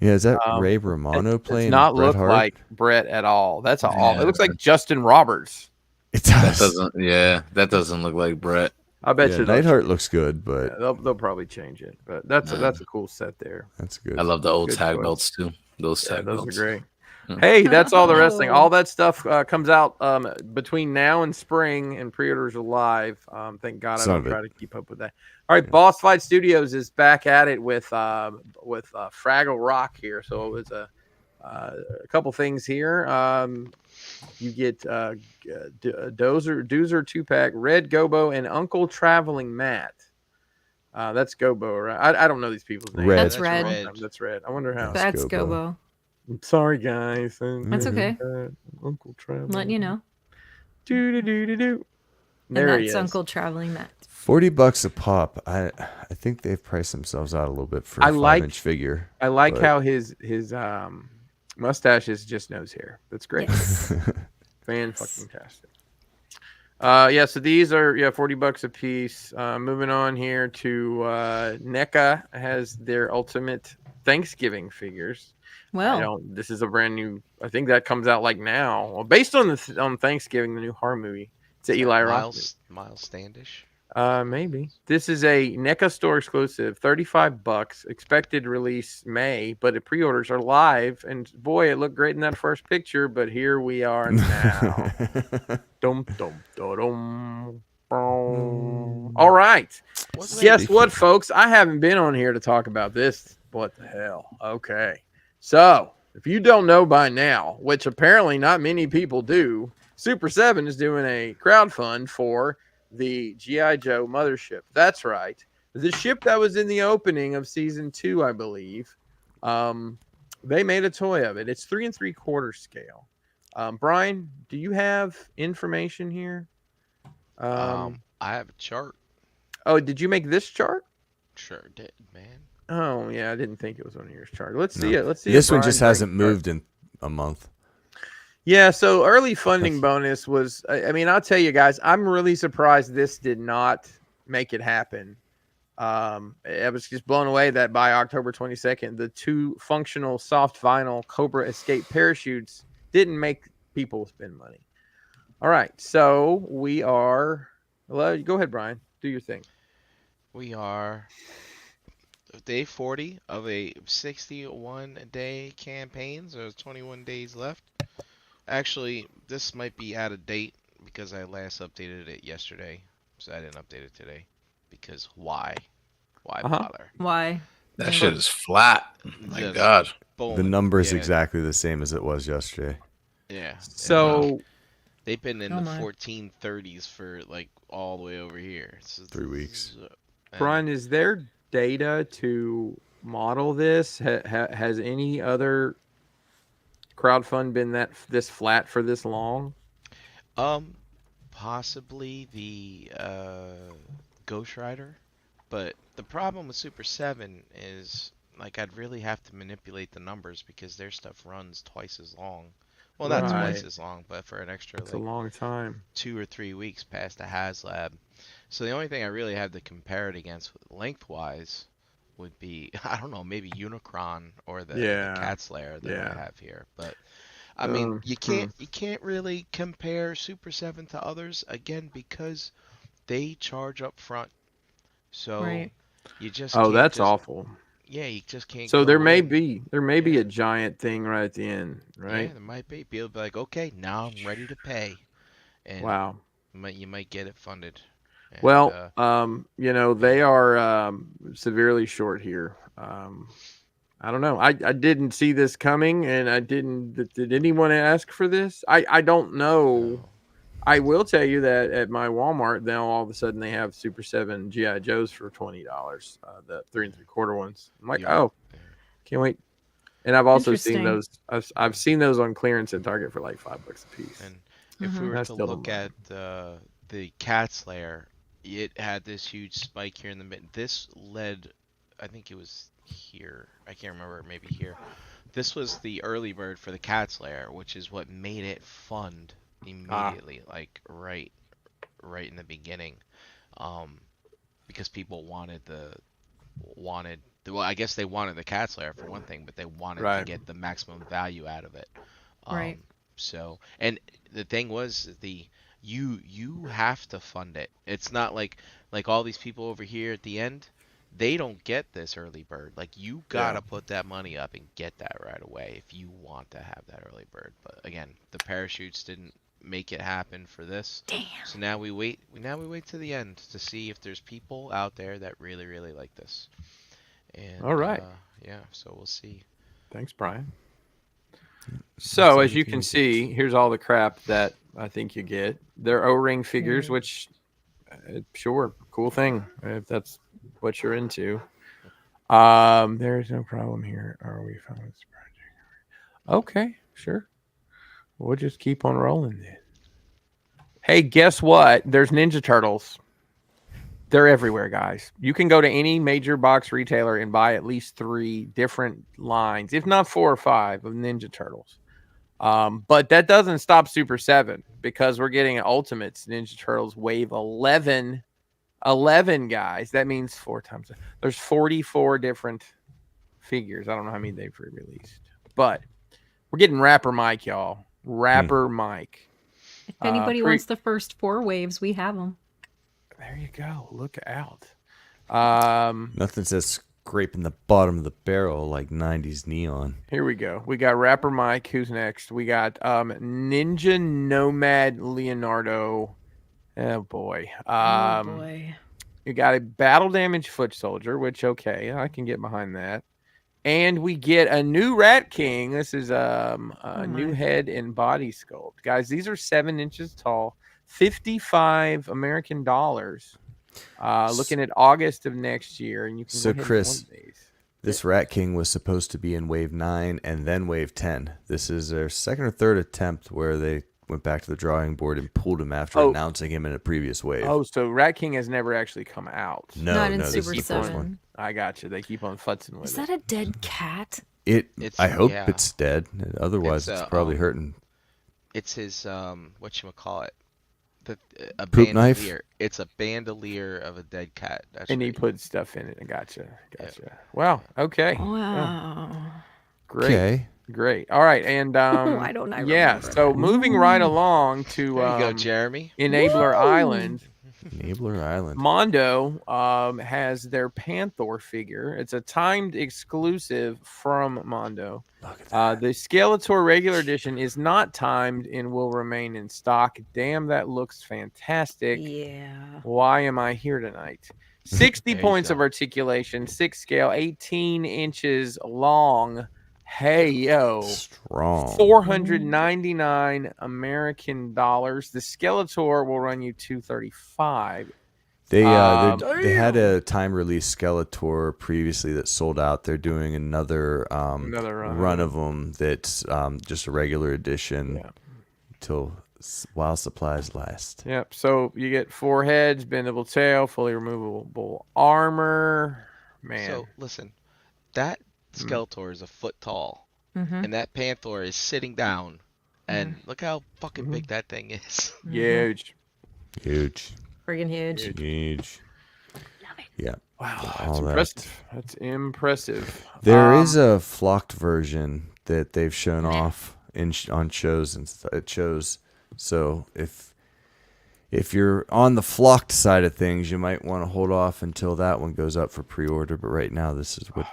Yeah, is that Ray Romano playing? Does not Bret look Hart? like Brett at all. That's all. Yeah. It looks like Justin Roberts. It That does. doesn't look like Brett. I bet Yeah, you they'll- Neidhart looks good, but yeah, they'll probably change it. But that's a cool set there. that's good. I love the old Good tag choice. belts too. Those Yeah, tag those belts. are great. Yeah. Hey, that's all the wrestling. All that stuff comes out between now and spring, and pre-orders are live. Thank God I Some don't of it. try to keep up with that. All right, Boss Fight Studios is back at it with Fraggle Rock here. So it was a couple things here. You get Doozer 2-pack, Red Gobo, and Uncle Traveling Matt. That's Gobo, right? I don't know these people's names. Red. That's red. That's red. I wonder how. That's Gobo. Gobo. I'm sorry, guys. That's okay. Uncle Travel. I'm letting you know. Do. And There he that's is. Uncle Traveling Matt. $40 a pop. I think they've priced themselves out a little bit for a I like- 5-inch figure. I like but- how his mustache is just nose hair. That's great. Yes. Fan-fucking-tastic. Yeah, so these are $40 a piece. Moving on here to NECA has their ultimate Thanksgiving figures. Well, This is a brand new. I think that comes out like now. Well, based on on Thanksgiving, the new horror movie. It's a Eli Roth. Miles Standish. Maybe this is a NECA store exclusive, $35, expected release May, but the pre-orders are live. And boy, it looked great in that first picture, but here we are now. Dum, dum, dum, dum, boom. All right. Guess what, folks? I haven't been on here to talk about this. What the hell? Okay. So, if you don't know by now, which apparently not many people do, Super 7 is doing a crowdfund for the G.I. Joe mothership. That's right. The ship that was in the opening of season 2, I believe. They made a toy of it. It's 3 3/4 scale. Brian, do you have information here? I have a chart. Oh, did you make this chart? Sure did, man. Oh, yeah, I didn't think it was on your chart. Let's see No. it. Let's see. This if one Brian just hasn't brings it. moved in a month. Yeah, so early funding bonus was, I mean, I'll tell you guys, I'm really surprised this did not make it happen. I was just blown away that by October 22nd, the 2 functional soft vinyl Cobra Escape parachutes didn't make people spend money. All right, so we are, well, go ahead, Brian, do your thing. We are day 40 of a 61-day campaign, so there's 21 days left. Actually, this might be out of date because I last updated it yesterday, so I didn't update it today. Because why? Why bother? why? That shit is flat. My Just God. boom. The number's Yeah, exactly the same as it was yesterday. Yeah. So, They've been in Oh the my. 1430s for like all the way over here. 3 weeks. Brian, is there data to model this? Has any other crowdfund been this flat for this long? Possibly the Ghost Rider, but the problem with Super 7 is like I'd really have to manipulate the numbers because their stuff runs twice as long. Well, not twice Right. as long, but for an extra It's a like long time. 2 or 3 weeks past the HasLab. So the only thing I really had to compare it against lengthwise would be I don't know, maybe Unicron or the Cat Slayer that I have here. But I mean, you can't really compare Super 7 to others again because they charge up front. So Right. you just Oh, can't that's just- awful. Yeah, you just can't. So go there may in. be a giant thing right at the end, right? Yeah, there might be. People be like, okay, now I'm ready to pay, and Wow. you might get it funded. And, Well, they are severely short here. I don't know. I didn't see this coming, and I didn't. Did anyone ask for this? I don't know. no. I will tell you that at my Walmart now, all of a sudden they have Super 7 GI Joes for $20. The 3 3/4 ones. I'm like, Yeah. oh, can't wait. And I've also seen Interesting. those. I've seen those on clearance at Target for like $5 a piece. And if we were That's to still the look money. at the Cat Slayer, it had this huge spike here in the mid. This led, I think it was here. I can't remember. Maybe here. This was the early bird for the Cat Slayer, which is what made it fund immediately, like right in the beginning, because people wanted well, I guess they wanted the Cat Slayer for one thing, but they wanted to Right. get the maximum value out of it. Right. So, and the thing was you have to fund it. It's not like all these people over here at the end, they don't get this early bird. Like you gotta put that money up and get that right away if you want to have that early bird. But again, the parachutes didn't make it happen for this. Damn. So now we wait. Now we wait to the end to see if there's people out there that really, really like this. And All right. yeah. So we'll see. Thanks, Brian. So as you can see, here's all the crap that I think you get. They're O-ring figures, which sure, cool thing if that's what you're into. There's no problem here. Are we found this project? Okay, sure. We'll just keep on rolling then. Hey, guess what? There's Ninja Turtles. They're everywhere, guys. You can go to any major box retailer and buy at least 3 different lines, if not 4 or 5, of Ninja Turtles. But that doesn't stop Super 7 because we're getting an Ultimates Ninja Turtles Wave 11. 11, guys. That means 4 times. There's 44 different figures. I don't know how many they've released. But we're getting Rapper Mike, y'all. Rapper Mike. If anybody wants the first 4 waves, we have them. There you go. Look out. Nothing says scraping the bottom of the barrel like 90s neon. Here we go. We got Rapper Mike. Who's next? We got Ninja Nomad Leonardo. Oh boy. Oh boy. You got a battle damage foot soldier, which okay, I can get behind that. And we get a new Rat King. This is a new head and body sculpt. Guys, these are 7 inches tall, 55 American dollars. Looking at August of next year, and you can So go ahead Chris, and order these. this Rat King was supposed to be in Wave 9 and then Wave 10. This is their second or third attempt where they went back to the drawing board and pulled him after announcing him in a previous wave. Oh, so Rat King has never actually come out. Not in this is Super the first 7. one. I got you. They keep on futzing with Is it. that a dead cat? I hope yeah. it's dead. Otherwise, It's, it's probably hurting. It's his whatchamacallit? A Poop knife? bandolier. It's a bandolier of a dead cat. That's And he right. put stuff in it. Gotcha. Wow. Okay. Wow. Great. Okay. Great. All right. And Why don't I yeah, remember so that? moving right along to There you go, Jeremy. Enabler Island. Enabler Island. Mondo has their Panther figure. It's a timed exclusive from Mondo. Look at that. The Skeletor regular edition is not timed and will remain in stock. Damn, that looks fantastic. Yeah. Why am I here tonight? 60 There you points go. of articulation, 6 scale, 18 inches long. Hey, yo. Strong. 499 American dollars. The Skeletor will run you 235. They had a time release Skeletor previously that sold out. They're doing another run of them that's just a regular edition while supplies last. Yep. So you get 4 heads, bendable tail, fully removable armor. Man. So listen, that Skeletor is a foot tall, and that Panther is sitting down, and look how fucking big that thing is. Huge. Huge. Friggin' huge. Huge. Yeah. Wow. All That's that. impressive. That's impressive. There is a flocked version that they've shown off on shows and it shows. So if you're on the flocked side of things, you might want to hold off until that one goes up for pre-order. But right now, this is what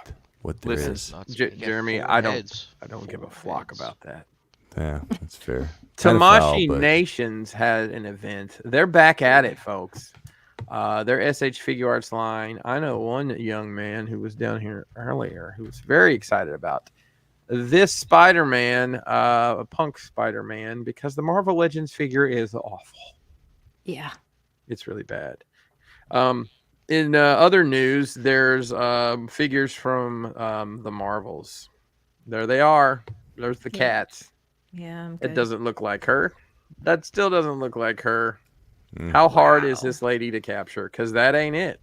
there Listen, is. You get Jeremy, 4 I heads. don't give a 4 flock heads. about that. Yeah, that's fair. Kinda Tamashi foul, but- Nations had an event. They're back at it, folks. Their SH Figure Arts line. I know one young man who was down here earlier who was very excited about this Spider-Man, a punk Spider-Man, because the Marvel Legends figure is awful. Yeah. It's really bad. In other news, there's figures from the Marvels. There they are. There's the cats. Yeah. I'm It good. doesn't look like her. That still doesn't look like her. How hard is Wow. this lady to capture? Because that ain't it.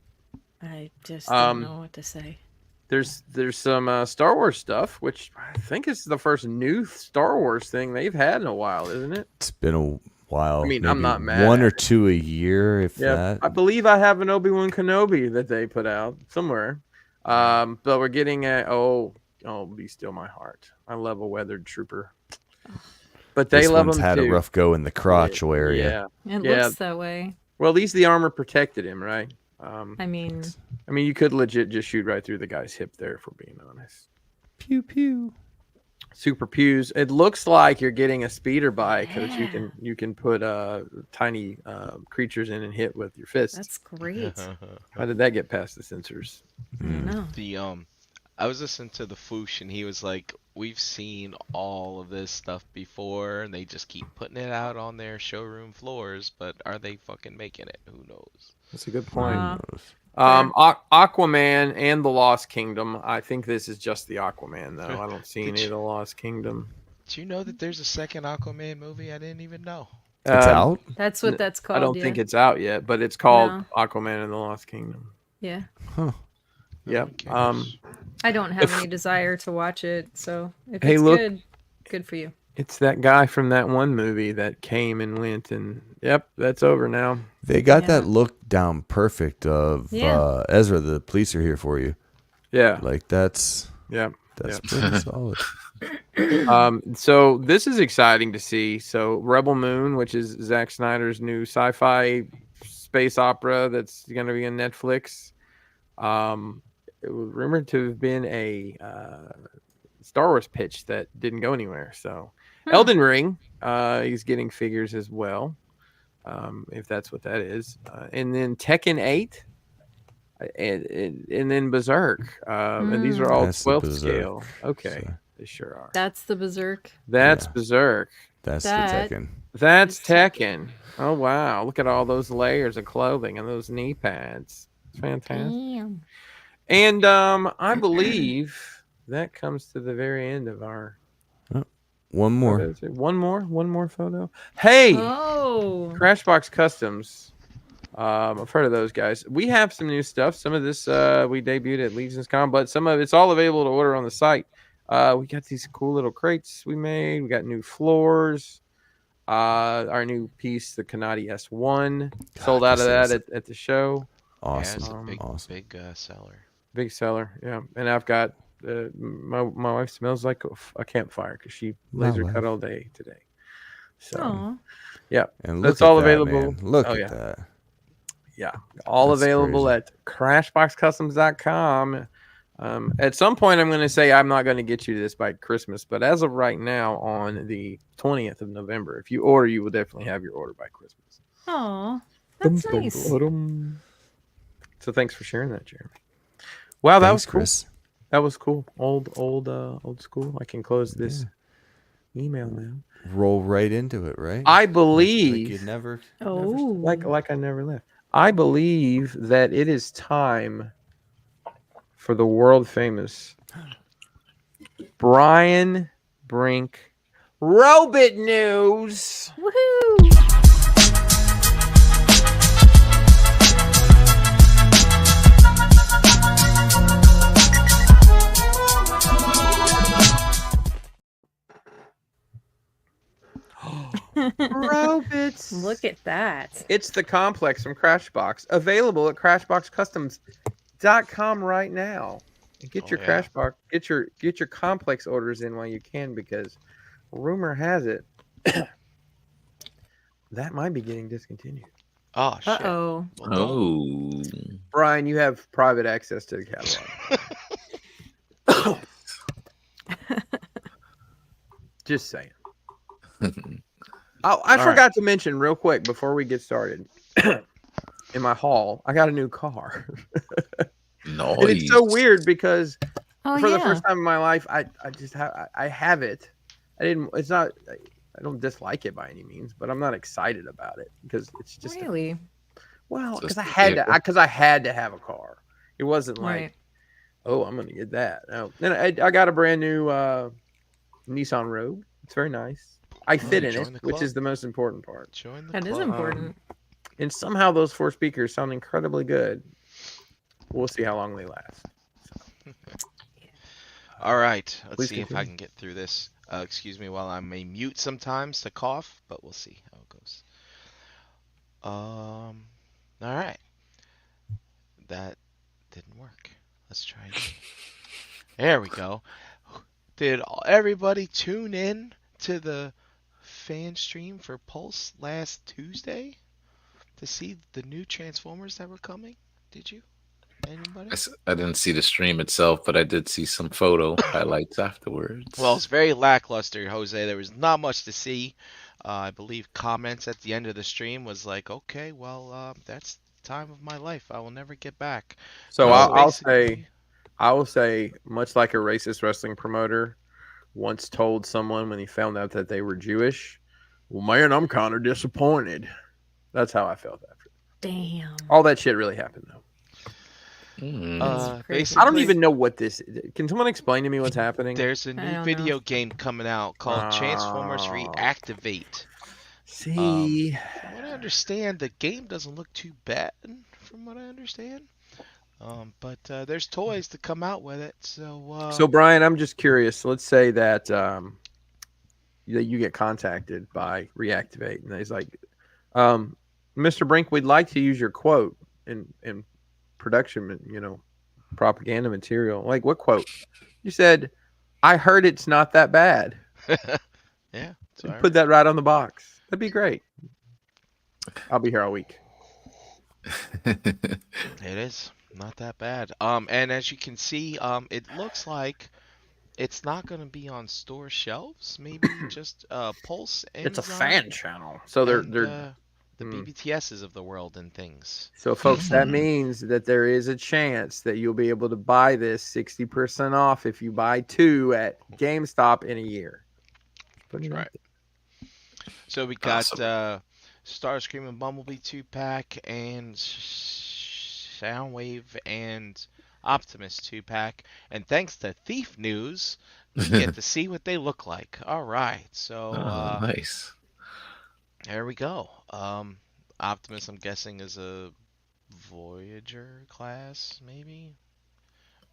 I just don't know what to say. There's some Star Wars stuff, which I think is the first new Star Wars thing they've had in a while, isn't it? It's been a while. I mean, I'm maybe not mad 1 at or it. 2 a year, if Yeah, that. I believe I have an Obi-Wan Kenobi that they put out somewhere. But we're getting Be Still My Heart. I love a weathered trooper. But they This love one's him had too. a rough go in the crotch area. Yeah. It Yeah. looks that way. Well, at least the armor protected him, right? I mean, You could legit just shoot right through the guy's hip there, if we're being honest. Pew pew. Super pews. It looks like you're getting a speeder bike that you can put tiny creatures in and hit with your fists. that's great. How did that get past the sensors? I don't know. The I was listening to the Foosh, and he was like, "We've seen all of this stuff before, and they just keep putting it out on their showroom floors. But are they fucking making it? Who knows?" That's a good point. Aquaman and the Lost Kingdom. I think this is just the Aquaman though. I don't see any of the Lost Kingdom. Do you know that there's a second Aquaman movie? I didn't even know. It's out. That's what that's called. I don't yeah. think it's out yet, but it's called No. Aquaman and the Lost Kingdom. Yeah. Yep. I don't have any desire to watch it, so if Hey, it's look. good for you. It's that guy from that one movie that came and went, and yep, that's over now. They got Yeah. that look down perfect of Yeah. Ezra. The police are here for you. Yeah. Like that's Yep. pretty solid. So this is exciting to see. So Rebel Moon, which is Zack Snyder's new sci-fi space opera that's going to be on Netflix. It was rumored to have been a Star Wars pitch that didn't go anywhere. So Elden Ring, he's getting figures as well, if that's what that is. And then Tekken 8. And then Berserk. And these are all That's the 12th Berserk. scale. Okay. So They sure are. That's the Berserk. That's Yeah. Berserk. that's That- the Tekken. That's Tekken. Oh, wow. Look at all those layers of clothing and those knee pads. It's fantastic. Damn. And I believe that comes to the very end of our One more. photos. One more photo. Hey, Oh. Crashbox Customs. I've heard of those guys. We have some new stuff. Some of this we debuted at LegionsCon, but some of it's all available to order on the site. We got these cool little crates we made. We got new floors. Our new piece, the Kanati S1, sold out of this that is at the show. Awesome. Yeah, it's a big, awesome. big seller. Big seller, yeah. And I've got my wife smells like a campfire because she laser Not cut all day today. So Aw. yeah, And that's look all at that, available. man. Look Oh, at yeah. that. yeah, all That's available crazy. at crashboxcustoms.com. At some point, I'm going to say I'm not going to get you this by Christmas, but as of right now, on the 20th of November, if you order, you will definitely have your order by Christmas. Aw. That's Dum, dum, nice. dum. So thanks for sharing that, Jeremy. Wow, that Thanks, was cool. Chris. That was cool. Old school. I can close this email now. Roll right into it, right? I like believe, you never. Oh. like I never left. I believe that it is time for the world famous Brian Brink Robot News. Woohoo. Robots. Look at that. It's the complex from Crashbox, available at crashboxcustoms.com right now. Get your yeah. Crashbox, get your complex orders in while you can, because rumor has it that might be getting discontinued. Oh shit. Uh-oh. Well, don't- Oh. Brian, you have private access to the catalog. Just saying. Oh, I forgot to mention real quick before we get started. In my haul, I got a new car. Nice. And it's so weird because Oh, for the yeah. first time in my life, I just have it. I don't dislike it by any means, but I'm not excited about it because it's just Really? because Just I a had vehicle. I had to have a car. It wasn't like, Right. oh, I'm gonna get that. No. Then I got a brand new Nissan Rogue. It's very nice. I fit in join it, the which club. is the most important part. Join the That is club. important. And somehow those 4 speakers sound incredibly good. We'll see how long they last. All right, let's Please see if I continue. can get through this. Excuse me while I may mute sometimes to cough, but we'll see how it goes. All right. That didn't work. Let's try again. There we go. Did everybody tune in to the fan stream for Pulse last Tuesday to see the new Transformers that were coming? Did you? Anybody? I didn't see the stream itself, but I did see some photo highlights afterwards. Well, it's very lackluster, Jose. There was not much to see. I believe comments at the end of the stream was like, okay, well, that's the time of my life. I will never get back. So No, I will say, much like a racist wrestling promoter once told someone when he found out that they were Jewish, well, man, I'm kind of disappointed. That's how I felt after. Damn. All that shit really happened, though. crazy. Basically, I don't even know what this is. Can someone explain to me what's happening? there's a I new don't video know. game coming out called Transformers Oh. Reactivate. See. From what I understand, the game doesn't look too bad. From what I understand, but there's toys to come out with it. So Brian, I'm just curious. Let's say that you get contacted by Reactivate, and he's like, "Mr. Brink, we'd like to use your quote in production, propaganda material." Like, what quote? You said, "I heard it's not that bad." yeah, it's And all put that right on the box. That'd be great. I'll be here all week. It is not that bad. And as you can see, it looks like it's not going to be on store shelves. Maybe just Pulse, It's a Amazon, fan channel, so they're and the Hmm. BBTSs of the world and things. So, folks, that means that there is a chance that you'll be able to buy this 60% off if you buy 2 at GameStop in a year. Putting it That's out right. So we got Starscream and Bumblebee 2-pack and Soundwave and Optimus 2-pack. And thanks to Thief News, we get to see what they look like. All right. So Nice. there we go. Optimus, I'm guessing, is a Voyager class, maybe?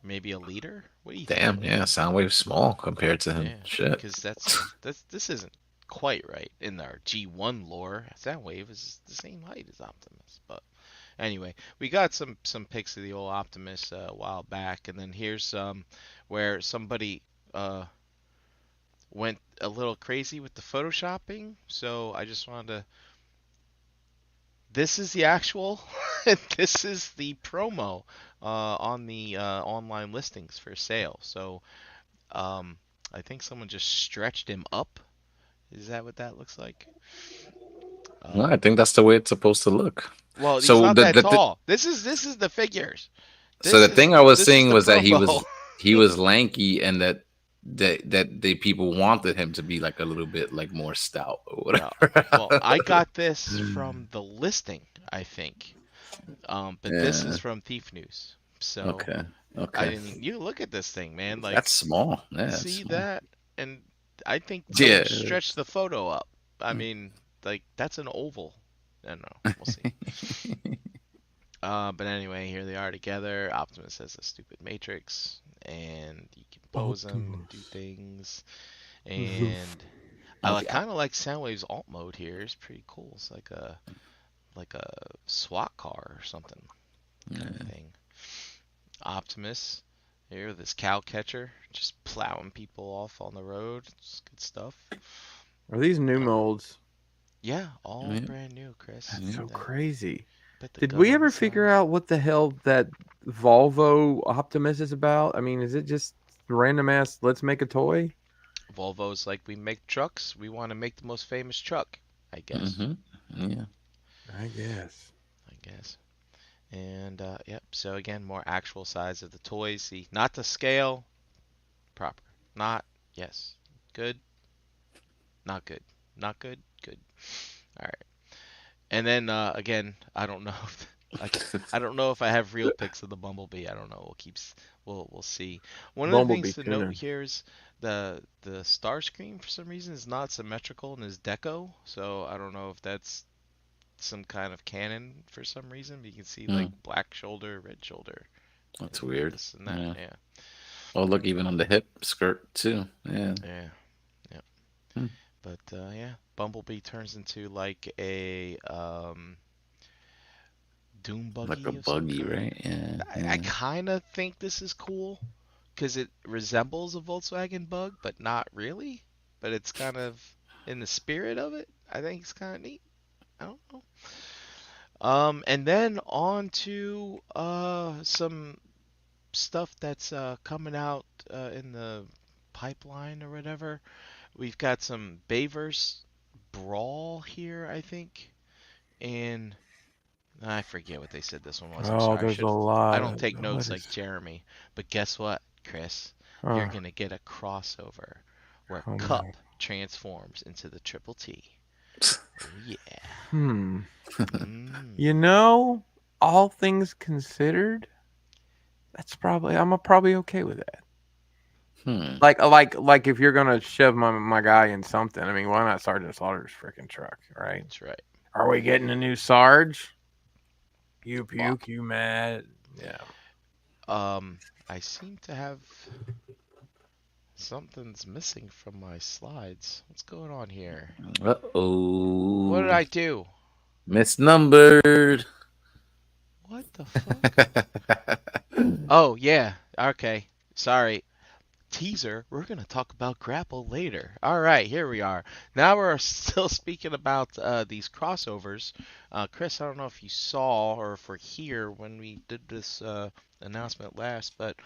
Maybe a leader? What do you Damn, think? yeah, Soundwave's small compared to him. Yeah, Shit. because this isn't quite right in our G1 lore. Soundwave is the same height as Optimus, but anyway, we got some pics of the old Optimus a while back, and then here's where somebody went a little crazy with the photoshopping. So I just wanted to. This is the actual. This is the promo on the online listings for sale. So I think someone just stretched him up. Is that what that looks like? No, I think that's the way it's supposed to look. Well, he's So not that tall. This is the figures. So the thing I was This is seeing the was that promo. he was lanky, and that the people wanted him to be like a little bit like more stout or whatever. Well, I got this from the listing, I think. But this is Yeah. from Thief News. So Okay. I Okay. mean, you look at this thing, man. Like, That's small. Yeah. That's see small. that? And I think Yeah. someone stretched the photo up. I mean, like, that's an oval. I don't know. We'll see. But anyway, here they are together. Optimus has a stupid matrix, and you can pose them and do things. And I kind of like Soundwave's alt mode here. It's pretty cool. It's like a SWAT car or something kind of thing. Optimus here, this cow catcher, just plowing people off on the road. It's good stuff. Are these new molds? Yeah, all Yeah. brand new, Chris. That's so That- crazy. put the Did gun we on ever the figure side. out what the hell that Volvo Optimus is about? I mean, is it just random ass, let's make a toy? Volvo's like, we make trucks. We want to make the most famous truck, I guess. Mm-hmm. Yeah. I guess. And yep. So again, more actual size of the toys. See, not to scale. Proper. Not. Yes. Good. Not good. Not good. Good. All right. And then again, I don't know I don't know if I have real pics of the Bumblebee. I don't know. We'll see. One of the Bumblebee things to tuner. note here is the Starscream for some reason is not symmetrical in his deco. So I don't know if that's some kind of canon for some reason. But you can see like black shoulder, red shoulder. That's weird. This and that. Yeah. Oh, look, even on the hip skirt too. Yeah. Yeah. Yep. Hmm. But yeah, Bumblebee turns into like a Doom buggy. Like a of some buggy, kind. right? Yeah. I kind of think this is cool because it resembles a Volkswagen Bug, but not really. But it's kind of in the spirit of it. I think it's kind of neat. I don't know. And then on to some stuff that's coming out in the pipeline or whatever. We've got some Bayverse Brawl here, I think, and I forget what they said this one was. I'm Oh, sorry. there's a lot. I don't take What notes is- like Jeremy. But guess what, Chris? Huh. You're gonna get a crossover where Oh, Cup no. transforms into the Triple T. Oh, yeah. Hmm. Mm. You know, all things considered, I'm probably okay with that. Hmm. Like if you're gonna shove my guy in something, I mean, why not Sergeant Slaughter's freaking truck, right? That's right. Are we getting a new Sarge? You Well, puke, you mad? Yeah. I seem to have something's missing from my slides. What's going on here? What did Uh-oh. I do? Misnumbered. What the fuck? Oh, yeah. Okay. Sorry. Teaser, we're going to talk about grapple later. All right, here we are. Now we're still speaking about these crossovers. Chris, I don't know if you saw or if we're here when we did this announcement last, but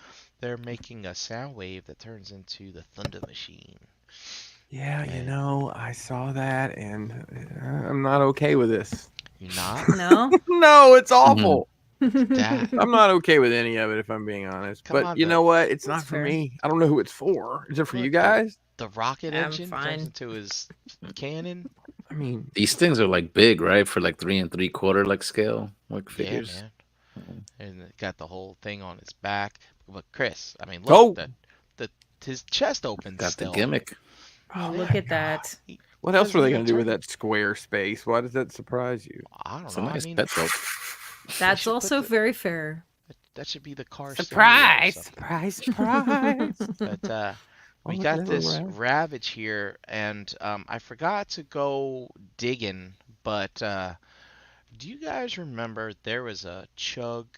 they're making a sound wave that turns into the Thunder Machine. Yeah, you And know, I saw that and I'm not okay with this. you're not? No. No, it's awful. That. I'm not okay with any of it if I'm being honest. Come But on, you know what? It's That's not for fair. me. I don't know who it's for. Is it for you Look, guys? the rocket I'm engine fine. turns into his cannon. I mean, These things are like big, right? For like 3 3/4 like scale, like Yeah, figures. man. And it got the whole thing on its back. But Chris, I mean, Oh! look, his chest opens Got still. the gimmick. Oh, Yeah, look at that. what else were they Doesn't going to do with turn. that square space? Why does that surprise you? I don't It's know. a I nice mean, pet joke. That's should put also the- very fair. that should be the car Surprise! stereo or Surprise! Surprise! something. But we look at got that little this rat. Ravage here, and I forgot to go digging, but do you guys remember there was a Chug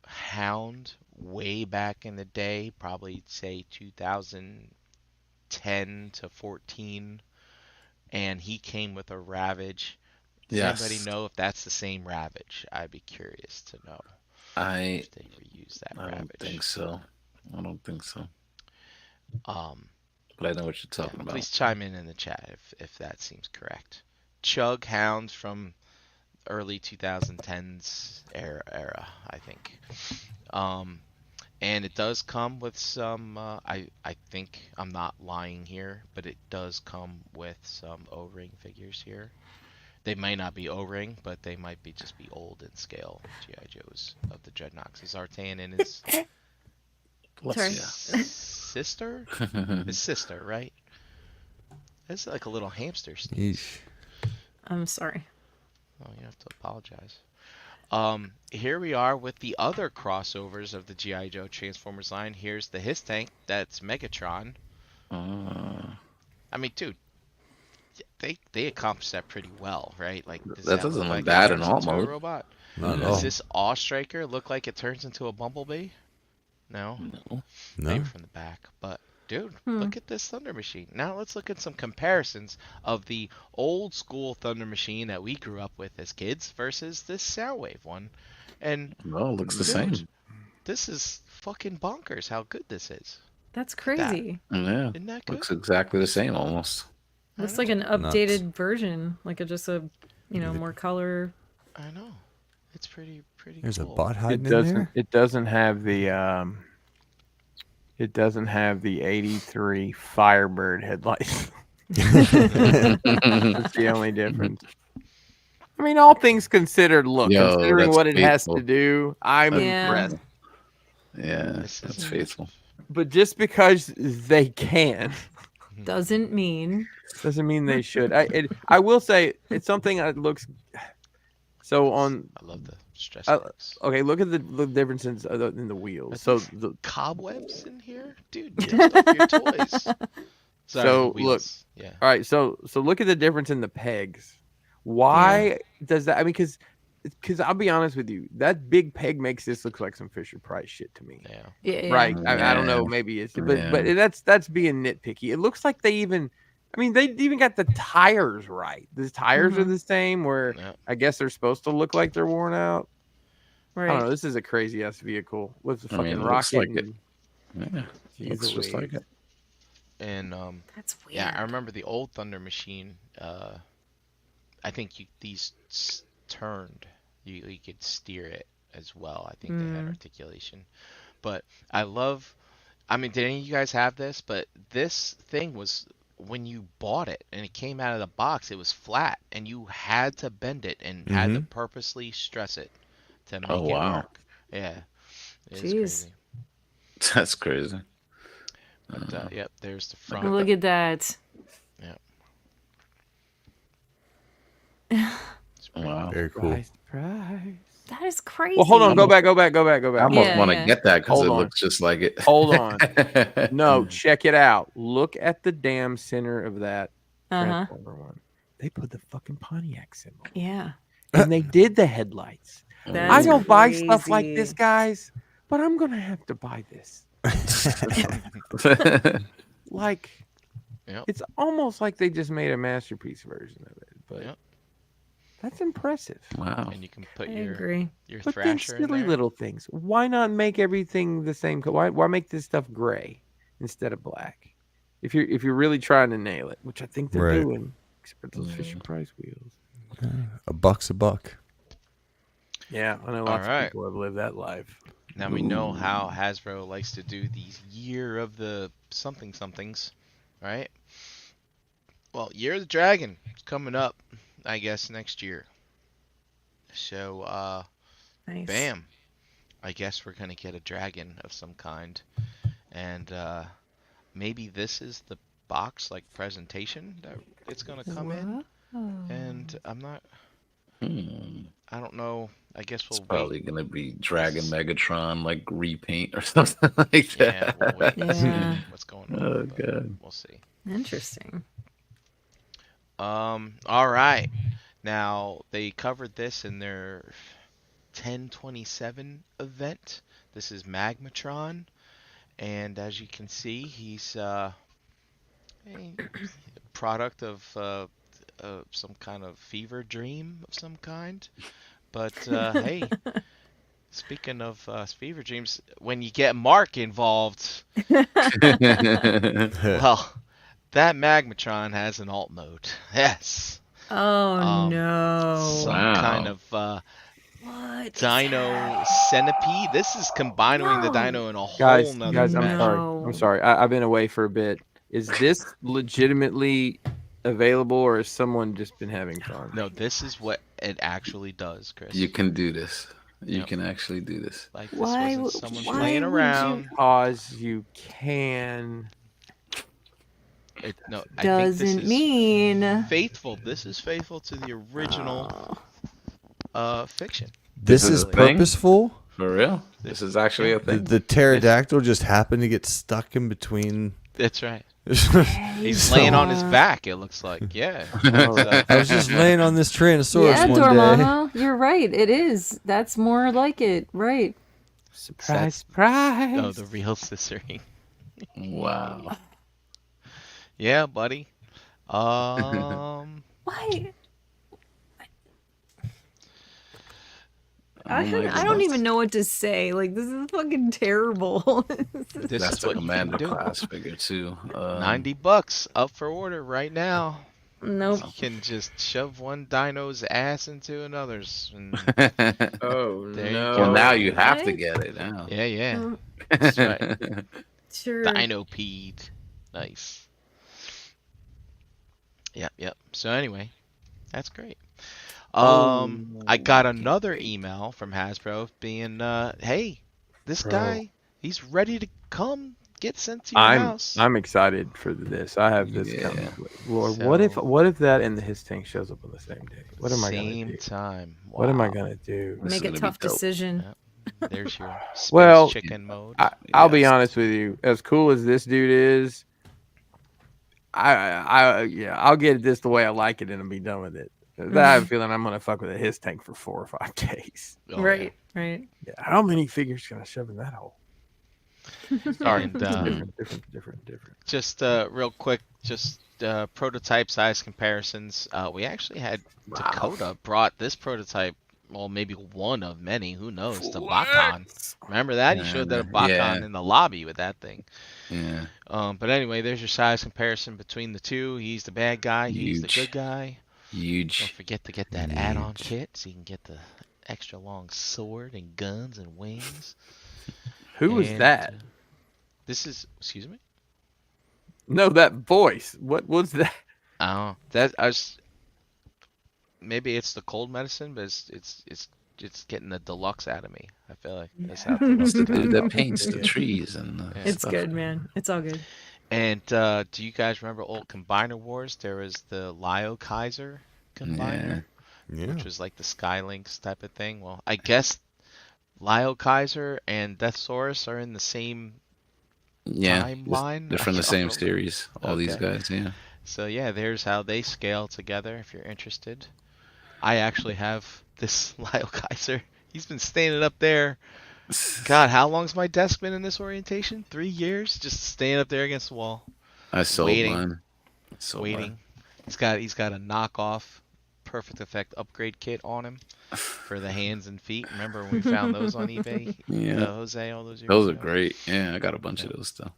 Hound way back in the day, probably say 2010 to 14, and he came with a Ravage. Does anybody Yes. know if that's the same Ravage? I'd be curious to know I if they reused that I don't think Ravage. so. I don't think so. Um, But I know what you're yeah, talking about. please chime in the chat if that seems correct. Chug Hounds from early 2010s era, I think. And it does come with some. I think I'm not lying here, but it does come with some O-ring figures here. They might not be O-ring, but they might be just be old in scale GI Joes of the Dreadnoks. Zartan and his Sorry. sister, his sister, right? It's like a little hamster sneeze. Yeesh. I'm sorry. Oh, you have to apologize. Here we are with the other crossovers of the GI Joe Transformers line. Here's the His Tank. That's Megatron. I mean, dude, they accomplished that pretty well, right? Like, does That that doesn't look look like bad it in turns all into a mode. robot? Not at Does all. this Awe Striker look like it turns into a Bumblebee? No, No. maybe No. from the back. But dude, look at this Thunder Machine. Now let's look at some comparisons of the old school Thunder Machine that we grew up with as kids versus this Soundwave one. And No, it looks the dude, same. this is fucking bonkers how good this is. That's Look at that. crazy. Yeah. Isn't that good? Looks exactly the same almost. Looks I like an Nuts. updated version, like more color. I know. It's pretty There's a cool. bot hiding It in doesn't. there. It doesn't have the. It doesn't have the '83 Firebird headlights. That's the only difference. I mean, all things considered, look, Yo, considering that's what it has faithful. to do, I'm Yeah. impressed. Yeah, This that's is- faithful. But just because they can Doesn't mean. doesn't mean they should. I will say it's something that looks. So on I love the stress Uh, marks. okay, look at the differences in the wheels. So the Cobwebs in here, dude. Dust off your toys. Sorry, So, the wheels. Yeah. all right, so look at the difference in the pegs. Why does that? I mean, because I'll be honest with you, that big peg makes this look like some Fisher Price shit to me. Yeah. Yeah. Right? I don't know. Yeah. Maybe it's but Yeah. that's being nitpicky. It looks like they even. I mean, they even got the tires right. The tires are the same. Where Yeah. I guess they're supposed to look like they're worn out. I don't know. Right. This is a crazy ass vehicle with the I mean, fucking it looks rocket. like it. and- Yeah, Jeez looks just Louise. like it. And That's weird. yeah, I remember the old Thunder Machine. I think these turned. You could steer it as well. I think they had articulation. But I love. I mean, did any of you guys have this? But this thing was when you bought it and it came out of the box, it was flat, and you had to bend it and had to purposely stress it to make Oh, it wow. work. Yeah, it was Jeez. crazy. That's crazy. But yep, there's the front. Look at that. Yep. Wow. Very cool. Surprise. That is crazy. Well, hold on. Go back. I almost Yeah, want to yeah. get that because Hold it on. looks just like it. Hold on. No, check it out. Look at the damn center of that Uh-huh. Transformer one. They put the fucking Pontiac symbol. Yeah. And they did the headlights. That's I don't buy stuff like this, crazy. guys, but I'm going to have to buy this. Like, Yep. it's almost like they just made a masterpiece version of it. But Yep. that's impressive. Wow. And you can put I your agree. But then Thrasher in silly there. little things. Why not make everything the same color? Why make this stuff gray instead of black? If you're really trying to nail it, which I think they're Right. doing, except for those Fisher Price wheels. A buck's a buck. Yeah, I know lots of Alright. people have lived that life. Now we know how Hasbro likes to do these year of the somethings, right? Well, Year of the Dragon is coming up, I guess, next year. So, Nice. bam. I guess we're gonna get a dragon of some kind. And maybe this is the box like presentation that it's gonna come in. And I'm not I don't know. I guess It's we'll probably wait. gonna be Dragon Megatron like repaint or something like Yeah, that. we'll wait and see Yeah. what's going on. Oh but god. We'll see. Interesting. All right. Now they covered this in their 1027 event. This is Magmatron, and as you can see, he's a product of some kind of fever dream of some kind. But hey, speaking of fever dreams, when you get Mark involved, well, that Magmatron has an alt mode. Yes. Oh no. Some Wow. kind of What? is dino that? centipede. This is combining the No. dino in a whole Guys, nother I'm mess. sorry. No. I'm sorry. I've been away for a bit. Is this legitimately available, or has someone just been having fun? No, this is what it actually does, Chris. You can do this. You Yep. can actually do this. Like this Why wasn't w- someone why playing would you- around. Because you can. No, I think this Doesn't is mean. faithful. This is faithful to the original fiction. This Is is it a thing? purposeful. For real? This is actually a The, thing. the pterodactyl just happened to get stuck in between. That's right. I He's So- laying on his back. It looks like. Yeah. was just laying on this Tyrannosaurus Yeah, one day. Dormammu, you're right. It is. That's more like it. Right. Surprise, surprise. Oh, the real scissoring. Wow. Yeah, buddy. Why? Oh my I don't goodness. even know what to say. Like, this is fucking terrible. This That's is the what you can commander do. class figure too. $90 up for order right now. Nope. You can just shove one dino's ass into another's. And Oh, There you no. go. Well, now you have to What? get it now. yeah, yeah. Mm, That's right. Sure. Dinopede. Nice. Yep. So anyway, that's great. I got another email from Hasbro being, hey, this Bro. guy, he's ready to come get sent to your house. I'm excited for this. I have this Yeah. coming. Lord, So- what if that and the his tank shows up on the same day? What am I gonna Same do? time. What am I Wow. gonna do? This Make is a gonna be tough dope. decision. There's your space Well, chicken mode. I'll be Yes. honest with you. As cool as this dude is, I'll get this the way I like it and I'll be done with it. I have a feeling I'm gonna fuck with his tank for 4 or 5 days. Oh, yeah. Right. Right. Yeah, how many figures can I shove in that hole? Sorry, And, different. Just real quick, just prototype size comparisons. We actually had Dakota brought this prototype. Well, maybe one of many. Who knows? To BotCon. Remember that? He showed that at BotCon Yeah. in the lobby with that thing. Yeah. But anyway, there's your size comparison between the two. He's the bad guy. He's the Huge. good guy. Don't Huge. forget to get that add-on kit so you can get the extra long sword and guns and wings. Who was And, that? This is. Excuse me. No, that voice. What was that? Oh, that I was. Maybe it's the cold medicine, but it's it's getting the deluxe out of me. I feel like that's Yeah. how It's the dude that deluxe paints the it is. trees and Yeah. It's stuff. good, man. It's all good. And do you guys remember old Combiner Wars? There was the Lio Kaiser Combiner, Yeah. which was like the Skylinks type of thing. Well, I guess Lio Kaiser and Deathsaurus are in the same Yeah, timeline. they're I from the don't same know. series. All these Okay. guys, yeah. So yeah, there's how they scale together if you're interested. I actually have this Lyle Kaiser. He's been standing up there. God, how long's my desk been in this orientation? 3 years? Just standing up there against the wall. I sold Waiting. mine. I sold mine. Waiting. He's got a knockoff Perfect Effect upgrade kit on him for the hands and feet. Remember when we found those on eBay? Yeah, Jose, all those years those are ago? great. Yeah, I got a bunch of those still.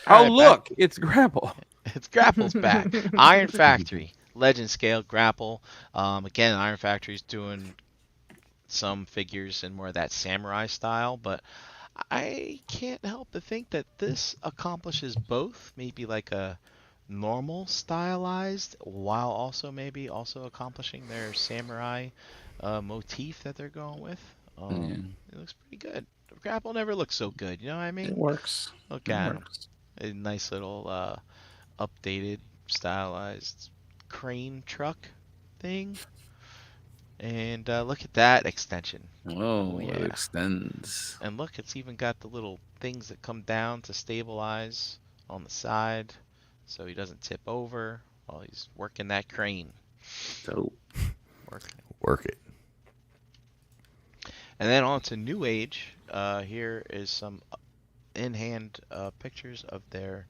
Oh, Alright, look, it's Grapple. It's Grapple's back. Iron Factory, Legend Scale, Grapple. Again, Iron Factory's doing some figures in more of that samurai style, but I can't help but think that this accomplishes both. Maybe like a normal stylized, while also maybe also accomplishing their samurai motif that they're going with. It looks pretty good. Grapple never looks so good, you know what I It mean? works. Look It at him. works. A nice little updated, stylized crane truck thing. And look at that extension. Whoa, Oh, it yeah. extends. And look, it's even got the little things that come down to stabilize on the side so he doesn't tip over while he's working that crane. Dope. Work it. And then on to New Age. Here is some in-hand pictures of their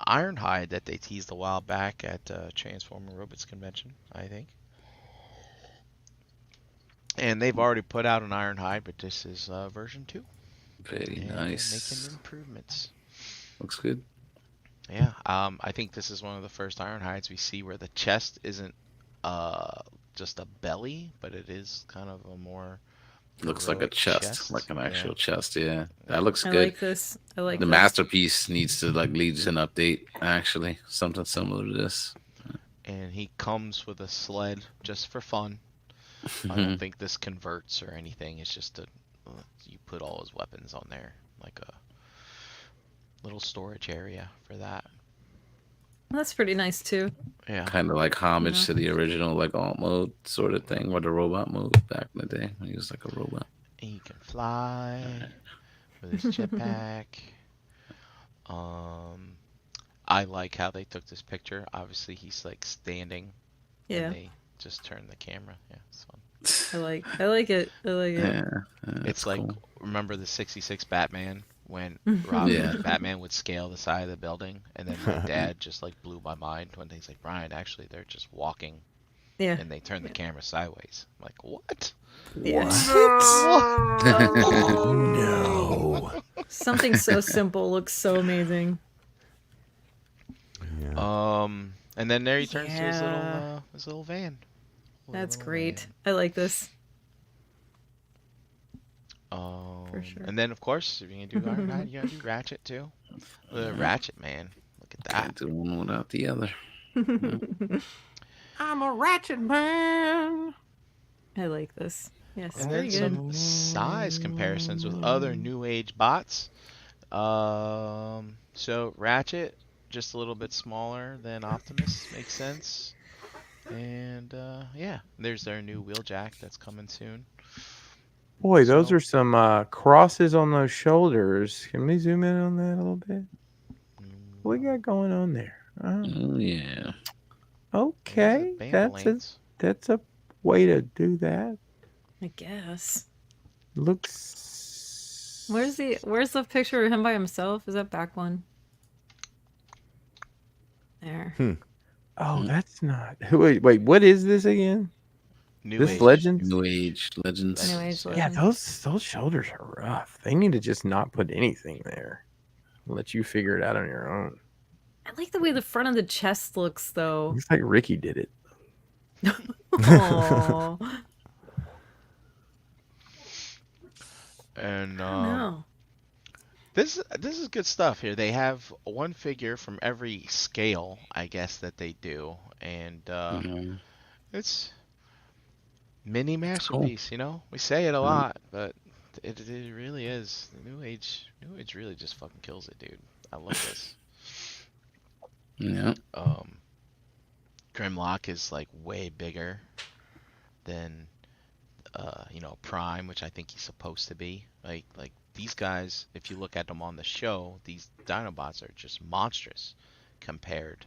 Ironhide that they teased a while back at Transformer Robots Convention, I think. And they've already put out an Ironhide, but this is version 2. Very And they're nice. making improvements. Looks good. Yeah, I think this is one of the first Ironhides we see where the chest isn't just a belly, but it is kind of a more Looks like a heroic chest, like an Yeah. actual chest. Yeah, that looks I good. like this. I like The this. masterpiece needs to like lead to an update. Actually, something similar to this. And he comes with a sled just for fun. I don't think this converts or anything. It's just you put all his weapons on there, like a little storage area for that. That's pretty nice too. Yeah. Kind of like homage Yeah. to the original like alt mode sort of thing, or the robot mode back in the day when he was like a robot. And he can fly with his jetpack. I like how they took this picture. Obviously, he's like standing. Yeah. And they just turn the camera. Yeah, it's fun. I like it. I like it. Yeah, It's that's like, cool. remember the 66 Batman when Robin Yeah. Batman would scale the side of the building, and then my dad just like blew my mind when he's like, Brian, actually they're just walking Yeah. and they turn the camera sideways. I'm like, what? Yeah. No. Something so simple looks so amazing. Yeah. And then there he turns to Yeah. his little van. That's Little great. I like this. For sure. And then of course, if you're gonna do Ironhide, you gotta do Ratchet too. The Ratchet man. Look at Can't that. do one without the other. I'm a ratchet man. I like this. Yes, And very then good. some size comparisons with other New Age bots. So Ratchet, just a little bit smaller than Optimus, makes sense. And yeah, there's their new wheeljack that's coming soon. Boy, those So- are some crosses on those shoulders. Can we zoom in on that a little bit? What we got going on there? Oh yeah. Okay, that's a way to do that. I guess. Looks. Where's the picture of him by himself? Is that back one? There. Oh, that's not. Wait, what is this again? New This Age. Legends? New Age Legends. New Age Yeah, Legends. those shoulders are rough. They need to just not put anything there. Let you figure it out on your own. I like the way the front of the chest looks, though. Looks like Ricky did it. Aww. And No. this is good stuff here. They have one figure from every scale, I guess, that they do, and Mhm. it's Mini cool. masterpiece, you know? We say it a lot, but it really is. The New Age really just fucking kills it, dude. I love this. Yeah. Grimlock is like way bigger than Prime, which I think he's supposed to be. Like these guys, if you look at them on the show, these Dinobots are just monstrous compared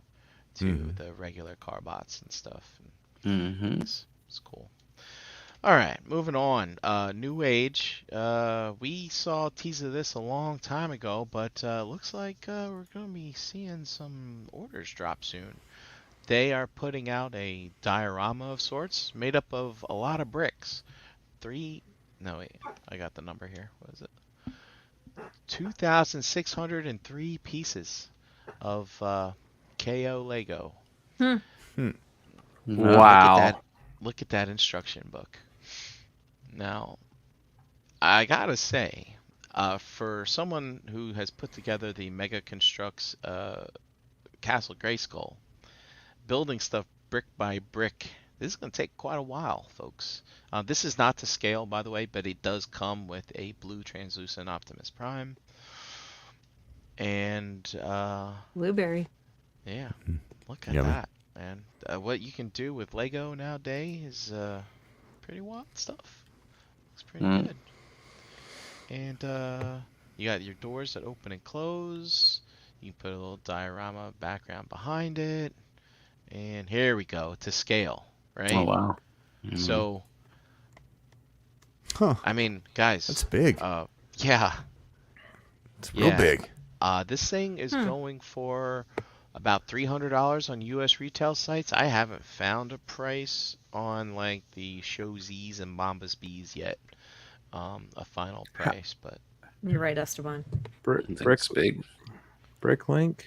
to the regular Carbots and stuff. Mm-hmm. It's cool. All right, moving on. New Age. We saw a teaser of this a long time ago, but looks like we're going to be seeing some orders drop soon. They are putting out a diorama of sorts made up of a lot of bricks. No, wait, I got the number here. What is it? 2,603 pieces of KO Lego. Hmm. Wow. Look at that instruction book. Now, I gotta say, for someone who has put together the Mega Constructs Castle Grayskull, building stuff brick by brick, this is going to take quite a while, folks. This is not to scale, by the way, but it does come with a blue translucent Optimus Prime. And, Blueberry. yeah, look at Yummy. that, man. What you can do with Lego nowadays is pretty wild stuff. Looks pretty good. And you got your doors that open and close. You can put a little diorama background behind it. And here we go, to scale, right? Oh wow. So, I mean, guys. That's big. Yeah. It's real big. This thing is going for about $300 on U.S. retail sites. I haven't found a price on like the Showzies and Bombas Bees yet. A final price, but You're right, Esteban. Brick's big. Bricklink.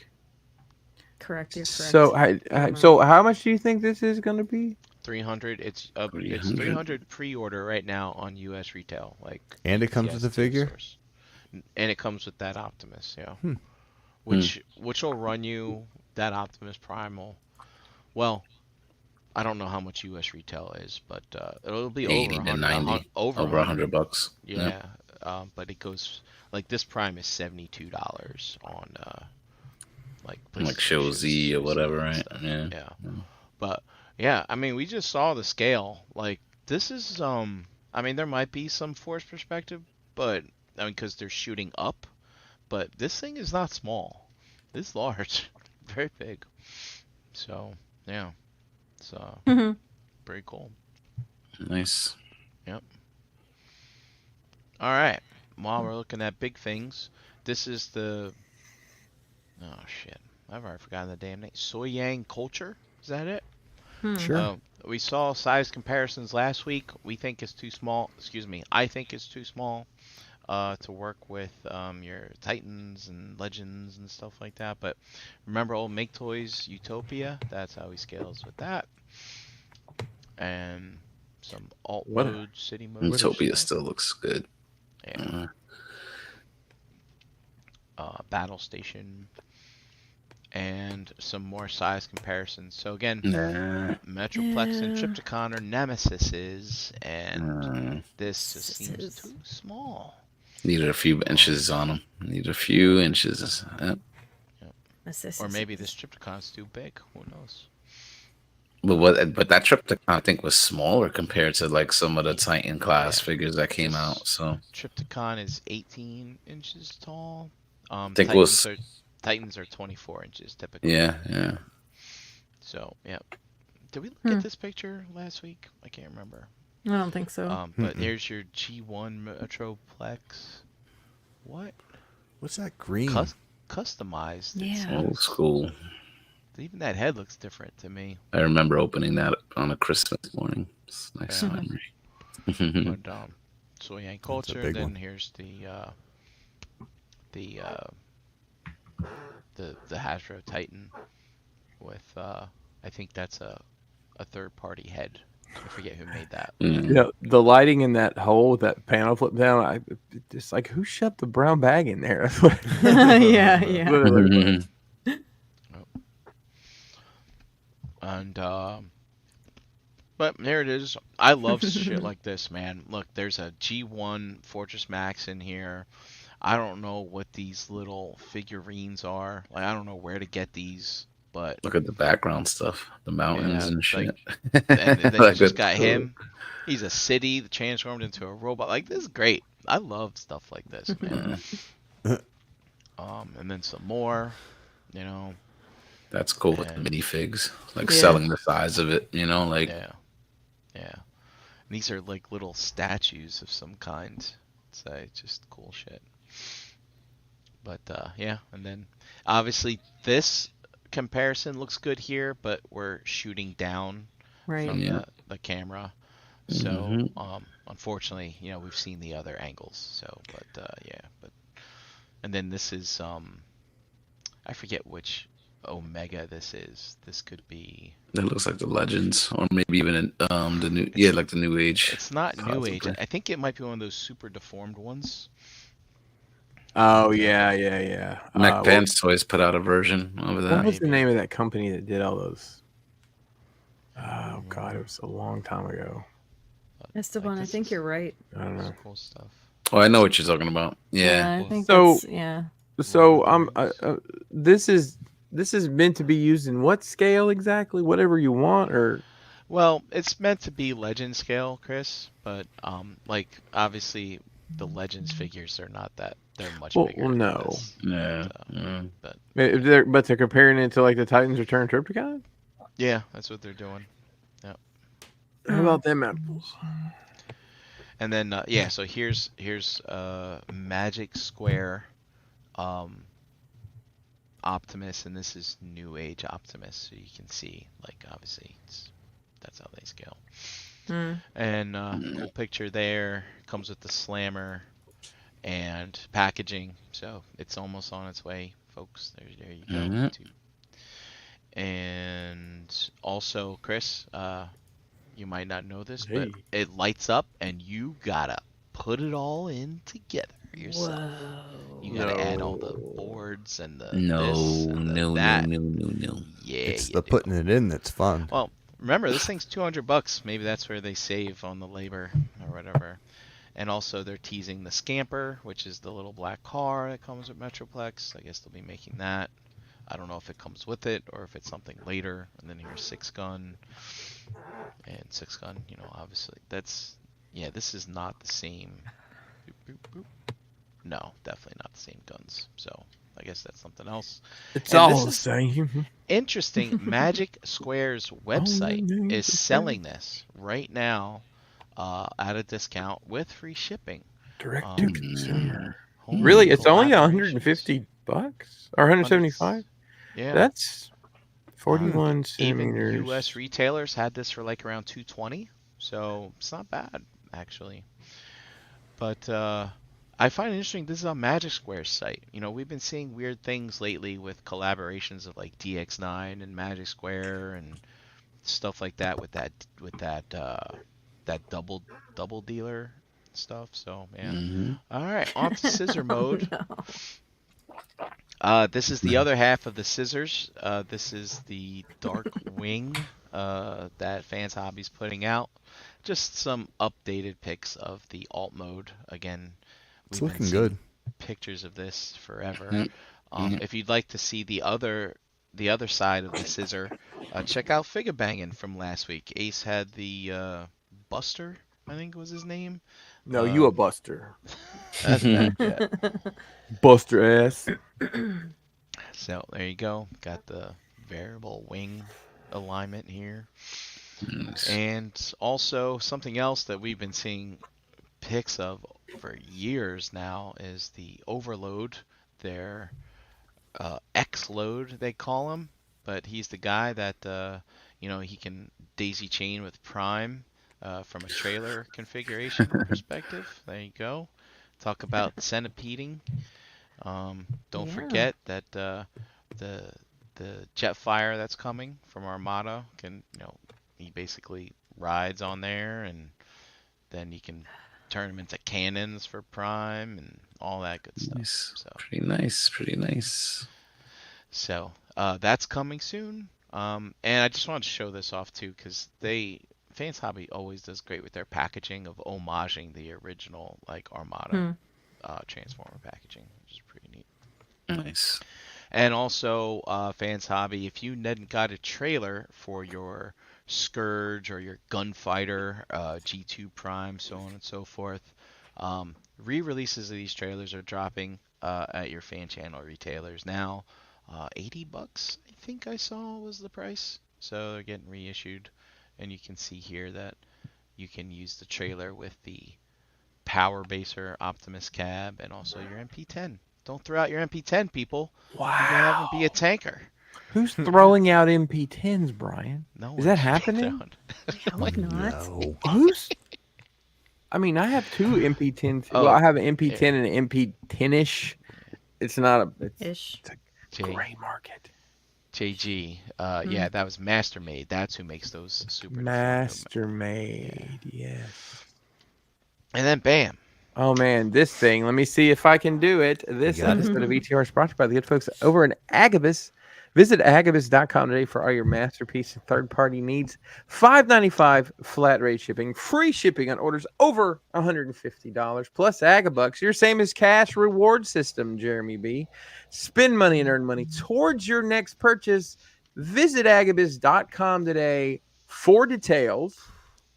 Correct. You're correct. So how much do you think this is going to be? 300. It's 300. 300 pre-order right now on U.S. retail. Like, And it comes with a figure? stores. And it comes with that Optimus, yeah. Which will run you that Optimus Primal. Well, I don't know how much U.S. retail is, but it'll be 80 over to 100, 90. over Over $100. Yeah. But it goes like this Prime is $72 on like Show Z or whatever, right? Yeah. But yeah, I mean, we just saw the scale. Like, this is I mean, there might be some force perspective, but I mean, because they're shooting up, but this thing is not small. It's large, very big. So yeah, it's pretty cool. Nice. Yep. All right. While we're looking at big things, this is the shit. I've already forgotten the damn name. Soyang Culture. Is that it? Sure. We saw size comparisons last week. We think it's too small. Excuse me. I think it's too small to work with your Titans and Legends and stuff like that. But remember old Make Toys Utopia? That's how he scales with that. And some alt mode, city mode. Utopia still looks good. Yeah. Battle Station. And some more size comparisons. So again, Metroplex and Trypticon are nemesises, and this just seems too small. Needed a few inches on them. Needed a few inches. Yep. Or maybe this Trypticon's too big. Who knows? But that Trypticon I think was smaller compared to like some of the Titan class figures that came out. So Trypticon is 18 inches tall. I think Titans are 24 inches typically. Yeah. So, yeah. Did we look at this picture last week? I can't remember. I don't think so. But here's your G1 Metroplex. What? What's that green? Customized. Yeah. old school. Even that head looks different to me. I remember opening that on a Christmas morning. It's a nice memory. But Soyang Culture. Then one. Here's the Hasbro Titan with I think that's a third party head. I forget who made that. The lighting in that hole with that panel flip down, just like who shoved the brown bag in there? Yeah. And But there it is. I love shit like this, man. Look, there's a G1 Fortress Max in here. I don't know what these little figurines are. Like, I don't know where to get these, but Look at the background stuff, the mountains yeah, and shit. and then you Like just that's got cool. him. He's a city transformed into a robot. Like, this is great. I love stuff like this, man. And then some more, you know. That's cool with the And minifigs, like Yeah. selling the size of it, like yeah, yeah. And these are like little statues of some kind. So just cool shit. But yeah, and then obviously this comparison looks good here, but we're shooting down Right. from Yeah. the camera. So unfortunately, we've seen the other angles. So, but yeah, but and then this is I forget which Omega this is. This could be. that looks like the Legends, or maybe even the new, like the New Age. It's not New Age. cosplay. I think it might be one of those super deformed ones. Oh yeah. Mech Pants Toys put out a version of What that. was the name of that company that did all those? Oh god, it was a long time ago. Esteban, I this think is- you're right. I don't know. Cool stuff. Oh, I know what you're talking about. Yeah. I think So- that's, yeah. So Lord of the Rings. this is meant to be used in what scale exactly? Whatever you want, or Well, it's meant to be legend scale, Chris, but like obviously the Legends figures are not that. They're much Well, bigger. than no. this. Yeah. So, yeah. but they're comparing it to like the Titans Return Triptychon. yeah, that's what they're doing. How about them apples? And then yeah, so here's Magic Square Optimus, and this is New Age Optimus, so you can see like obviously that's how they scale. And cool picture there. Comes with the slammer and packaging, so it's almost on its way, folks. There you go. Mhm. And also, Chris, you might not know this, but Hey. it lights up, and you gotta put it all in together yourself. Whoa. You gotta add all the boards and the No, this and the no, that. no. Yeah, It's you the do. putting it in that's fun. Well, remember this thing's $200. Maybe that's where they save on the labor or whatever. And also they're teasing the Scamper, which is the little black car that comes with Metroplex. I guess they'll be making that. I don't know if it comes with it or if it's something later. And then here's Six Gun. And Six Gun, obviously this is not the same. Boop, boop, boop. No, definitely not the same guns. So I guess that's something else. It's And all this the is- same. Interesting, Magic Square's website Magic is Square. selling this right now at a discount with free shipping. Direct to Um, consumer. Home Really, it's only collaborations. $150 or 175. Yeah. That's 41 Even centimeters. U.S. retailers had this for like around 220, so it's not bad actually. But I find it interesting. This is on Magic Square's site. We've been seeing weird things lately with collaborations of like DX9 and Magic Square and stuff like that with that double dealer stuff. So yeah. Mhm. All right, on to scissor mode. This is the other half of the scissors. This is the Dark Wing that Fans Hobby's putting out. Just some updated pics of the alt mode. Again, It's we've been looking seeing good. pictures of this forever. Mhm. If you'd like to see the other side of the scissor, check out Figure Bangin' from last week. Ace had the Buster, I think was his name. No, you a buster. That's bad, Jet. Buster ass. So there you go. Got the variable wing alignment here. Nice. And also something else that we've been seeing pics of for years now is the Overload, their X-Load they call him, but he's the guy that he can daisy chain with Prime from a trailer configuration perspective. There you go. Talk about centipeding. Don't Yeah. forget that the Jetfire that's coming from Armada can, he basically rides on there, and then you can turn them into cannons for Prime and all that good stuff. Nice. So, Pretty nice. Pretty nice. that's coming soon. And I just wanted to show this off too, because Fans Hobby always does great with their packaging of homaging the original like Armada Transformer packaging, which is pretty neat. Nice. And also, Fans Hobby, if you hadn't got a trailer for your Scourge or your Gunfighter, G2 Prime, so on and so forth, re-releases of these trailers are dropping at your fan channel retailers now. $80, I think I saw was the price. So they're getting reissued, and you can see here that you can use the trailer with the Power Baser Optimus cab and also your MP10. Don't throw out your MP10, people. Wow. You can have him be a tanker. Who's throwing out MP10s, Brian? No, Is that happening? No, not. No. Who's? I mean, I have two MP10s. Oh, Well, I have an MP10 and an MP10ish. It's not a. It's Ish. J- gray market. JG. Yeah, that was Mastermade. That's who makes those super. Mastermade. Yes. And then bam. Oh man, this thing. Let me see if I can do it. This You got it? episode of ETR is brought to you by the good folks over in Agabus. Visit agabus.com today for all your masterpiece and third-party needs. $5.95 flat rate shipping, free shipping on orders over $150, plus Agabucks, your same as cash reward system, Jeremy B. Spend money and earn money towards your next purchase. Visit agabus.com today for details.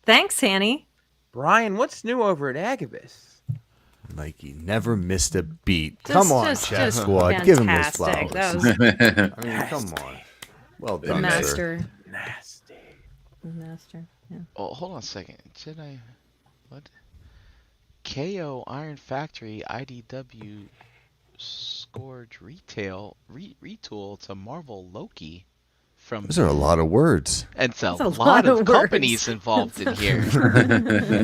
Thanks, Hanny. Brian, what's new over at Agabus? Mikey never missed a beat. Just- Come on, just- Chat just Squad. Give him his fantastic. flowers. That was I mean, come on. Well the done, sir. master. Nasty. The master. Yeah. Oh, hold on a second. Did I? What? KO Iron Factory IDW Scourge Retail retool to Marvel Loki from. Those are a lot of words. And it's a That's a lot lot of of companies words. involved in here.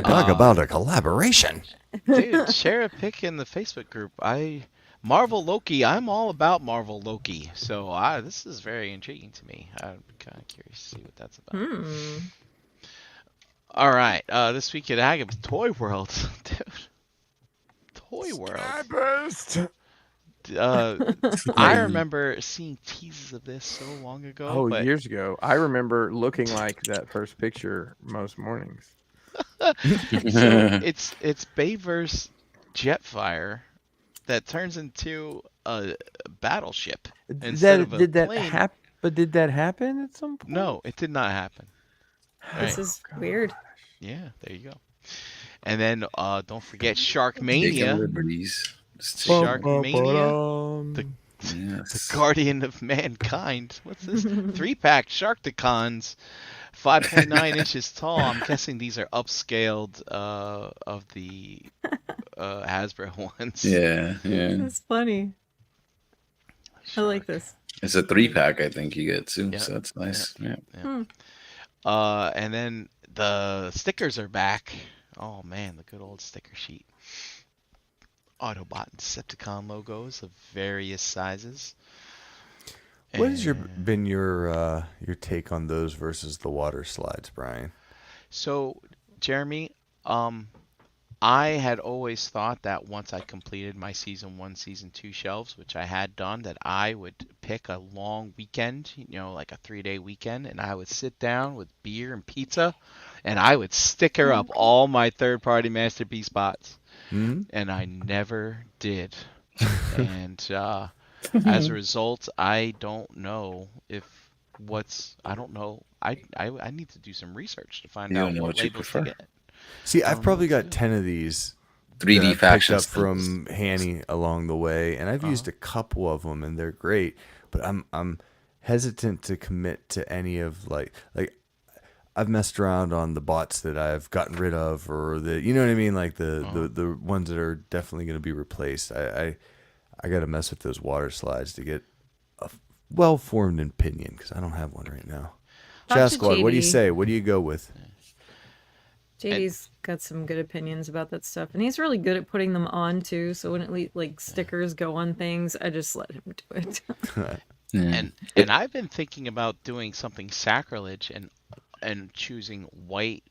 Talk about a collaboration. Dude, share a pic in the Facebook group. Marvel Loki. I'm all about Marvel Loki. So this is very intriguing to me. I'm kind of curious to see what that's about. All right. This week at Agabus Toy World, dude. Toy World. I remember seeing teases of this so long ago. Oh, but years ago. I remember looking like that first picture most mornings. so it's Bayverse Jetfire that turns into a battleship instead of a Did that plane. happen? But did that happen at some point? No, it did not happen. This Right. is weird. Yeah, there you go. And then don't forget Taking Sharkmania, liberties. Sharkmania, the Yes. Guardian of Mankind. What's this? 3-pack Sharkticons, 5.9 inches tall. I'm guessing these are upscaled of the Hasbro ones. Yeah, yeah. That's funny. I like this. It's a 3-pack, I think you get too. Yep. So that's nice. Yeah. And then the stickers are back. Oh man, the good old sticker sheet. Autobot and Decepticon logos of various sizes. What has And- been your take on those versus the water slides, Brian? So, Jeremy, I had always thought that once I completed my season 1, season 2 shelves, which I had done, that I would pick a long weekend, like a 3-day weekend, and I would sit down with beer and pizza, and I would sticker up all my third-party masterpiece spots. And I never did. And as a result, I don't know I don't know. I need to do some research to find You out don't know what what you labels to prefer. get. See, I've probably got 10 of these 3D that I picked fashion up stuff. from Hanny along the way, and I've used a couple of them, and they're great. But I'm hesitant to commit to any of like I've messed around on the bots that I've gotten rid of, or you know what I mean, like the ones that are definitely going to be replaced. I got to mess with those water slides to get a well-formed opinion, because I don't have one right now. Talk Chat to Squad, what do you JD. say? What do you go with? JD's got some good opinions about that stuff, and he's really good at putting them on too. So when like stickers go on things, I just let him do it. Yeah. And I've been thinking about doing something sacrilege and choosing white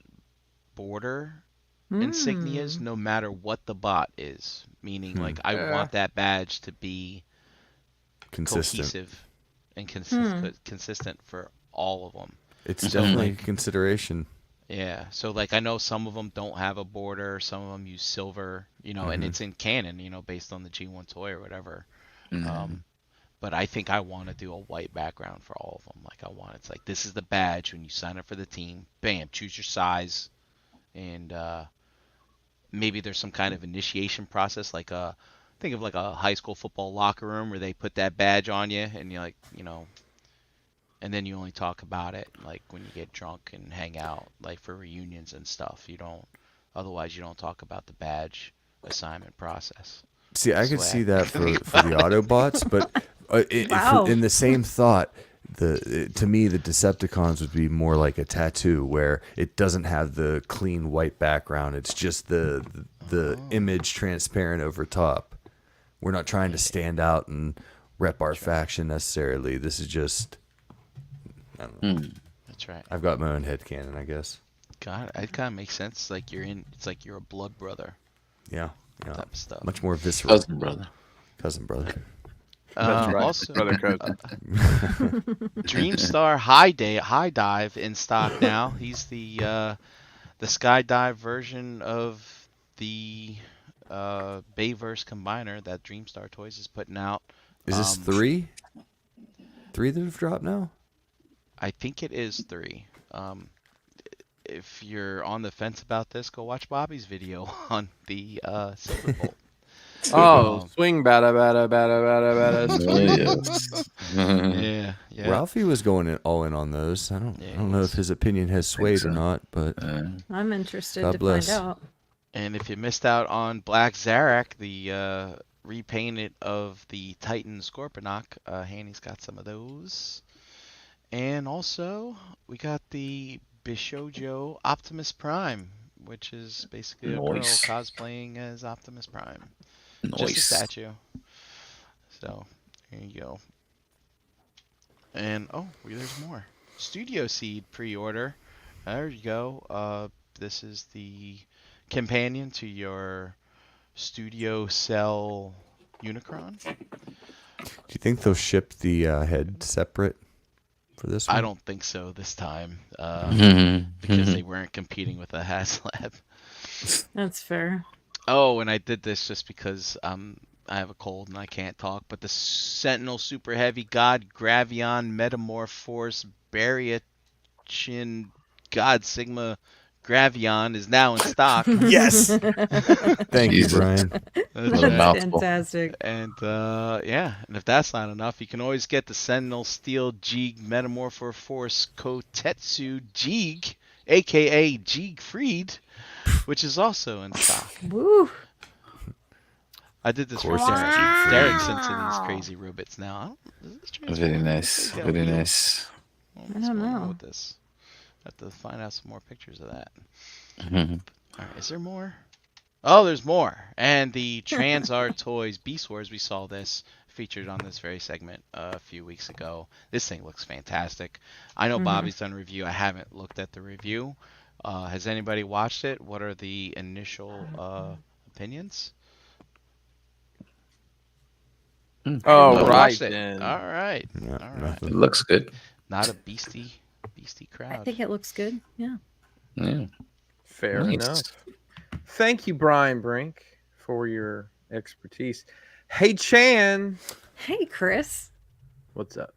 border insignias no matter what the bot is. Meaning, like, I want that badge to be Consistent. cohesive and consistent for all of them. It's definitely a consideration. Yeah, so like I know some of them don't have a border, some of them use silver, and it's in canon, based on the G1 toy or whatever. Um, but I think I want to do a white background for all of them. Like it's like this is the badge when you sign up for the team. Bam, choose your size, and maybe there's some kind of initiation process, like think of like a high school football locker room where they put that badge on you, and you're like, and then you only talk about it like when you get drunk and hang out, like for reunions and stuff. Otherwise you don't talk about the badge assignment process. See, I could Swag. see that for the Autobots, but Wow. in the same thought, to me the Decepticons would be more like a tattoo where it doesn't have the clean white background. It's just the image transparent over top. We're not trying to stand out and rep our faction necessarily. This is just, I don't know. That's right. I've got my own headcanon, I guess. God, it kind of makes sense. Like it's like you're a blood brother Yeah. type of stuff. Much more visceral. Cousin brother. That's right. Also, Brother cousin. Dreamstar High Dive in stock now. He's the skydive version of the Bayverse combiner that Dreamstar Toys is putting out. Is this 3? 3 that have dropped now? I think it is 3. If you're on the fence about this, go watch Bobby's video on the Silverbolt. Oh, swing bada bada bada bada bada. Yeah. Ralphie was going all in on those. I don't know if his opinion has swayed or not, but I'm interested God to bless. find out. And if you missed out on Black Zarak, the repainted of the Titan Scorponok, Hanny's got some of those. And also, we got the Bishojo Optimus Prime, which is basically a girl Nice. cosplaying as Optimus Prime. Just a Nice. statue. So, here you go. And, there's more. Studio Seed pre-order. There you go. This is the companion to your Studio Cell Unicron. do you think they'll ship the head separate for this one? I don't think so this time, Mm-hmm. because they weren't competing with a HasLab. That's fair. Oh, and I did this just because I have a cold and I can't talk. But the Sentinel Super Heavy God Gravion Metamorph Force Bariachin God Sigma Gravion is now in stock. Yes. Thank you, Jesus. Brian. That's What a right. mouthful. Fantastic. And and if that's not enough, you can always get the Sentinel Steel Jeeg Metamorpho Force Kotetsu Jeeg, aka Jeeg Freed, which is also in stock. Woo. I did this for Of course Derek. it's Jeeg Freed. Derek's into these crazy robots now. Is this Very transparent? nice. Got a Very wheel. nice. What's I don't going on know. with this? I have to find out some more pictures of that. Mhm. All right, is there more? Oh, there's more. And the Transart Toys Beast Wars, we saw this featured on this very segment a few weeks ago. This thing looks fantastic. I know Bobby's done a review. I haven't looked at the review. Has anybody watched it? What are the initial opinions? Oh, Oh, right watched it. then. All right. Yeah, All right. It nothing. looks good. Not a beastie I crowd. think it looks good. Yeah. Yeah. Fair Nice. enough. Thank you, Brian Brink, for your expertise. Hey, Chan. Hey, Chris. What's up?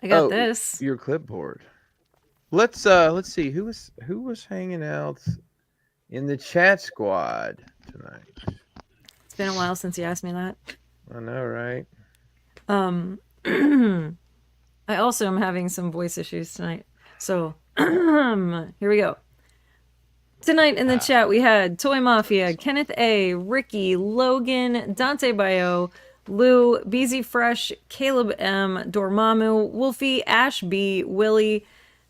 I got Oh, this. Your clipboard. Let's see who was hanging out in the chat squad tonight. It's been a while since you asked me that. I know, right? I also am having some voice issues tonight. So here we go. Tonight in the chat, we had Toy Mafia, Kenneth A, Ricky, Logan, Dante Bio, Lou, BZ Fresh, Caleb M, Dormammu, Wolfie, Ash B, Willie,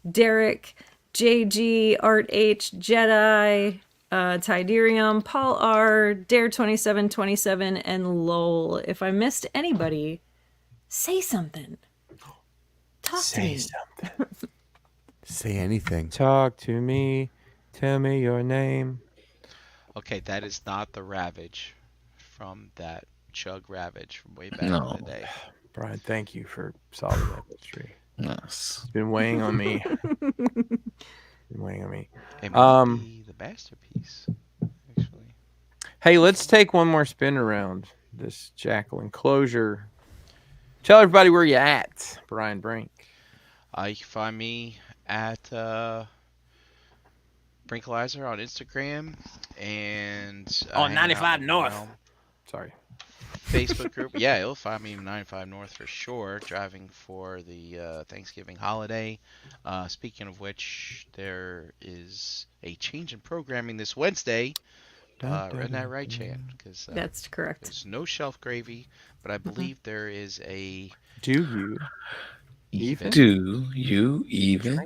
Derek, JG, Art H, Jedi, Tiderium, Paul R, Dare2727, and Lowell. If I missed anybody, say something. Talk to me. Say anything. Talk to me. Tell me your name. Okay, that is not the Ravage from that Chug Ravage from way back No. in the day. Brian, thank you for solving that mystery. Yes. It's been weighing on me. Been weighing on me. It might be the masterpiece, actually. Hey, let's take one more spin around this jackal enclosure. Tell everybody where you at, Brian Brink. You can find me at Brinkalizer on Instagram and On hanging out 95 in the North. Realm Sorry. Facebook group. Yeah, you'll find me in 95 North for sure, driving for the Thanksgiving holiday. Speaking of which, there is a change in programming this Wednesday. Isn't that right, Chan? Because That's correct. there's no shelf gravy, but I believe there is a Do you even Do you even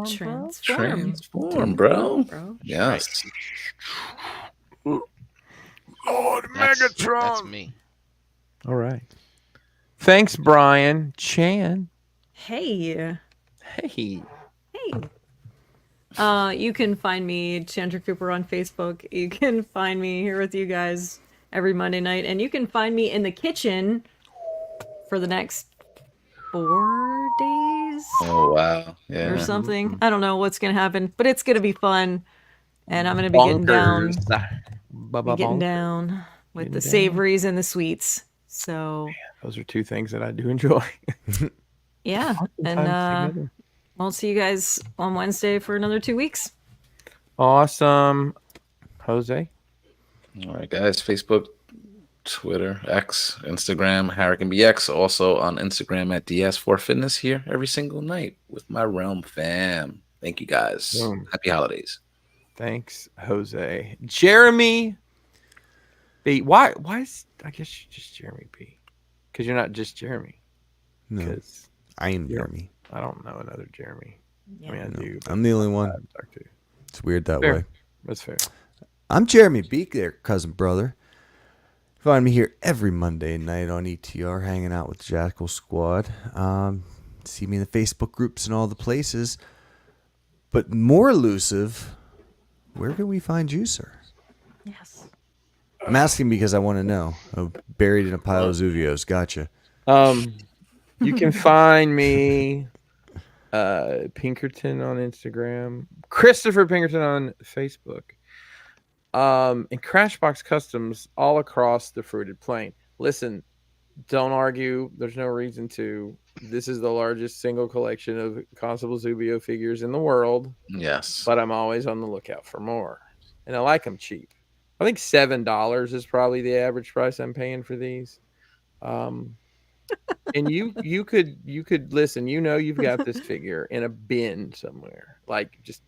transform, bro? Yes. Lord That's me. All right. Thanks, Brian. Chan. Hey. Hey. You can find me, Chandra Cooper, on Facebook. You can find me here with you guys every Monday night. And you can find me in the kitchen for the next 4 days Oh wow. Yeah. or something. I don't know what's going to happen, but it's going to be fun. And I'm going to be getting down, with the savories and the sweets. So those are two things that I do enjoy. yeah. And we'll see you guys on Wednesday for another 2 weeks. Awesome. Jose? All right, guys. Facebook, Twitter, X, Instagram, Harrican BX. Also on Instagram at DS4Fitness here every single night with my Realm fam. Thank you guys. Boom. Happy holidays. Thanks, Jose. Jeremy B. Why is I guess you're just Jeremy B. Because you're not just Jeremy. No, Because I am Jeremy. I don't know another Jeremy. Yeah. I mean, I do. I'm the only one. Talk to you. It's weird that Fair. way. That's fair. I'm Jeremy Beak there, cousin brother. Find me here every Monday night on ETR, hanging out with the Jackal Squad. See me in the Facebook groups and all the places. But more elusive, where can we find you, sir? Yes. I'm asking because I want to know. Oh, buried in a pile of Zuvios. Gotcha. You can find me Pinkerton on Instagram, Christopher Pinkerton on Facebook, and Crashbox Customs all across the Fruited Plain. Listen, don't argue. There's no reason to. This is the largest single collection of Constable Zubio figures in the world. Yes. But I'm always on the lookout for more, and I like them cheap. I think $7 is probably the average price I'm paying for these. And you could listen. You know, you've got this figure in a bin somewhere. Like, just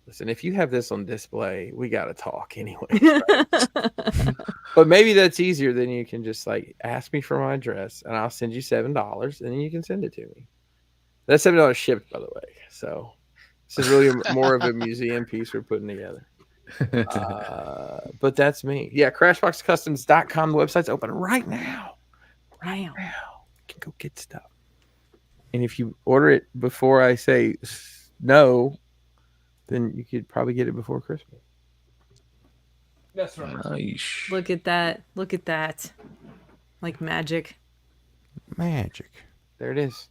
listen. If you have this on display, we got to talk anyway. Right? But maybe that's easier than you can just like ask me for my address, and I'll send you $7, and then you can send it to me. That's $7 shipped, by the way. So this is really more of a museum piece we're putting together. But that's me. Yeah, CrashboxCustoms.com. The website's open right now. Right now. You can go get stuff. And if you order it before I say no, then you could probably get it before Christmas. That's right. Nice. Look at that. Look at that. Like magic. Magic. There it is.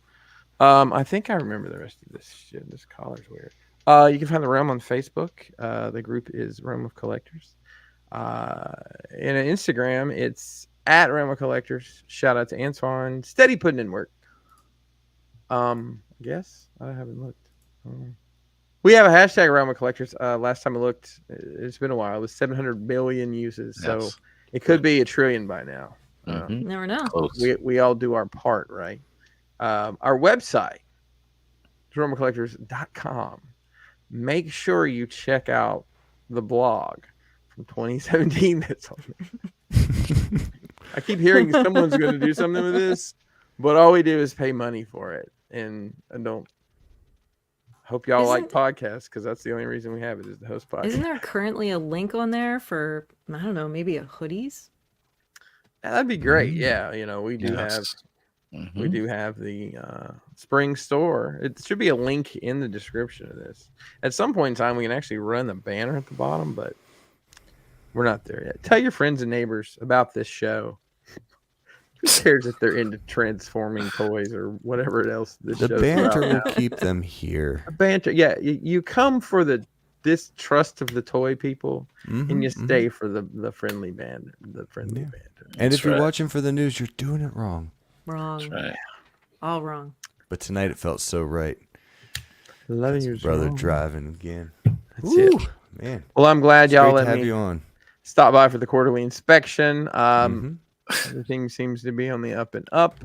I think I remember the rest of this shit. This collar's weird. You can find the Realm on Facebook. The group is Realm of Collectors. And on Instagram, it's at Realm of Collectors. Shout out to Antoine. Steady putting in work. I guess I haven't looked. We have a hashtag Realm of Collectors. Last time I looked, it's been a while. It was 700 billion uses, so it could be 1 trillion by now. Never know. We all do our part, right? Our website, realmofcollectors.com. Make sure you check out the blog from 2017 that's on there. I keep hearing someone's going to do something with this, but all we do is pay money for it. And I don't hope y'all like podcasts, because that's the only reason we have it, is to host podcasts. Isn't there currently a link on there for, I don't know, maybe a hoodies? That'd be great. Yeah, you know, we do have the spring store. It should be a link in the description of this. At some point in time, we can actually run the banner at the bottom, but we're not there yet. Tell your friends and neighbors about this show. Who cares if they're into transforming toys or whatever else this The show's banter about will now. keep them here. Banter, yeah. You come for the distrust of the toy people, and you stay for the friendly banter. The friendly banter. And That's if you're right. watching for the news, you're doing it wrong. Wrong. That's right. All wrong. But tonight it felt so right. Loving your Brother driving again. That's it. Man. Well, I'm glad It's y'all great to let have me you on. stop by for the quarterly inspection. Mhm. Everything seems to be on the up and up.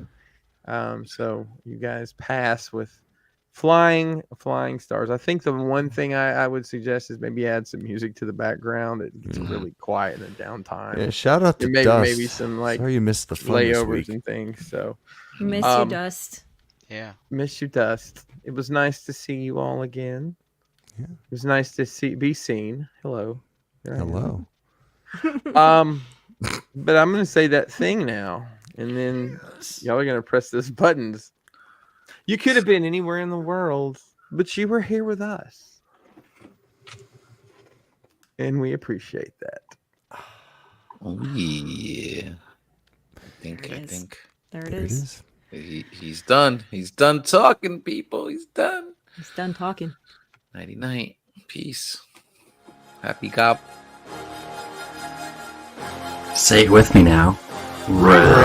So you guys pass with flying stars. I think the one thing I would suggest is maybe add some music to the background. It gets really quiet in the downtime. Yeah, shout out to And maybe, Dust. maybe some like Sorry you missed the fun this layovers week. and things. So Miss you, Um, Dust. Yeah. miss you, Dust. It was nice to see you all again. Yeah. It was nice to be seen. Hello. There I am. Hello. But I'm gonna say that thing now, and then y'all are gonna press those buttons. You could have been anywhere in the world, but you were here with us, and we appreciate that. Oh yeah. I There it is. think There it There it is. is. he's done. He's done talking, people. He's done. He's done talking. Nighty night. Peace. Happy cop. Say it with me now. Red